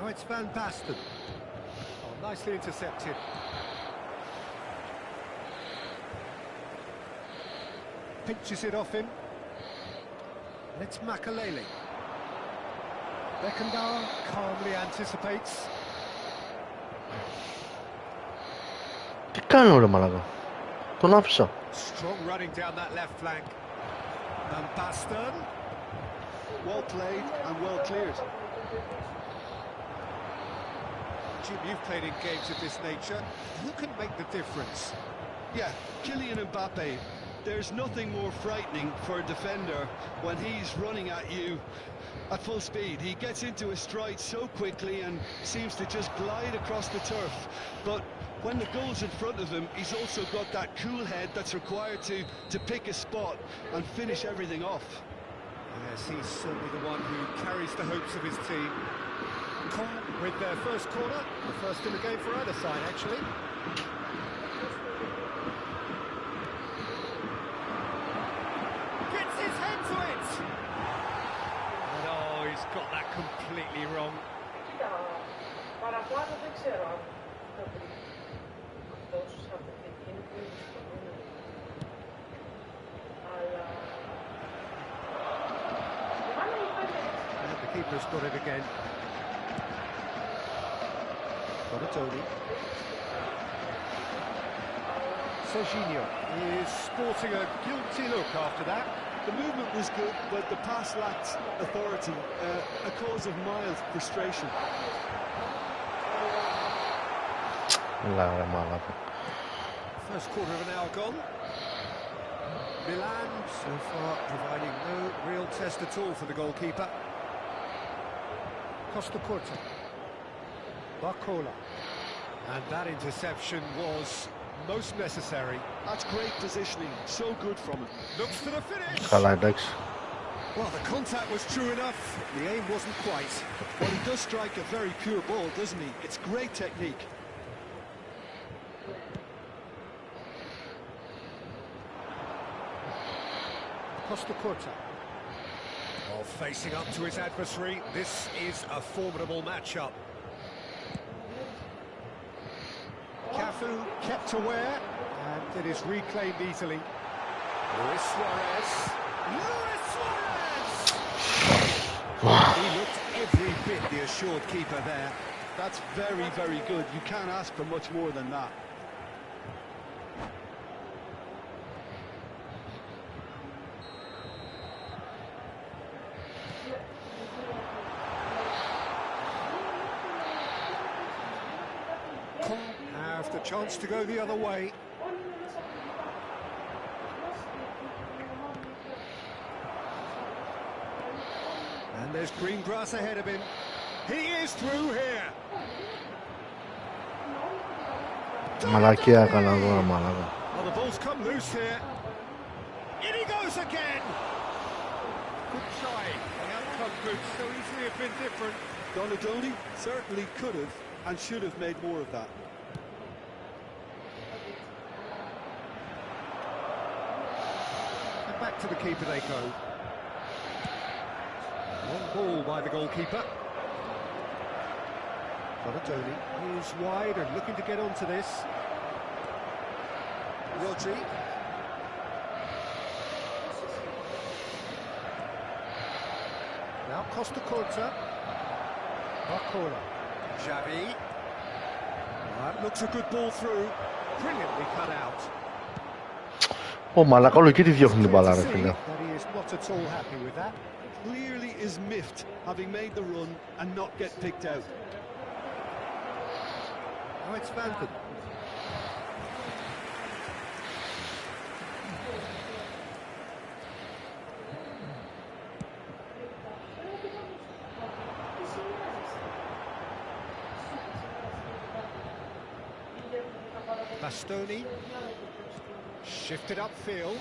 [SPEAKER 2] Oh, it's Van Basten. Oh, nicely intercepted. Pinches it off him. It's Makalele. Beckenbauer calmly anticipates.
[SPEAKER 1] Τι κάνω ρε μαλάκα. Τον άφησα.
[SPEAKER 2] Strong running down that left flank. Van Basten.
[SPEAKER 3] Well played and well cleared.
[SPEAKER 2] Jim, you've played in games of this nature. Who can make the difference?
[SPEAKER 3] Yeah, Kylian Mbappe. There's nothing more frightening for a defender when he's running at you at full speed. He gets into a stride so quickly and seems to just glide across the turf. But when the goal's in front of him, he's also got that cool head that's required to pick a spot and finish everything off.
[SPEAKER 2] Yes, he's certainly the one who carries the hopes of his team. With their first corner, the first in the game for either side, actually. Gets his head to it! And oh, he's got that completely wrong.
[SPEAKER 5] Παραπάνω δεν ξέρω αν θα βρει αυτός από την εκείνη που είναι στο νούμερο. Αλλά...
[SPEAKER 2] And the keeper's got it again. Tony. Serginho is sporting a guilty look after that.
[SPEAKER 3] The movement was good, but the pass lacked authority, a cause of mild frustration.
[SPEAKER 2] First quarter of an hour gone. Milan so far providing no real test at all for the goalkeeper. Costa Curta. Barcola. And that interception was most necessary.
[SPEAKER 3] That's great positioning, so good from him.
[SPEAKER 2] Looks to the finish. Well, the contact was true enough, the aim wasn't quite.
[SPEAKER 3] Well, he does strike a very pure ball, doesn't he? It's great technique.
[SPEAKER 2] Costa Curta. Well, facing up to his adversary, this is a formidable matchup. Cafu kept aware, and it is reclaimed easily. Luis Suarez. Luis Suarez! He looked every bit the assured keeper there.
[SPEAKER 3] That's very, very good. You can't ask for much more than that.
[SPEAKER 2] Have the chance to go the other way. And there's green grass ahead of him. He is through here.
[SPEAKER 1] Well,
[SPEAKER 2] the ball's come loose here. In he goes again. Good try. The outcome could so easily have been different.
[SPEAKER 3] Donadoni certainly could have and should have made more of that.
[SPEAKER 2] And back to the keeper they go. Long ball by the goalkeeper. Donadoni is wide and looking to get onto this. Rodri. Now Costa Curta. Barcola. Xavi. That looks a good ball through. Brilliantly cut out.
[SPEAKER 1] Oh, μαλακόλο και τι διώχνει την μπάλα ρε φίλε.
[SPEAKER 3] Clearly is miffed having made the run and not get picked out.
[SPEAKER 2] Oh, it's Vanton. Bastoni. Shifted upfield.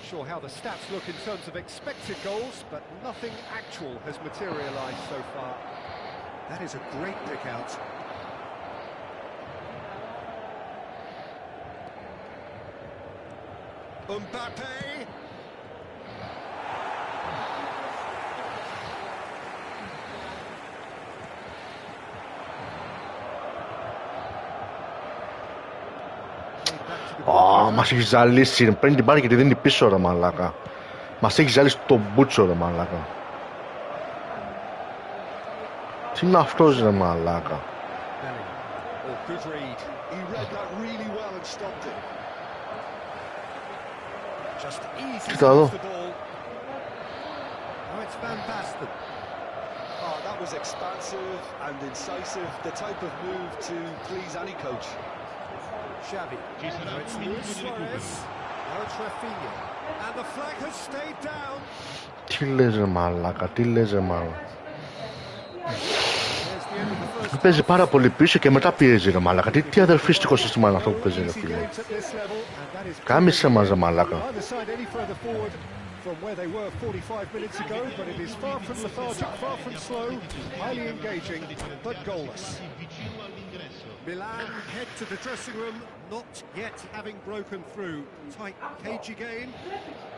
[SPEAKER 2] Sure how the stats look in terms of expected goals, but nothing actual has materialised so far. That is a great pick out. Mbappe!
[SPEAKER 1] Μας έχει ζαλίσει, παίρνει την μπάλα και τη δίνει πίσω ρε μαλάκα. Μας έχει ζαλίσει το μπούτσο ρε μαλάκα. Τι είναι αυτός ρε μαλάκα. Κοίτα εδώ.
[SPEAKER 3] That was expansive and incisive, the type of move to please any coach.
[SPEAKER 2] Xavi. Now it's Luis Suarez. Now it's Rafinha. And the flag has stayed down.
[SPEAKER 1] Τι λες ρε μαλάκα, τι λες ρε μαλάκα. Παίζει πάρα πολύ πίσω και μετά πιέζει ρε μαλάκα. Τι αδερφίστικο σύστημα είναι αυτό που παίζει ρε φίλε. Κάμισε μας ρε μαλάκα.
[SPEAKER 2] From where they were 45 minutes ago, but it is far from lethargic, far from slow, highly engaging, but goalless. Milan head to the dressing room, not yet having broken through. Tight, cagey game.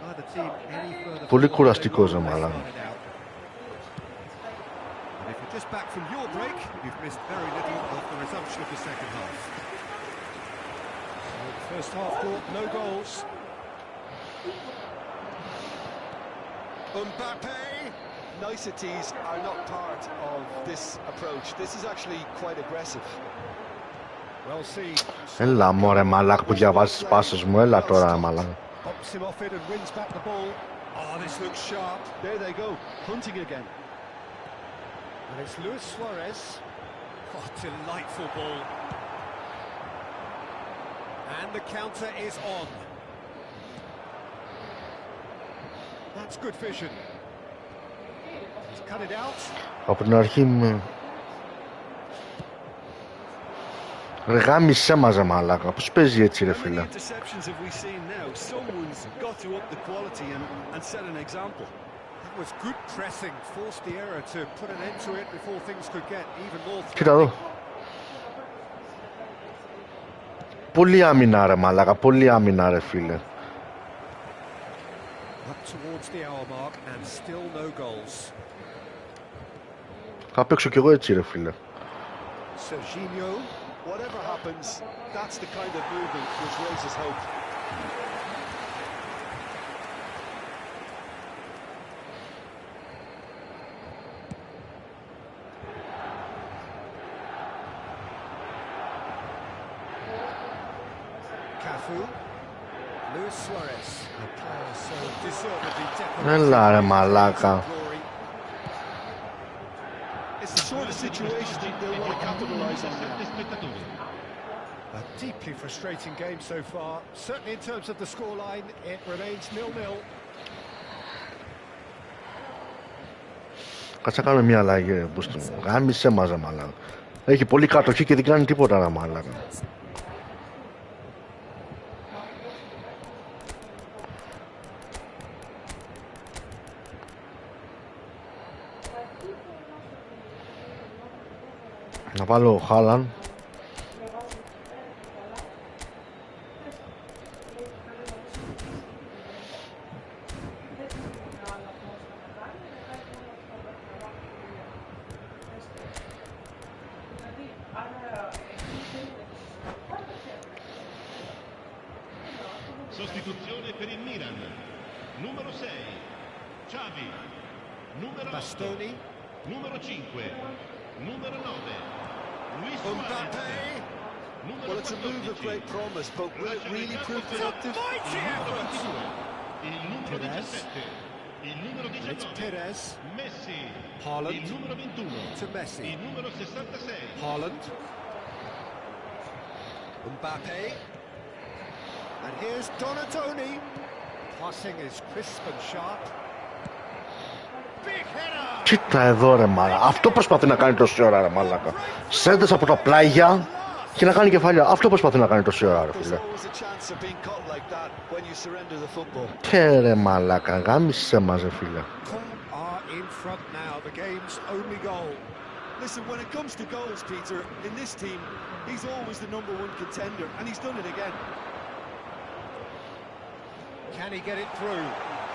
[SPEAKER 2] Neither team any further.
[SPEAKER 1] Πολύ κουραστικός ρε μαλάκα.
[SPEAKER 2] And if you're just back from your break, you've missed very little of the resumption of the second half. So the first half brought no goals.
[SPEAKER 3] Mbappe! Niceties are not part of this approach. This is actually quite aggressive.
[SPEAKER 2] Well seen.
[SPEAKER 1] Έλα μωρέ μαλάκα που διαβάζεις τις πάσες μου, έλα τώρα μαλάκα.
[SPEAKER 2] Pops him off it and wins back the ball. Oh, this looks sharp.
[SPEAKER 3] There they go, hunting again.
[SPEAKER 2] And it's Luis Suarez. Oh, delightful ball. And the counter is on. That's good vision. He's cut it out.
[SPEAKER 1] Από την αρχή με... Ρε γάμισέ μας ρε μαλάκα, πώς παίζει έτσι ρε φίλε.
[SPEAKER 3] How many interceptions have we seen now? Someone's got to up the quality and set an example.
[SPEAKER 2] That was good pressing, forced the error to put an end to it before things could get even more.
[SPEAKER 1] Κοίτα εδώ. Πολύ άμυνα ρε μαλάκα, πολύ άμυνα ρε φίλε.
[SPEAKER 2] Up towards the hour mark and still no goals.
[SPEAKER 1] Θα παίξω κι εγώ έτσι ρε φίλε.
[SPEAKER 2] Serginho.
[SPEAKER 3] Whatever happens, that's the kind of movement which raises hope.
[SPEAKER 2] Cafu. Luis Suarez. A player so deservedly decorated.
[SPEAKER 1] Έλα ρε μαλάκα.
[SPEAKER 3] It's the sort of situation that they'll want to capitalise on now.
[SPEAKER 2] A deeply frustrating game so far. Certainly in terms of the scoreline, it remains 0-0.
[SPEAKER 1] Κάτσε να κάνω μια αλλαγή ρε μπούστη μου. Γάμισε μας ρε μαλάκα. Έχει πολύ κατοχή και δεν κάνει τίποτα ρε μαλάκα. Να βάλω Χάλαν.
[SPEAKER 4] Sostituzione per il Milan. Numero 6, Xavi. Numero 8,
[SPEAKER 2] Bastoni.
[SPEAKER 4] numero 5, numero 9, Luis
[SPEAKER 3] Mbappe!
[SPEAKER 4] Numero
[SPEAKER 3] Well, it's a move of
[SPEAKER 4] 14,
[SPEAKER 3] great promise, but will it really prove productive?
[SPEAKER 2] Mighty effort!
[SPEAKER 4] il numero
[SPEAKER 2] Perez.
[SPEAKER 4] 17, il numero
[SPEAKER 2] It's
[SPEAKER 4] 19,
[SPEAKER 2] Perez.
[SPEAKER 4] Messi,
[SPEAKER 2] Haaland.
[SPEAKER 4] il numero 21,
[SPEAKER 2] To Messi.
[SPEAKER 4] il numero 66,
[SPEAKER 2] Haaland. Mbappe. And here's Donatoni. Passing is crisp and sharp. Big header.
[SPEAKER 1] Κοίτα εδώ ρε μάλακα. Αυτό προσπαθεί να κάνει τόση ώρα ρε μάλακα. Σέντες από τα πλάγια και να κάνει κεφάλια. Αυτό προσπαθεί να κάνει τόση ώρα ρε φίλε. Και ρε μάλακα, γάμισε μας ρε φίλε.
[SPEAKER 3] Listen, when it comes to goals, Peter, in this team, he's always the #1 contender, and he's done it again.
[SPEAKER 2] Can he get it through?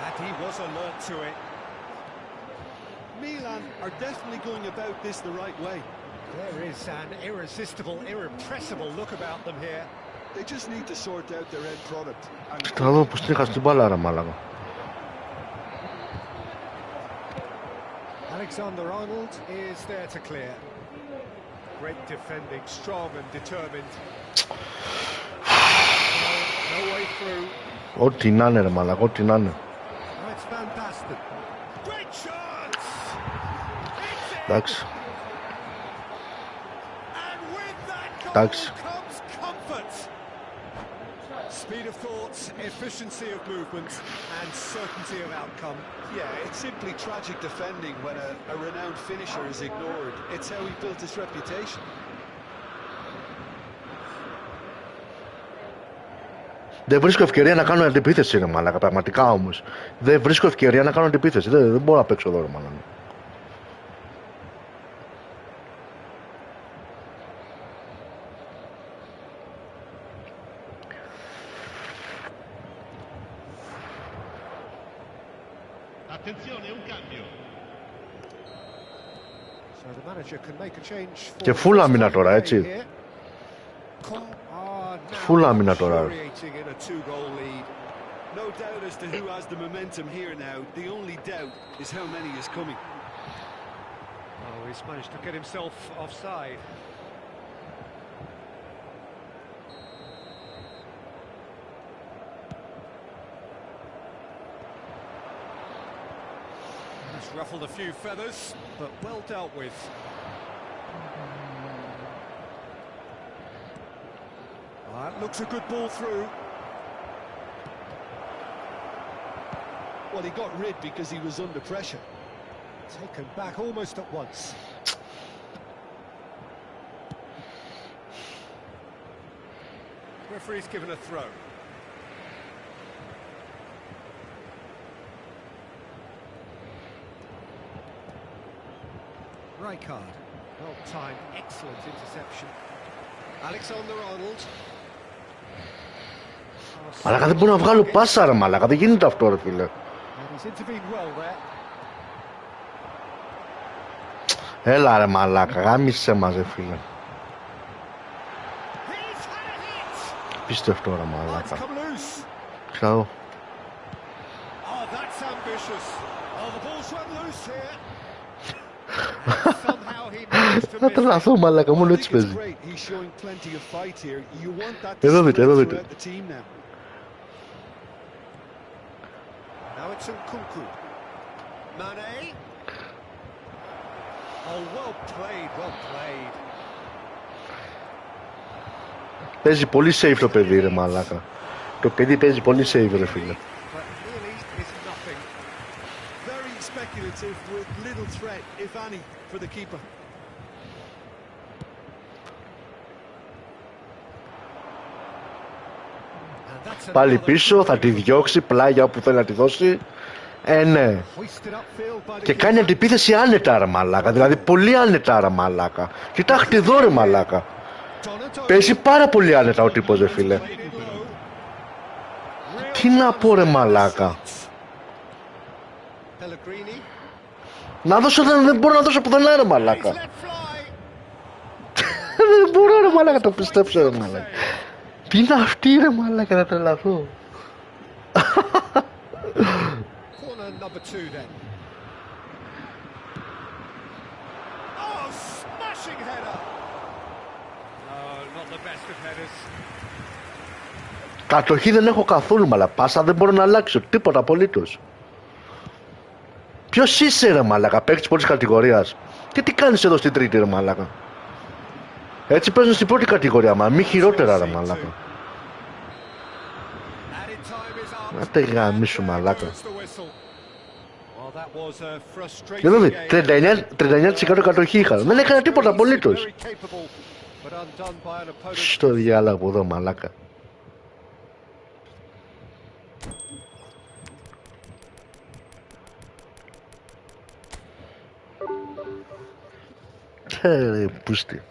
[SPEAKER 2] And he was alert to it.
[SPEAKER 3] Milan are definitely going about this the right way.
[SPEAKER 2] There is an irresistible, irrepressible look about them here.
[SPEAKER 3] They just need to sort out their end product.
[SPEAKER 1] Θα δω πως τρίχα στην μπάλα ρε μάλακα.
[SPEAKER 2] Alexander-Arnold is there to clear. Great defending, strong and determined. No way through.
[SPEAKER 1] Ό,τι να είναι ρε μάλακα, ό,τι να είναι.
[SPEAKER 2] That's fantastic. Great chance.
[SPEAKER 1] Εντάξει.
[SPEAKER 2] And with that goal
[SPEAKER 1] Εντάξει.
[SPEAKER 2] comes comfort. Speed of thought, efficiency of movement and certainty of outcome.
[SPEAKER 3] Yeah, it's simply tragic defending when a renowned finisher is ignored. It's how he built his reputation.
[SPEAKER 1] Δεν βρίσκω ευκαιρία να κάνω αντιπίθεση ρε μάλακα, πραγματικά όμως. Δεν βρίσκω ευκαιρία να κάνω αντιπίθεση. Δεν μπορώ να παίξω εδώ ρε μάλακα.
[SPEAKER 4] Attenzione, un cambio.
[SPEAKER 2] So the manager can make a change for
[SPEAKER 1] Και φούλα άμυνα τώρα, έτσι. Φούλα άμυνα τώρα.
[SPEAKER 3] No doubt as to who has the momentum here now. The only doubt is how many is coming.
[SPEAKER 2] Oh, he's managed to get himself offside. He's ruffled a few feathers, but well dealt with. That looks a good ball through.
[SPEAKER 3] Well, he got rid because he was under pressure.
[SPEAKER 2] Taken back almost at once. Referee's given a throw. Rijkaard, well-timed, excellent interception. Alexander-Arnold.
[SPEAKER 1] Μαλάκα δεν μπορώ να βγάλω πάσα ρε μαλάκα, δεν γίνεται αυτό ρε φίλε. Έλα ρε μαλάκα, γάμισε μας ρε φίλε. Πίστευτο ρε μαλάκα. Ξέρω. Θα τρελαθώ μαλάκα, μόνο έτσι παίζει. Εδώ δείτε, εδώ δείτε.
[SPEAKER 2] Now it's Nkunku. Mane. Oh, well played, well played.
[SPEAKER 1] Παίζει πολύ safe το παιδί ρε μαλάκα. Το παιδί παίζει πολύ safe ρε φίλε.
[SPEAKER 3] Very speculative with little threat, if any, for the keeper.
[SPEAKER 1] Πάλι πίσω, θα τη διώξει πλάγια όπου θέλει να τη δώσει. Ναι. Και κάνει αντιπίθεση άνετα ρε μαλάκα. Δηλαδή πολύ άνετα ρε μαλάκα. Κοιτάξτε εδώ ρε μαλάκα. Παίζει πάρα πολύ άνετα ο τύπος ρε φίλε. Τι να πω ρε μαλάκα. Να δώσω, δεν μπορώ να δώσω πουθενά ρε μαλάκα. Δεν μπορώ ρε μαλάκα, το πιστέψω ρε μαλάκα. Τι είναι αυτή ρε μαλάκα, να τρελαθώ. Κατοχή δεν έχω καθόλου μαλάκα, πάσα δεν μπορώ να αλλάξω, τίποτα απολύτως. Ποιος είσαι ρε μαλάκα, παίκτης πολλής κατηγορίας. Και τι κάνεις εδώ στην τρίτη ρε μαλάκα. Έτσι παίζουν στην πρώτη κατηγορία, μα μη χειρότερα ρε μαλάκα. Να τε γαμίσου μαλάκα. Δηλαδή 39% κατοχή είχα. Δεν έκανα τίποτα απολύτως. Στο διάλογο από εδώ μαλάκα. Πούστη.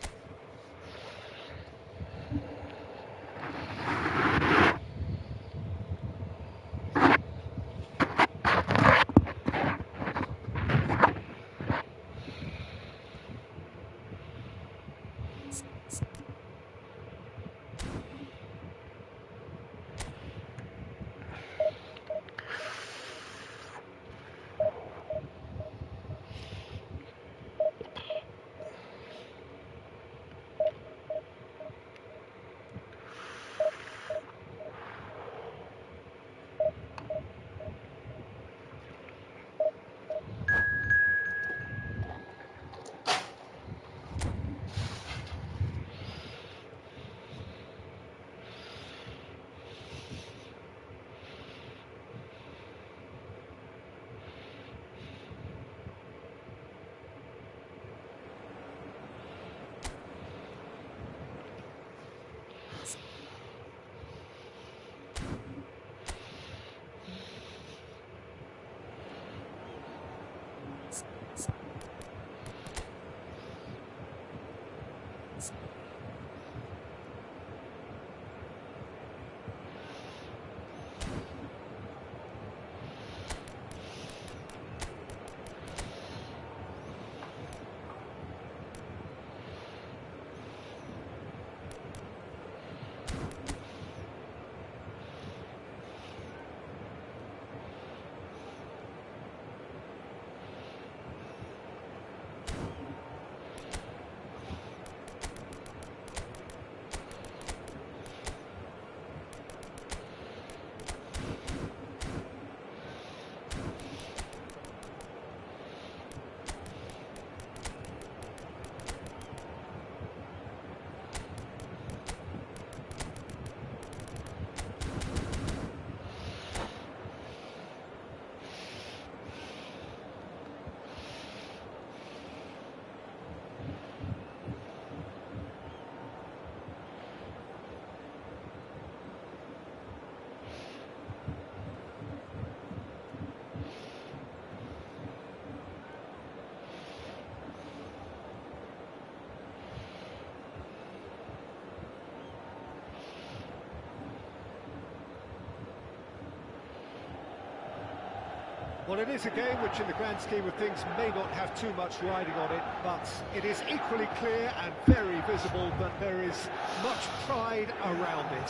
[SPEAKER 2] Well, it is a game which in the grand scheme of things may not have too much riding on it, but it is equally clear and very visible that there is much pride around it.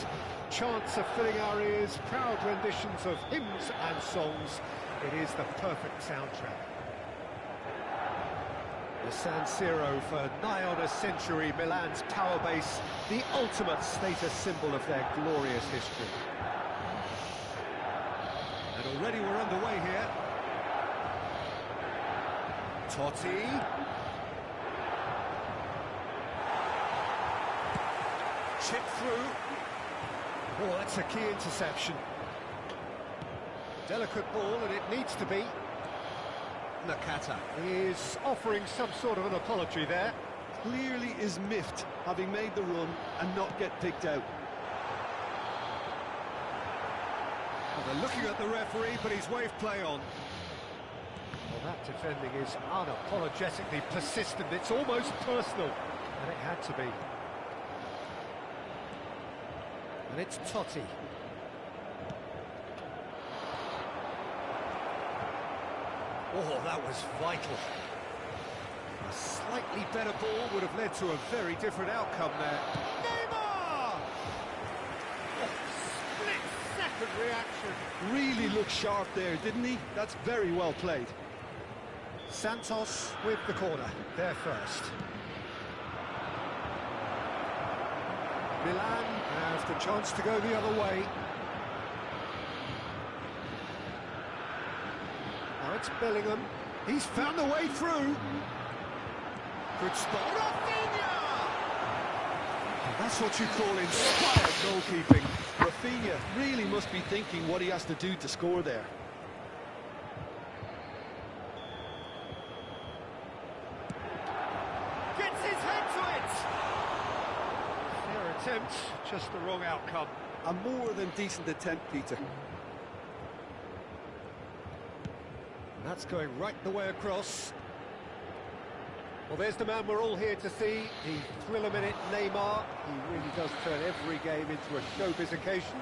[SPEAKER 2] Chants are filling our ears, proud renditions of hymns and songs. It is the perfect soundtrack. The San Siro for nigh on a century, Milan's power base, the ultimate status symbol of their glorious history. And already we're underway here. Totti. Chip through. Oh, that's a key interception. Delicate ball, and it needs to be. Nakata is offering some sort of an apology there.
[SPEAKER 3] Clearly is miffed, having made the run and not get picked out.
[SPEAKER 2] Well, they're looking at the referee, but he's waved play on. Well, that defending is unapologetically persistent. It's almost personal, and it had to be. And it's Totti. Oh, that was vital. A slightly better ball would have led to a very different outcome there. Neymar! Oh, split-second reaction.
[SPEAKER 3] Really looked sharp there, didn't he? That's very well played.
[SPEAKER 2] Santos with the corner, there first. Milan have the chance to go the other way. Now it's Bellingham. He's found the way through. Good spot. Rafinha! And that's what you call inspired goalkeeping.
[SPEAKER 3] Rafinha really must be thinking what he has to do to score there.
[SPEAKER 2] Gets his head to it! Fair attempt, just the wrong outcome.
[SPEAKER 3] A more than decent attempt, Peter.
[SPEAKER 2] That's going right the way across. Well, there's the man we're all here to see, the thrill-a-minute Neymar. He really does turn every game into a showbiz occasion.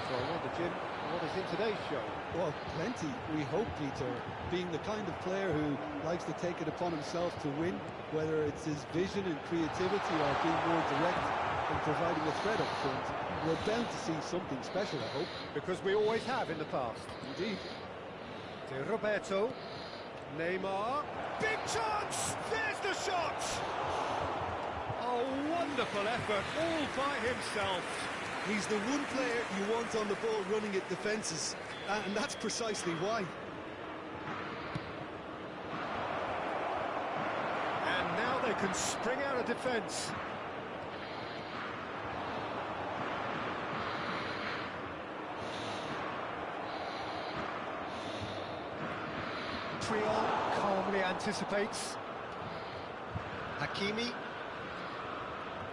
[SPEAKER 2] So I wonder, Jim, what is in today's show?
[SPEAKER 3] Well, plenty, we hope, Peter. Being the kind of player who likes to take it upon himself to win, whether it's his vision and creativity or being more direct and providing a threat up front, we're bound to see something special, I hope.
[SPEAKER 2] Because we always have in the past.
[SPEAKER 3] Indeed.
[SPEAKER 2] De Roberto. Neymar. Big chance! There's the shot! A wonderful effort, all by himself.
[SPEAKER 3] He's the one player you want on the ball running at defences, and that's precisely why.
[SPEAKER 2] And now they can spring out of defence. Triol calmly anticipates. Hakimi.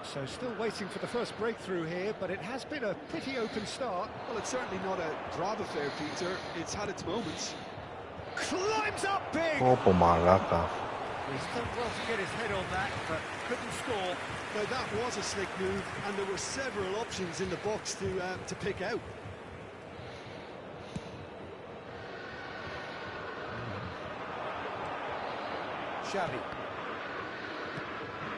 [SPEAKER 2] So still waiting for the first breakthrough here, but it has been a pretty open start.
[SPEAKER 3] Well, it's certainly not a drab affair, Peter. It's had its moments.
[SPEAKER 2] Climbs up big!
[SPEAKER 1] Όπο μαλάκα.
[SPEAKER 2] He's done well to get his head on that, but couldn't score.
[SPEAKER 3] Now, that was a slick move, and there were several options in the box to pick out.
[SPEAKER 2] Xavi.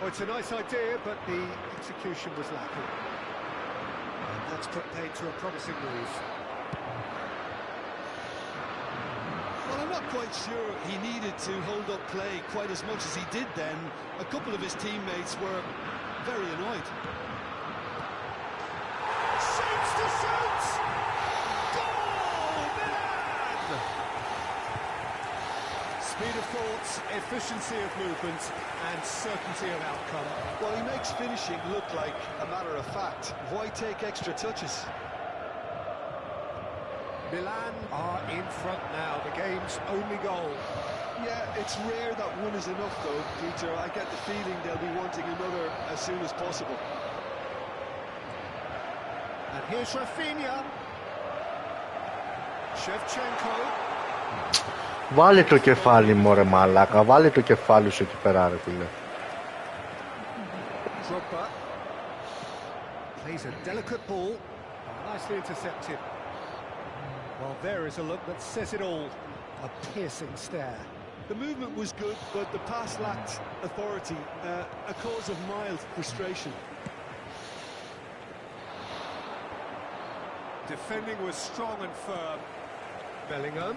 [SPEAKER 2] Well, it's a nice idea, but the execution was lacking. And that's put paid to a promising move.
[SPEAKER 3] Well, I'm not quite sure he needed to hold up play quite as much as he did then. A couple of his teammates were very annoyed.
[SPEAKER 2] Shoots to shoot! Goal! Milan! Speed of thought, efficiency of movement, and certainty of outcome.
[SPEAKER 3] Well, he makes finishing look like a matter of fact. Why take extra touches?
[SPEAKER 2] Milan are in front now, the game's only goal.
[SPEAKER 3] Yeah, it's rare that one is enough though, Peter. I get the feeling they'll be wanting another as soon as possible.
[SPEAKER 2] And here's Rafinha. Shevchenko.
[SPEAKER 1] Βάλε το κεφάλι μου ρε μαλάκα, βάλε το κεφάλι σου εκεί πέρα ρε φίλε.
[SPEAKER 2] Drogba plays a delicate ball, nicely intercepted. Well, there is a look that says it all, a piercing stare.
[SPEAKER 3] The movement was good, but the pass lacked authority, a cause of mild frustration.
[SPEAKER 2] Defending was strong and firm. Bellingham.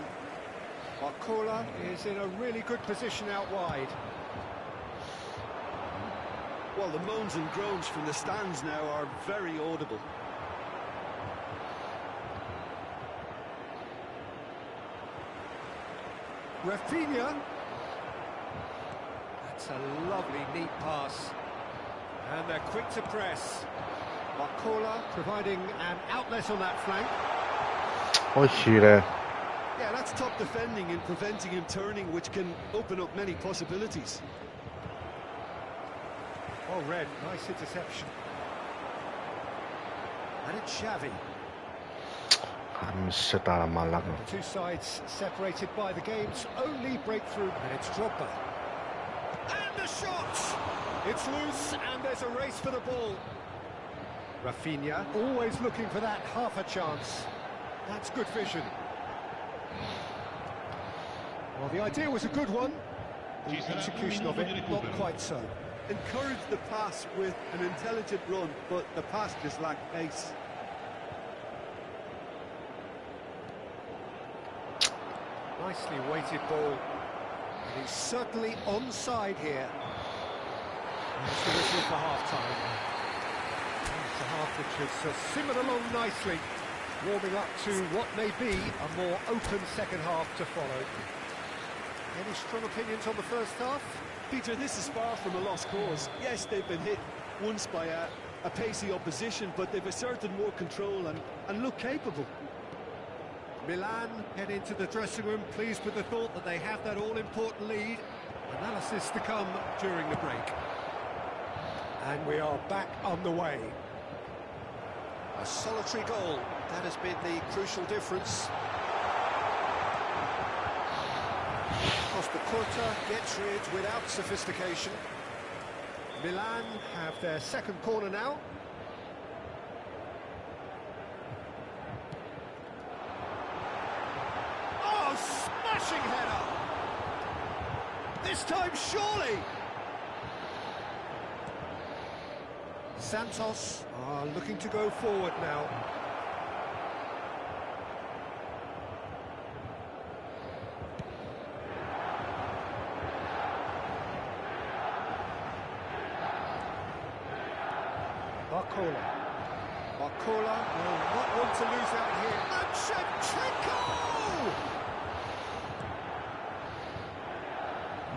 [SPEAKER 2] Barcola is in a really good position out wide.
[SPEAKER 3] Well, the moans and groans from the stands now are very audible.
[SPEAKER 2] Rafinha. That's a lovely, neat pass. And they're quick to press. Barcola providing an outlet on that flank.
[SPEAKER 1] Όχι ρε.
[SPEAKER 3] Yeah, that's top defending and preventing him turning, which can open up many possibilities.
[SPEAKER 2] Oh, Red, nice interception. And it's Xavi.
[SPEAKER 1] Χαμίσαι τα μαλάκα.
[SPEAKER 2] The two sides separated by the game's only breakthrough, and it's Drogba. And the shot! It's loose, and there's a race for the ball. Rafinha, always looking for that half a chance. That's good vision. Well, the idea was a good one. The execution of it, not quite so.
[SPEAKER 3] Encouraged the pass with an intelligent run, but the pass just lacked pace.
[SPEAKER 2] Nicely weighted ball. And he's certainly onside here. And it's the whistle for half-time. It's a half which has simmered along nicely, warming up to what may be a more open second half to follow. Any strong opinions on the first half?
[SPEAKER 3] Peter, this is far from a lost cause. Yes, they've been hit once by a a pacey opposition, but they've asserted more control and look capable.
[SPEAKER 2] Milan head into the dressing room, pleased with the thought that they have that all-important lead. Analysis to come during the break. And we are back on the way. A solitary goal, that has been the crucial difference. Costa gets rid without sophistication. Milan have their second corner now. Oh, smashing header! This time, surely! Santos are looking to go forward now. Barcola will not want to lose out here. And Shevchenko!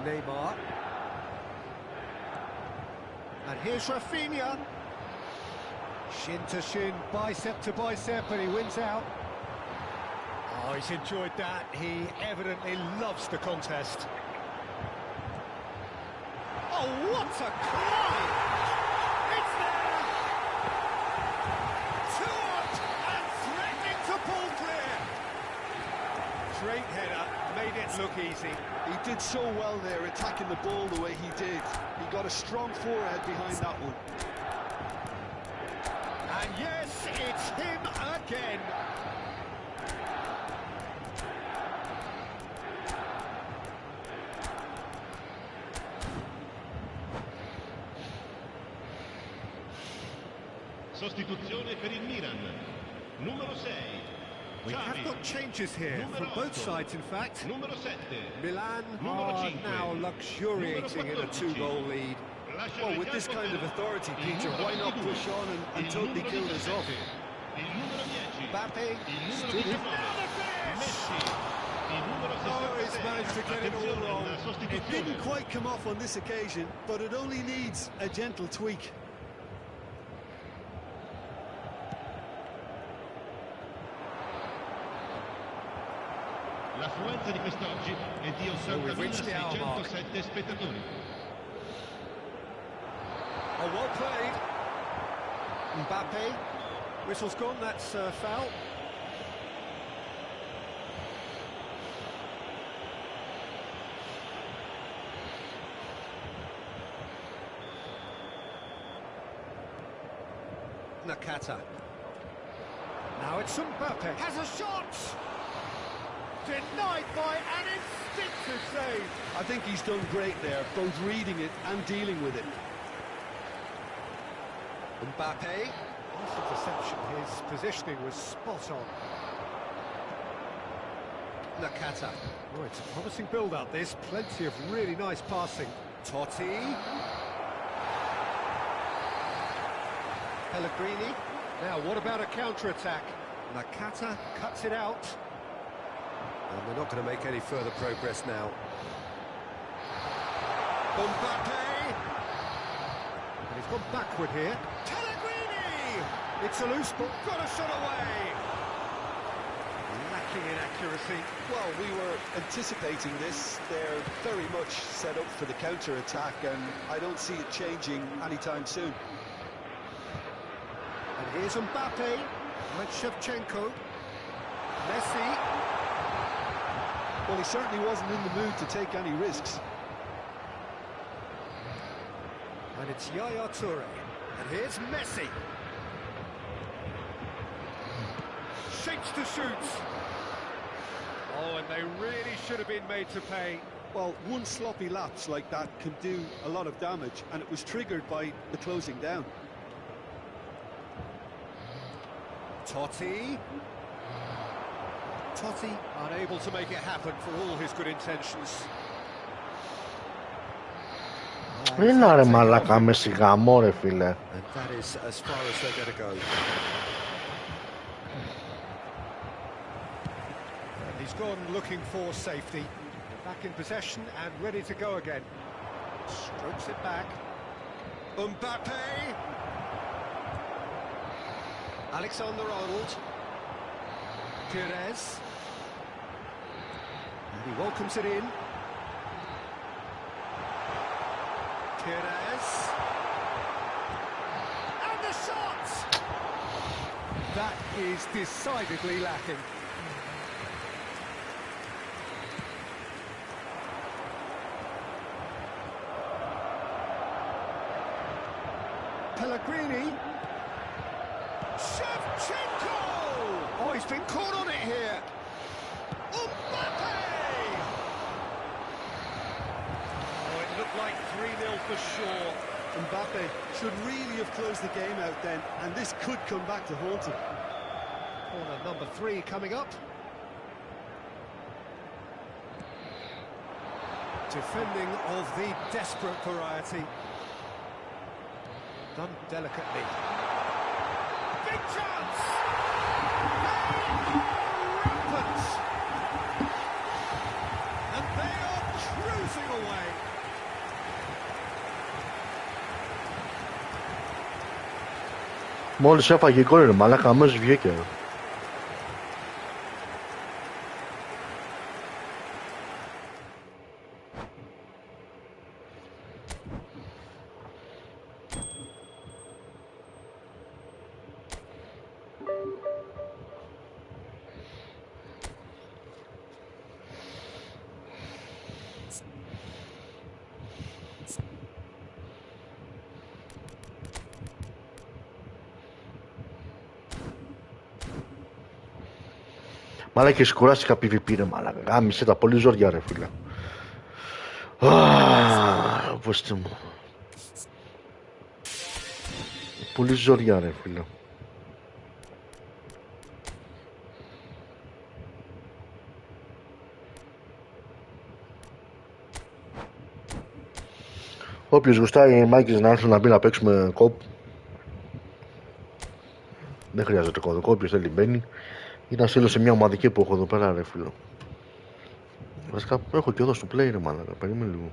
[SPEAKER 2] Neymar. And here's Rafinha. Shin to shin, bicep to bicep, and he wins out. Oh, he's enjoyed that. He evidently loves the contest. Oh, what a climb! It's there! Two up and threatening to pull clear. Great header, made it look easy.
[SPEAKER 3] He did so well there, attacking the ball the way he did. He got a strong forehead behind that one.
[SPEAKER 2] And yes, it's him again.
[SPEAKER 4] Sostituzione per il Milan. Numero 6.
[SPEAKER 2] We have got changes here from both sides, in fact.
[SPEAKER 4] Numero 7.
[SPEAKER 2] Milan are now luxuriating in a 2-goal lead.
[SPEAKER 3] Well, with this kind of authority, Peter, why not push on and totally kill this off?
[SPEAKER 2] Mbappe stood him down the finish! Oh, he's managed to get it all wrong.
[SPEAKER 3] It didn't quite come off on this occasion, but it only needs a gentle tweak.
[SPEAKER 4] L'affluenza di quest'oggi è di 80.607 spettatori.
[SPEAKER 2] Oh, well played. Mbappe. Whistle's gone, that's foul. Nakata. Now it's Mbappe. Has a shot! Denied by an instinctive save.
[SPEAKER 3] I think he's done great there, both reading it and dealing with it.
[SPEAKER 2] Mbappe. After perception, his positioning was spot on. Nakata. Oh, it's a promising build-up, this. Plenty of really nice passing. Totti. Pellegrini. Now, what about a counter-attack? Nakata cuts it out. And they're not going to make any further progress now. Mbappe! And he's gone backward here. Pellegrini! It's a loose ball. Got a shot away! Lacking in accuracy.
[SPEAKER 3] Well, we were anticipating this. They're very much set up for the counter-attack, and I don't see it changing anytime soon.
[SPEAKER 2] And here's Mbappe. With Shevchenko. Messi.
[SPEAKER 3] Well, he certainly wasn't in the mood to take any risks.
[SPEAKER 2] And it's Yaya Toure. And here's Messi. Shapes to shoot. Oh, and they really should have been made to pay.
[SPEAKER 3] Well, one sloppy lapse like that can do a lot of damage, and it was triggered by the closing down.
[SPEAKER 2] Totti. Totti unable to make it happen for all his good intentions.
[SPEAKER 1] Είναι ρε μαλάκα με σιγαμό ρε φίλε.
[SPEAKER 2] And that is as far as they're going to go. And he's gone looking for safety. Back in possession and ready to go again. Strokes it back. Mbappe. Alexander-Arnold. Pires. And he welcomes it in. Pires. And the shot! That is decidedly lacking. Pellegrini. Shevchenko! Oh, he's been caught on it here. Mbappe! Oh, it looked like 3-0 for sure.
[SPEAKER 3] Mbappe should really have closed the game out then, and this could come back to haunt him.
[SPEAKER 2] Corner number 3 coming up. Defending of the desperate variety. Done delicately. Big chance! Rampant! And they are cruising away.
[SPEAKER 1] Μόλις έφαγε γκολ ρε μαλάκα, αμέσως βγήκε. Μαλάκα, έχεις κουράσει PvP ρε μαλάκα. Γάμισε τα, πολύ ζόρια ρε φίλε. Πόστε μου. Πολύ ζόρια ρε φίλε. Όποιος γουστάει μάκες να έρθουν να μπει να παίξουμε κόπ. Δεν χρειάζεται κωδικό, όποιος θέλει μπαίνει. Ή να στείλω σε μια ομαδική που έχω εδώ πέρα ρε φίλο. Βασικά έχω και εδώ στο play ρε μαλάκα, περίμενε λίγο.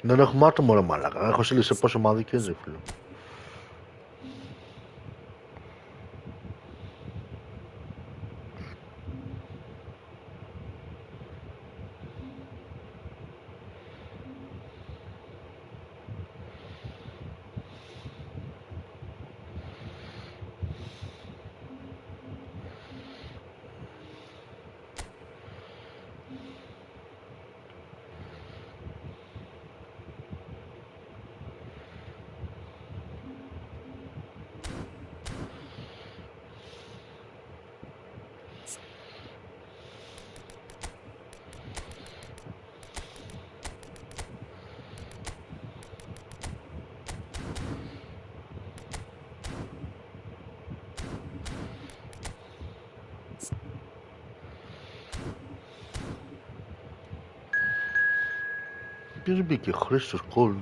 [SPEAKER 1] Δεν έχουμε άτομο ρε μαλάκα. Έχω στείλει σε πόσο ομαδικές ρε φίλε. Ποιος μπήκε, Χρήστος Κόλ.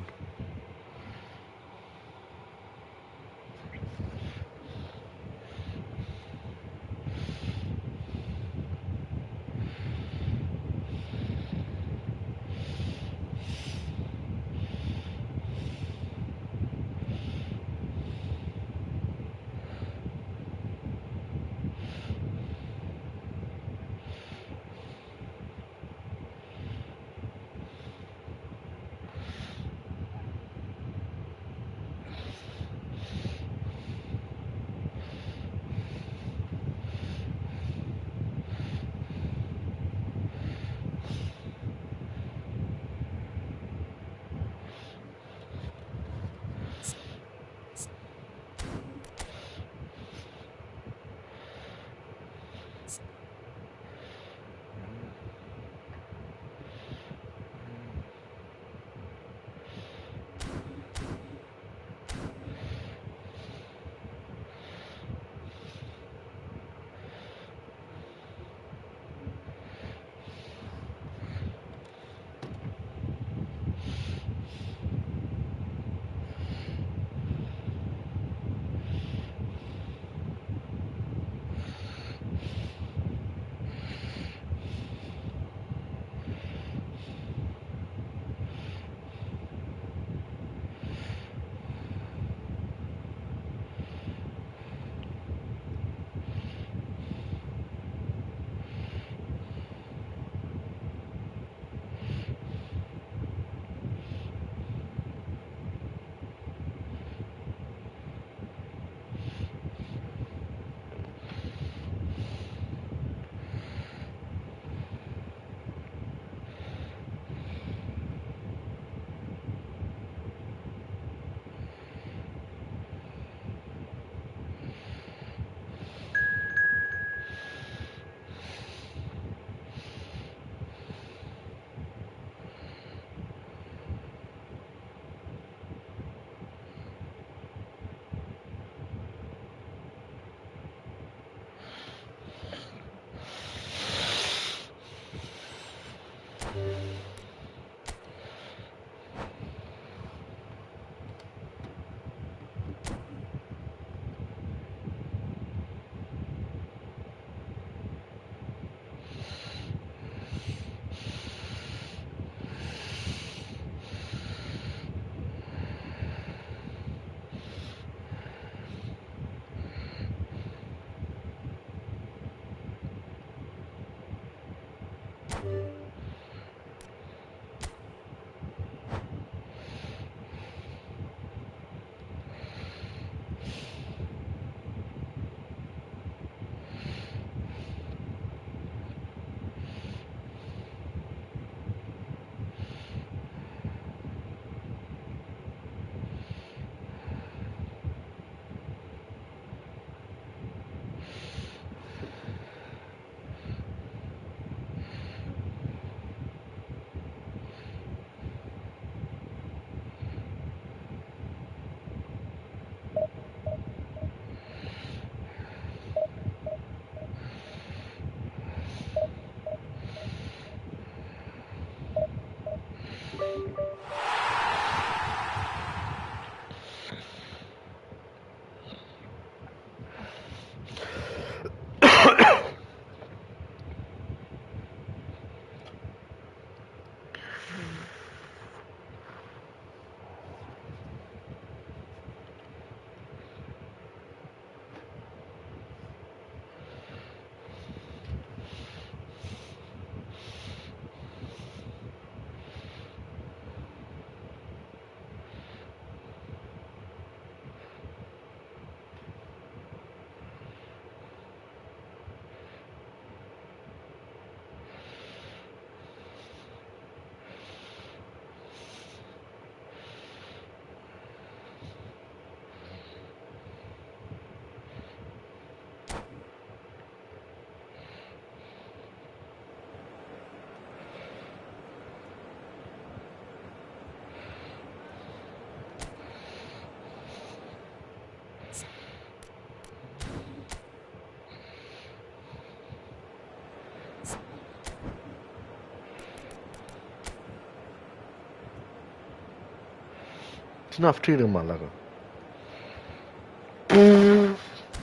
[SPEAKER 1] Τι είναι αυτή ρε μαλάκα.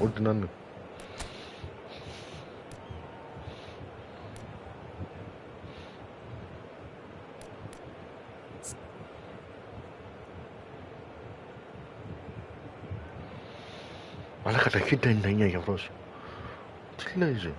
[SPEAKER 1] Ό,τι να είναι. Αλλά καταρχήν τα 99 για αυτός. Τι λέει ζε.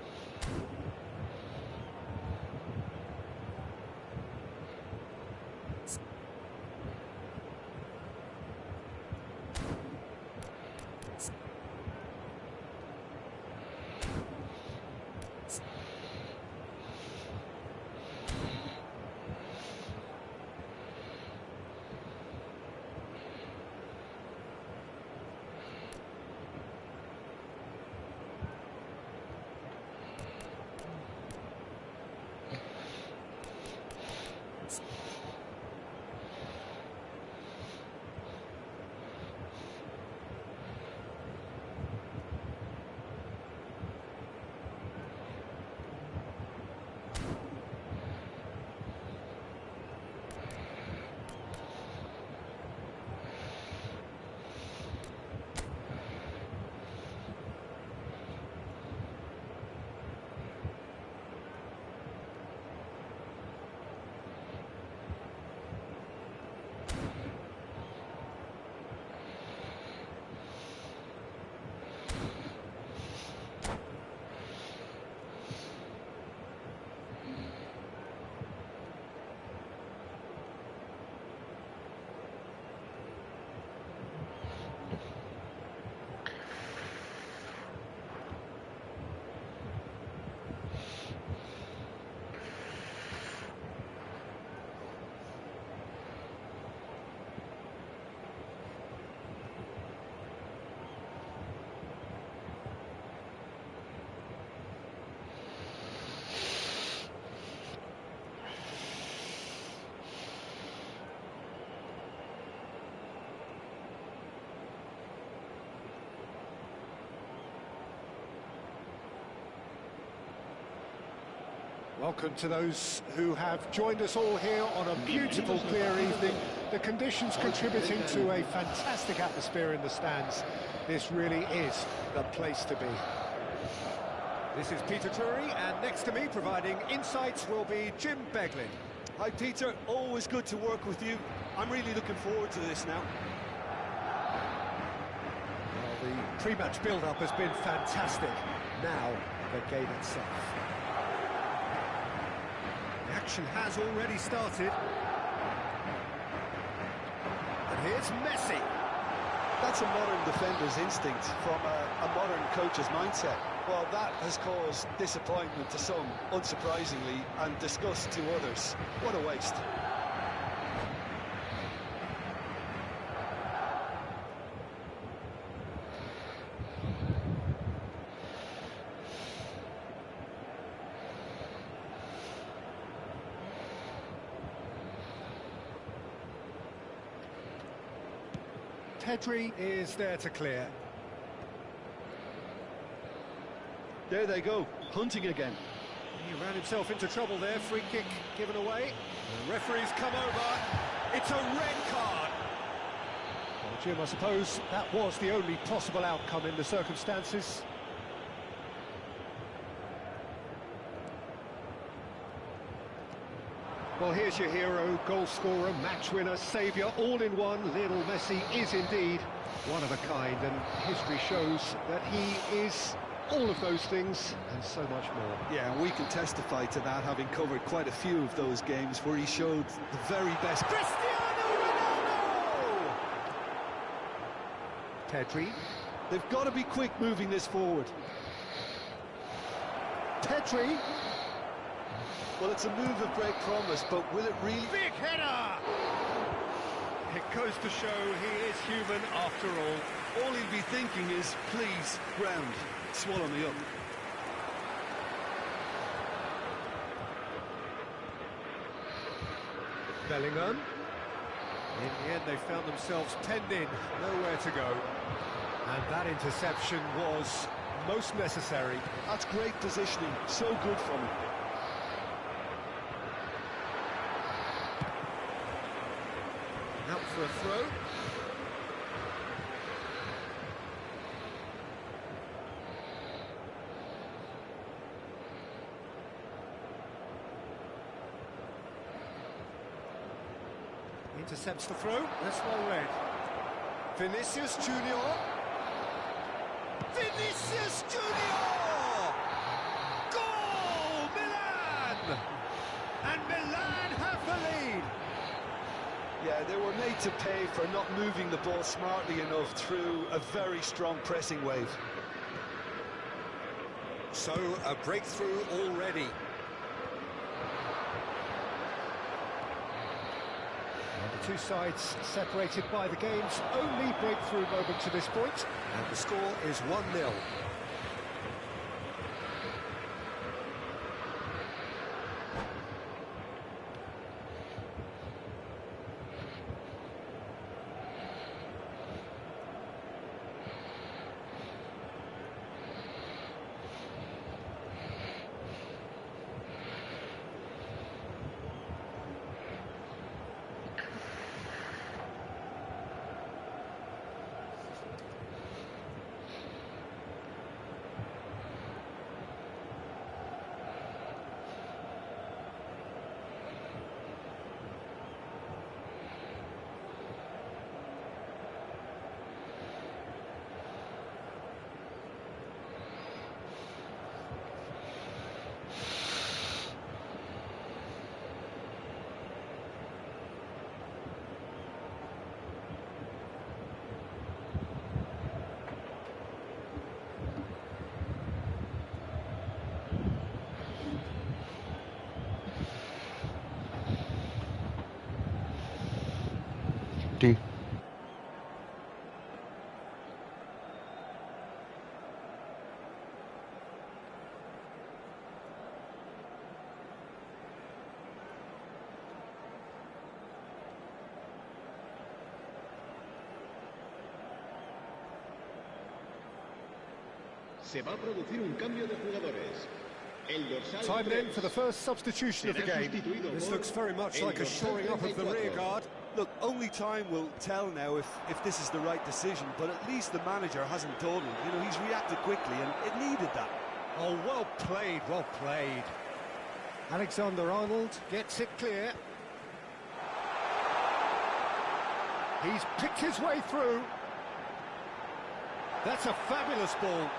[SPEAKER 2] Welcome to those who have joined us all here on a beautiful, clear evening. The conditions contributing to a fantastic atmosphere in the stands. This really is the place to be. This is Peter Turi, and next to me, providing insights, will be Jim Beglin.
[SPEAKER 3] Hi, Peter. Always good to work with you. I'm really looking forward to this now.
[SPEAKER 2] Well, the pre-match build-up has been fantastic. Now, the game itself. The action has already started. And here's Messi.
[SPEAKER 3] That's a modern defender's instinct from a modern coach's mindset. Well, that has caused disappointment to some, unsurprisingly, and disgust to others. What a waste.
[SPEAKER 2] Pedri is there to clear.
[SPEAKER 3] There they go, hunting again.
[SPEAKER 2] He ran himself into trouble there, free kick given away. The referee's come over, it's a red card. Well, Jim, I suppose that was the only possible outcome in the circumstances. Well, here's your hero, goal scorer, match winner, saviour, all in one. Lionel Messi is indeed one of a kind, and history shows that he is all of those things and so much more.
[SPEAKER 3] Yeah, and we can testify to that, having covered quite a few of those games where he showed the very best.
[SPEAKER 2] Cristiano Ronaldo! Pedri.
[SPEAKER 3] They've got to be quick moving this forward.
[SPEAKER 2] Pedri.
[SPEAKER 3] Well, it's a move of great promise, but will it really...
[SPEAKER 2] Big header! It goes to show he is human after all.
[SPEAKER 3] All he'll be thinking is, please, ground, swallow me up.
[SPEAKER 2] Bellingham. In the end, they found themselves penned in, nowhere to go. And that interception was most necessary.
[SPEAKER 3] That's great positioning, so good from him.
[SPEAKER 2] Out for a throw. intercepts the throw. That's well read. Vinicius Junior. Vinicius Junior! Goal! Milan! And Milan have the lead.
[SPEAKER 3] Yeah, they were made to pay for not moving the ball smartly enough through a very strong pressing wave.
[SPEAKER 2] So, a breakthrough already. And the two sides separated by the game's only breakthrough moment to this point, and the score is 1-0.
[SPEAKER 1] Τι.
[SPEAKER 4] Se va a producir un cambio de jugadores. El dorsal
[SPEAKER 2] Time then for the first substitution of the game. This looks very much like a shoring up of the rear guard.
[SPEAKER 3] Look, only time will tell now if this is the right decision, but at least the manager hasn't dawdled. You know, he's reacted quickly, and it needed that.
[SPEAKER 2] Oh, well played, well played. Alexander-Arnold gets it clear. He's picked his way through. That's a fabulous ball.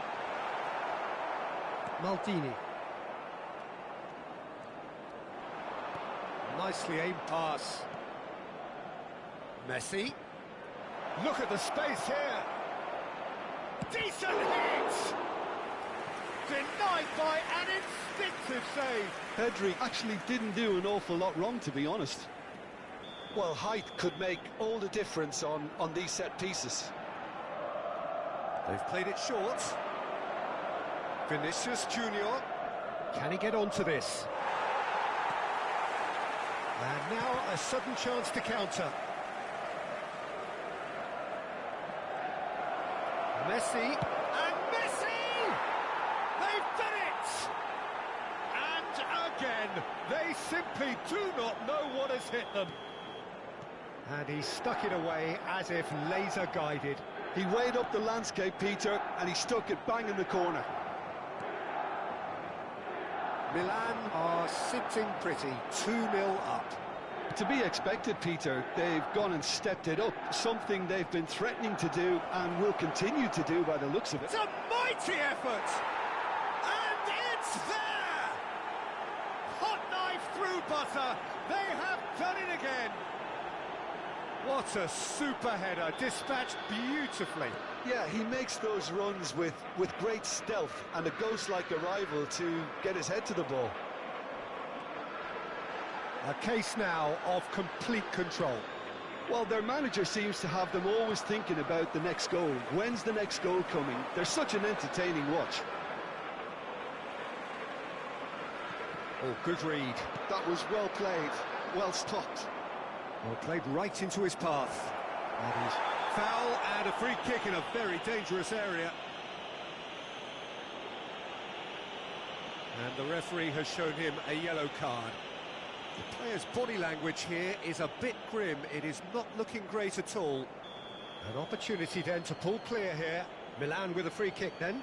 [SPEAKER 2] Maldini. Nicely aimed pass. Messi. Look at the space here. Decent hit! Denied by an instinctive save.
[SPEAKER 3] Pedri actually didn't do an awful lot wrong, to be honest. Well, height could make all the difference on these set pieces.
[SPEAKER 2] They've played it short. Vinicius Junior. Can he get onto this? And now a sudden chance to counter. Messi, and Messi! They've done it! And again, they simply do not know what has hit them. And he stuck it away as if laser guided.
[SPEAKER 3] He weighed up the landscape, Peter, and he stuck it bang in the corner.
[SPEAKER 2] Milan are sitting pretty, 2-0 up.
[SPEAKER 3] To be expected, Peter. They've gone and stepped it up, something they've been threatening to do and will continue to do by the looks of it.
[SPEAKER 2] It's a mighty effort! And it's there! Hot knife through butter, they have done it again! What a super header, dispatched beautifully.
[SPEAKER 3] Yeah, he makes those runs with great stealth and a ghost-like arrival to get his head to the ball.
[SPEAKER 2] A case now of complete control.
[SPEAKER 3] Well, their manager seems to have them always thinking about the next goal. When's the next goal coming? They're such an entertaining watch.
[SPEAKER 2] Oh, good read.
[SPEAKER 3] That was well played, well stopped.
[SPEAKER 2] Well, played right into his path. That is foul and a free kick in a very dangerous area. And the referee has shown him a yellow card. The player's body language here is a bit grim. It is not looking great at all. An opportunity then to pull clear here. Milan with a free kick then.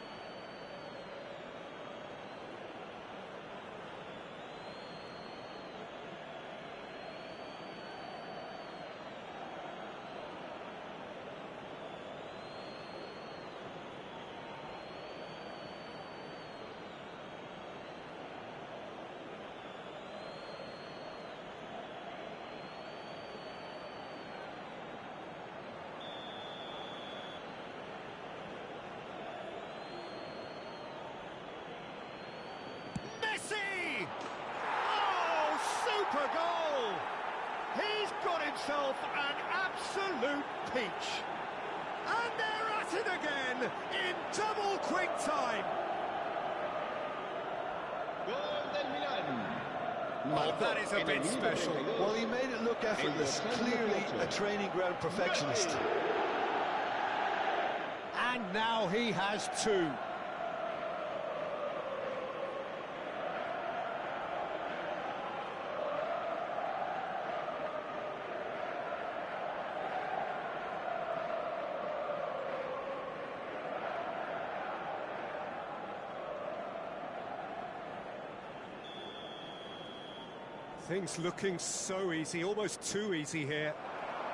[SPEAKER 2] himself an absolute peach. And they're at it again in double quick time.
[SPEAKER 4] Gol del Milan.
[SPEAKER 2] Oh, that is a bit special.
[SPEAKER 3] Well, he made it look effortless, clearly a training ground perfectionist.
[SPEAKER 2] And now he has two. Things looking so easy, almost too easy here.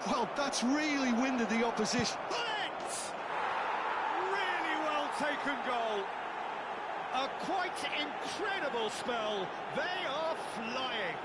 [SPEAKER 3] Well, that's really winded the opposition.
[SPEAKER 2] Bullet! Really well taken goal. A quite incredible spell. They are flying.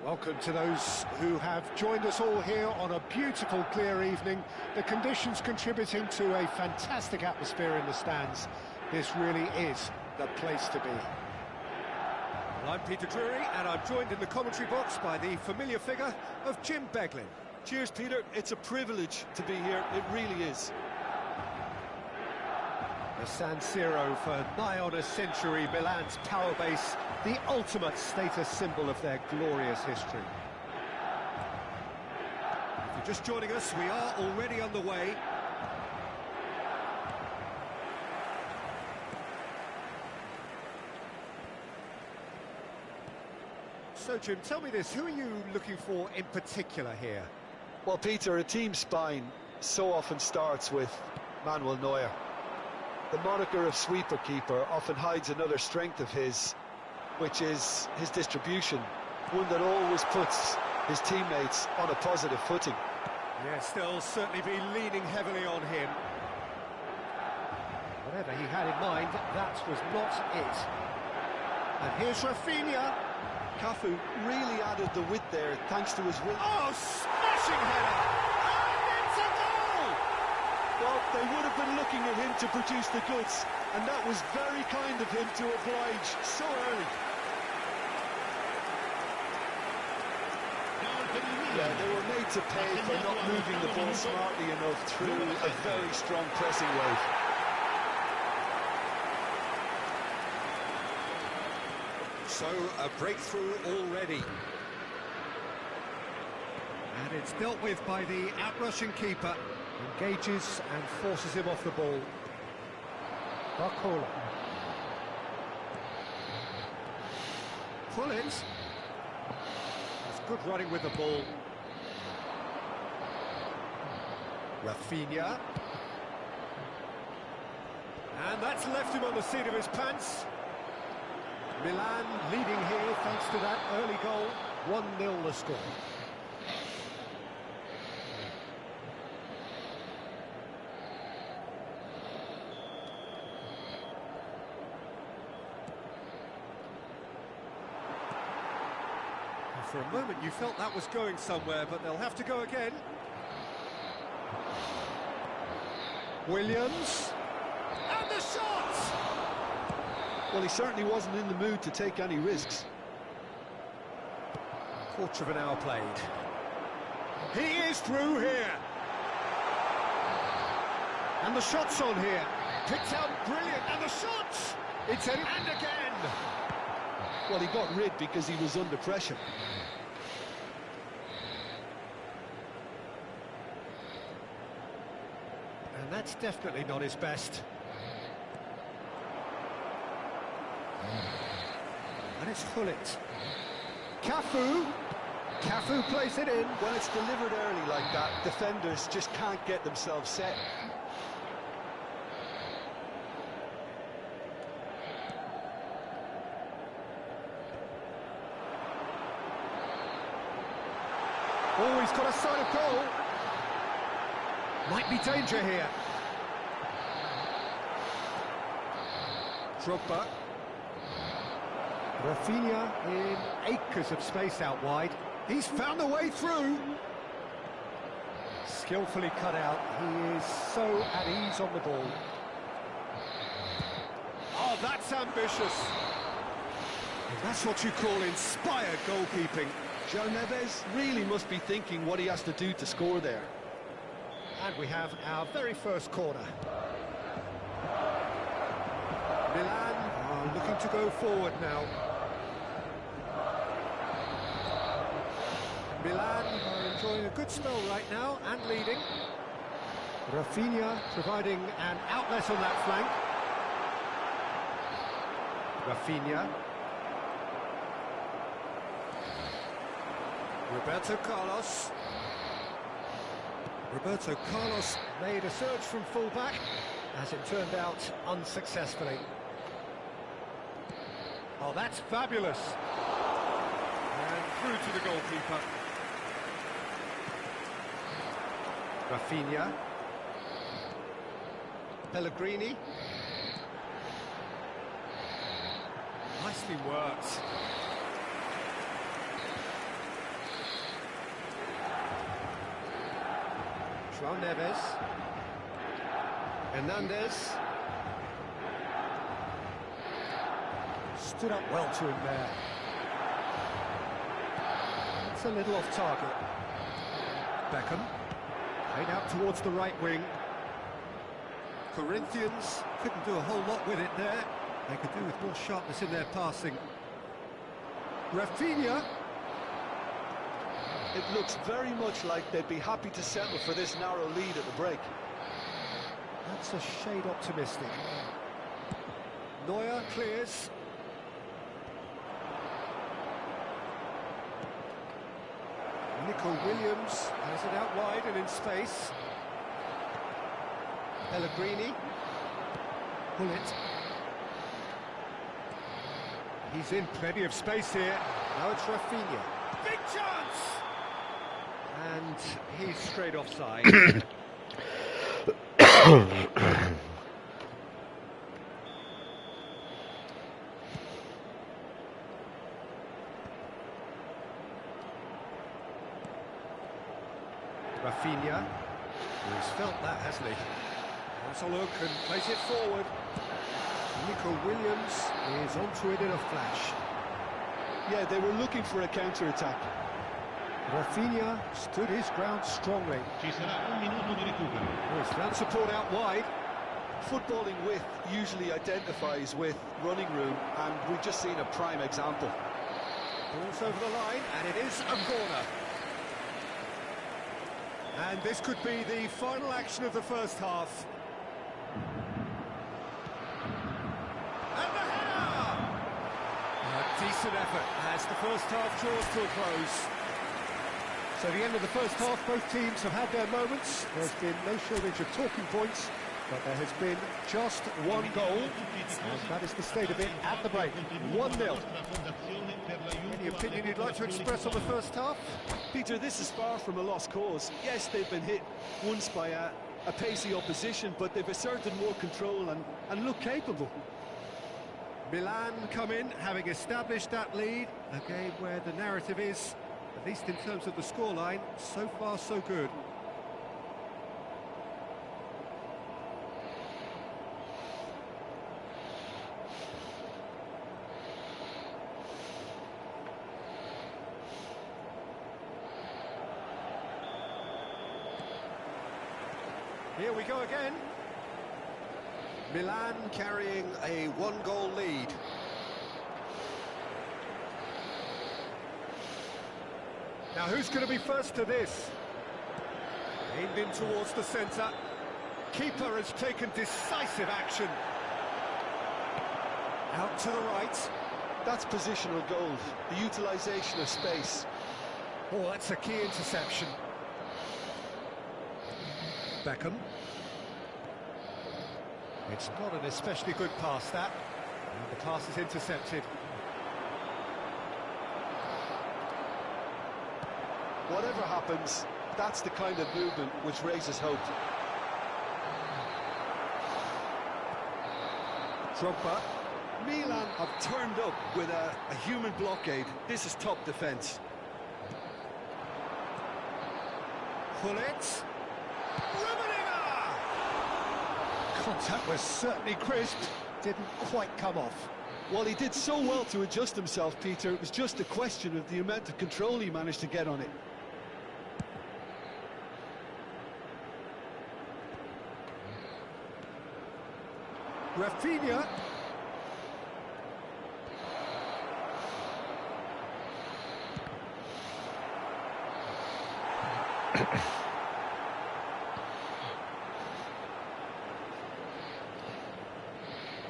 [SPEAKER 2] Welcome to those who have joined us all here on a beautiful, clear evening. The conditions contributing to a fantastic atmosphere in the stands. This really is the place to be. Well, I'm Peter Drury, and I'm joined in the commentary box by the familiar figure of Jim Beglin.
[SPEAKER 3] Cheers, Peter. It's a privilege to be here. It really is.
[SPEAKER 2] The San Siro for nigh on a century, Milan's power base, the ultimate status symbol of their glorious history. If you're just joining us, we are already underway. So, Jim, tell me this, who are you looking for in particular here?
[SPEAKER 3] Well, Peter, a team spine so often starts with Manuel Neuer. The moniker of sweeper keeper often hides another strength of his, which is his distribution, one that always puts his teammates on a positive footing.
[SPEAKER 2] Yes, they'll certainly be leaning heavily on him. Whatever he had in mind, that was not it. And here's Rafinha.
[SPEAKER 3] Cafu really added the width there thanks to his will.
[SPEAKER 2] Oh, smashing header! And it's a goal!
[SPEAKER 3] Well, they would have been looking at him to produce the goods, and that was very kind of him to oblige so early. Yeah, they were made to pay for not moving the ball smartly enough through a very strong pressing wave.
[SPEAKER 2] So, a breakthrough already. And it's dealt with by the outrushing keeper. Engages and forces him off the ball. Barcola. Pull it. It's good running with the ball. Rafinha. And that's left him on the seat of his pants. Milan leading here thanks to that early goal. 1-0 the score. For a moment you felt that was going somewhere, but they'll have to go again. Williams. And the shot!
[SPEAKER 3] Well, he certainly wasn't in the mood to take any risks.
[SPEAKER 2] Quarter of an hour played. He is through here. And the shot's on here. Picked out brilliant. And the shot! It's in. And again!
[SPEAKER 3] Well, he got rid because he was under pressure.
[SPEAKER 2] And that's definitely not his best. And it's Hullet. Cafu. Cafu plays it in.
[SPEAKER 3] When it's delivered early like that, defenders just can't get themselves set.
[SPEAKER 2] Oh, he's got a sight of goal. Might be danger here. Drogba. Rafinha in acres of space out wide. He's found a way through. Skillfully cut out. He is so at ease on the ball. Oh, that's ambitious. That's what you call inspired goalkeeping.
[SPEAKER 3] Joe Neves really must be thinking what he has to do to score there.
[SPEAKER 2] And we have our very first corner. Milan are looking to go forward now. Milan are enjoying a good spell right now and leading. Rafinha providing an outlet on that flank. Rafinha. Roberto Carlos. Roberto Carlos made a surge from full-back, as it turned out, unsuccessfully. Oh, that's fabulous. And through to the goalkeeper. Rafinha. Pellegrini. Nicely worked. João Neves. Hernandez. Stood up well to him there. It's a little off target. Beckham. Played out towards the right wing. Corinthians couldn't do a whole lot with it there. They could do with more sharpness in their passing. Rafinha.
[SPEAKER 3] It looks very much like they'd be happy to settle for this narrow lead at the break.
[SPEAKER 2] That's a shade optimistic. Neuer clears. Nico Williams has it out wide and in space. Pellegrini. Pull it. He's in plenty of space here. Now it's Rafinha. Big chance! And he's straight offside. Rafinha, he's felt that, hasn't he? Wants a look and plays it forward. Nico Williams is onto it in a flash.
[SPEAKER 3] Yeah, they were looking for a counter-attack.
[SPEAKER 2] Rafinha stood his ground strongly.
[SPEAKER 4] Ci sarà un minuto di recupero.
[SPEAKER 2] Oh, he's found support out wide.
[SPEAKER 3] Footballing width usually identifies with running room, and we've just seen a prime example.
[SPEAKER 2] Ball's over the line, and it is a corner. And this could be the final action of the first half. And the header! A decent effort as the first half draws to a close. So the end of the first half, both teams have had their moments. There's been no shortage of talking points, but there has been just one goal. And that is the state of it at the break. 1-0. Any opinion you'd like to express on the first half?
[SPEAKER 3] Peter, this is far from a lost cause. Yes, they've been hit once by a pacey opposition, but they've asserted more control and look capable.
[SPEAKER 2] Milan come in, having established that lead. A game where the narrative is, at least in terms of the scoreline, so far so good. Here we go again. Milan carrying a one-goal lead. Now who's going to be first to this? Aimed in towards the centre. Keeper has taken decisive action. Out to the right.
[SPEAKER 3] That's positional goal, the utilisation of space.
[SPEAKER 2] Oh, that's a key interception. Beckham. It's not an especially good pass, that. And the pass is intercepted.
[SPEAKER 3] Whatever happens, that's the kind of movement which raises hope.
[SPEAKER 2] Drogba.
[SPEAKER 3] Milan have turned up with a human blockade. This is top defence.
[SPEAKER 2] Pull it. Contact was certainly crisp, didn't quite come off.
[SPEAKER 3] Well, he did so well to adjust himself, Peter. It was just a question of the amount of control he managed to get on it.
[SPEAKER 2] Rafinha.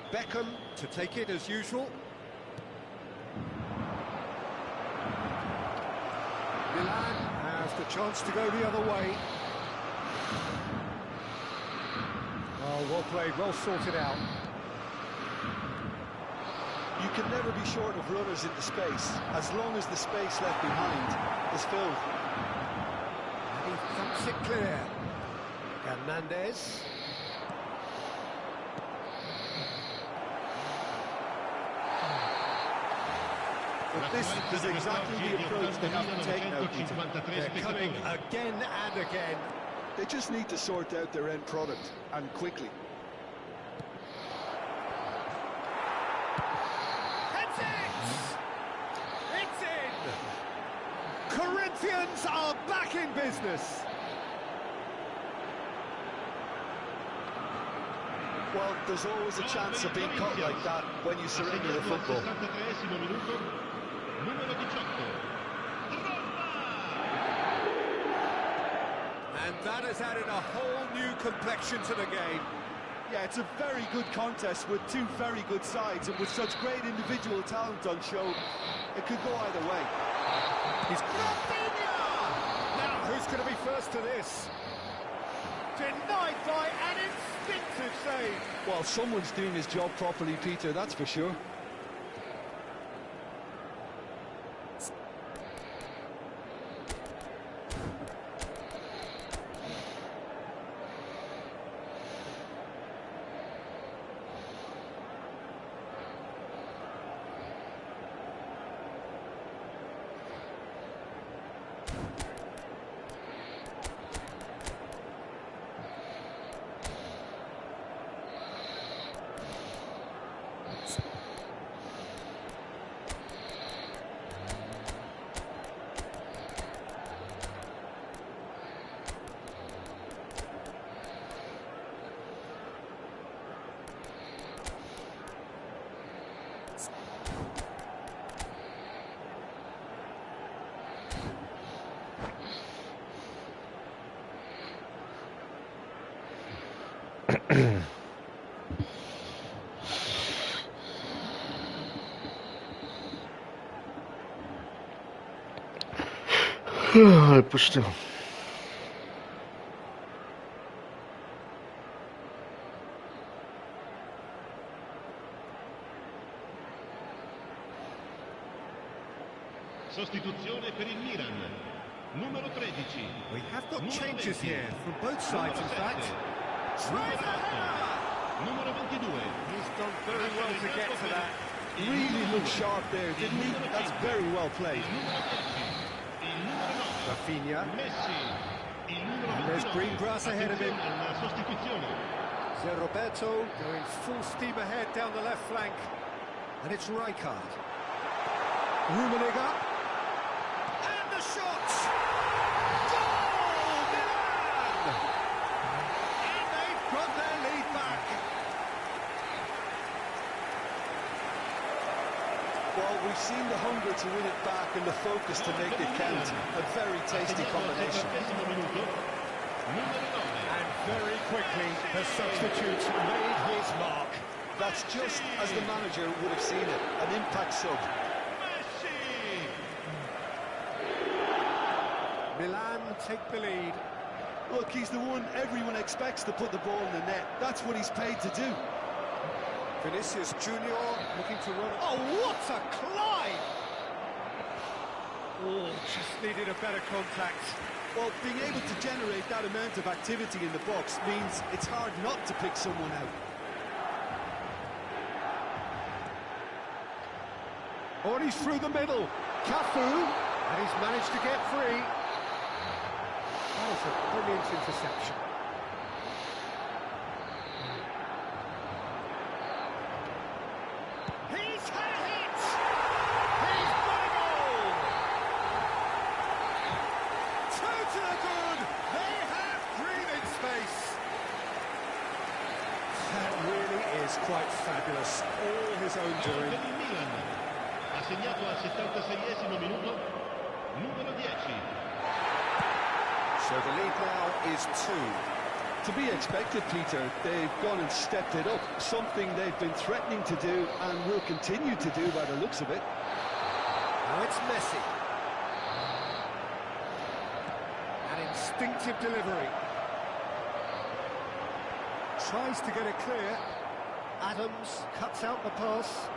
[SPEAKER 2] Beckham to take it as usual. Milan has the chance to go the other way. Oh, well played, well sorted out.
[SPEAKER 3] You can never be short of runners into space, as long as the space left behind is filled.
[SPEAKER 2] And he thumps it clear. Hernandez.
[SPEAKER 3] But this is exactly the approach they have to take now, Peter.
[SPEAKER 2] They're coming again and again.
[SPEAKER 3] They just need to sort out their end product, and quickly.
[SPEAKER 2] It's in! Corinthians are back in business.
[SPEAKER 3] Well, there's always a chance of being caught like that when you surrender the football.
[SPEAKER 2] And that has added a whole new complexion to the game.
[SPEAKER 3] Yeah, it's a very good contest with two very good sides, and with such great individual talent on show, it could go either way.
[SPEAKER 2] He's now, who's going to be first to this? Denied by an instinctive save.
[SPEAKER 3] Well, someone's doing his job properly, Peter, that's for sure.
[SPEAKER 1] Puszczę.
[SPEAKER 4] Sostituzione per il Milan. Numero 13.
[SPEAKER 2] We have got changes here from both sides, in fact.
[SPEAKER 4] Numero 22.
[SPEAKER 2] He's done very well to get to that.
[SPEAKER 3] Really looked sharp there, didn't he? That's very well played.
[SPEAKER 2] Rafinha.
[SPEAKER 4] Messi. Il numero
[SPEAKER 2] And there's green grass ahead of him.
[SPEAKER 4] Attenzione alla sostituzione.
[SPEAKER 2] Roberto going full steam ahead down the left flank. And it's Rijkaard. Rummenigge. And the shot! Goal! Milan! And they've got their lead back.
[SPEAKER 3] Well, we've seen the hunger to win it back and the focus to make it count. A very tasty combination.
[SPEAKER 2] And very quickly, the substitute made his mark.
[SPEAKER 3] That's just as the manager would have seen it, an impact sub.
[SPEAKER 2] Milan take the lead.
[SPEAKER 3] Look, he's the one everyone expects to put the ball in the net. That's what he's paid to do.
[SPEAKER 2] Vinicius Junior looking to run. Oh, what a climb! Oh, just needed a better contact.
[SPEAKER 3] Well, being able to generate that amount of activity in the box means it's hard not to pick someone out.
[SPEAKER 2] Oh, he's through the middle. Cafu, and he's managed to get free. That is a brilliant interception. He's had a hit! He's got a goal! Two to the good! They have breathing space! That really is quite fabulous. All his own doing.
[SPEAKER 4] Ha segnato al 76esimo minuto numero 10.
[SPEAKER 2] So the lead now is 2.
[SPEAKER 3] To be expected, Peter, they've gone and stepped it up, something they've been threatening to do and will continue to do by the looks of it.
[SPEAKER 2] Now it's Messi. An instinctive delivery. Tries to get it clear. Adams cuts out the pass.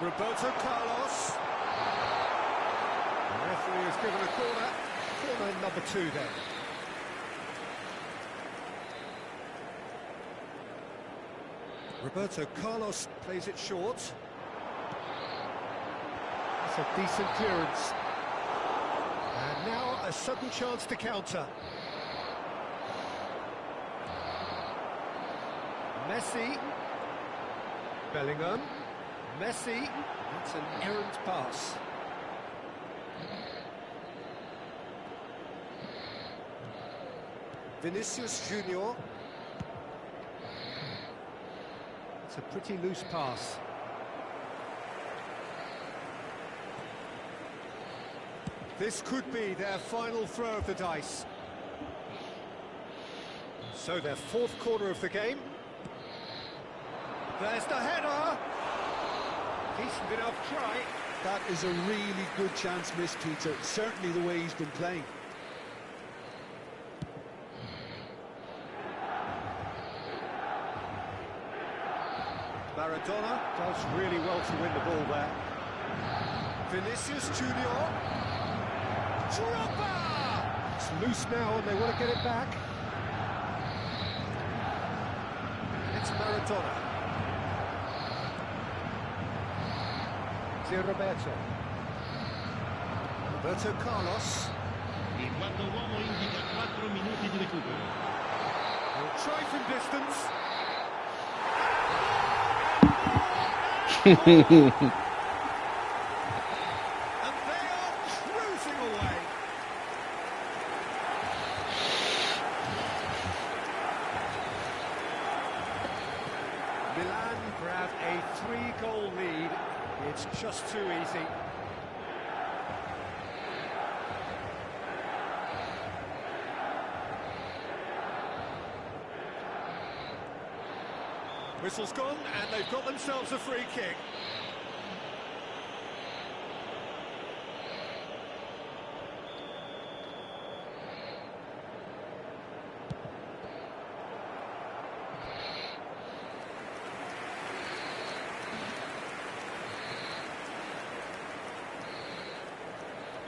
[SPEAKER 2] Roberto Carlos. The referee has given a corner. Corner number 2 then. Roberto Carlos plays it short. That's a decent clearance. And now a sudden chance to counter. Messi. Bellingham. Messi. That's an errant pass. Vinicius Junior. It's a pretty loose pass. This could be their final throw of the dice. So their fourth corner of the game. There's the header. Decent enough try.
[SPEAKER 3] That is a really good chance missed, Peter. Certainly the way he's been playing.
[SPEAKER 2] Maradona does really well to win the ball there. Vinicius Junior. Dropper! It's loose now and they want to get it back. It's Maradona. It's Roberto. Roberto Carlos.
[SPEAKER 4] Il quarto uomo indica 4 minuti di recupero.
[SPEAKER 2] He'll try from distance. And they are cruising away. Milan grab a 3-goal lead. It's just too easy. Whistle's gone, and they've got themselves a free kick.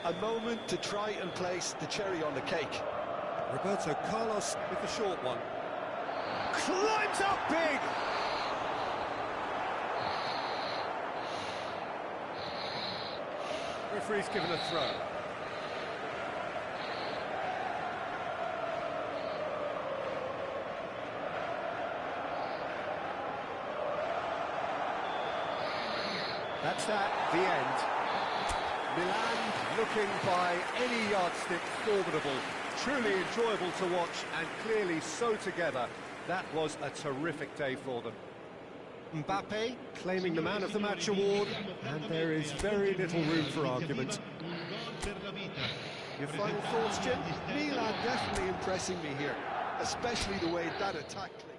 [SPEAKER 3] A moment to try and place the cherry on the cake.
[SPEAKER 2] Roberto Carlos with the short one. Climbs up big! Referee's given a throw. That's that, the end. Milan looking by any yardstick formidable. Truly enjoyable to watch and clearly so together. That was a terrific day for them. Mbappe claiming the Man of the Match award, and there is very little room for argument. Your final thoughts, Jim?
[SPEAKER 3] Milan definitely impressing me here, especially the way that attack clicked.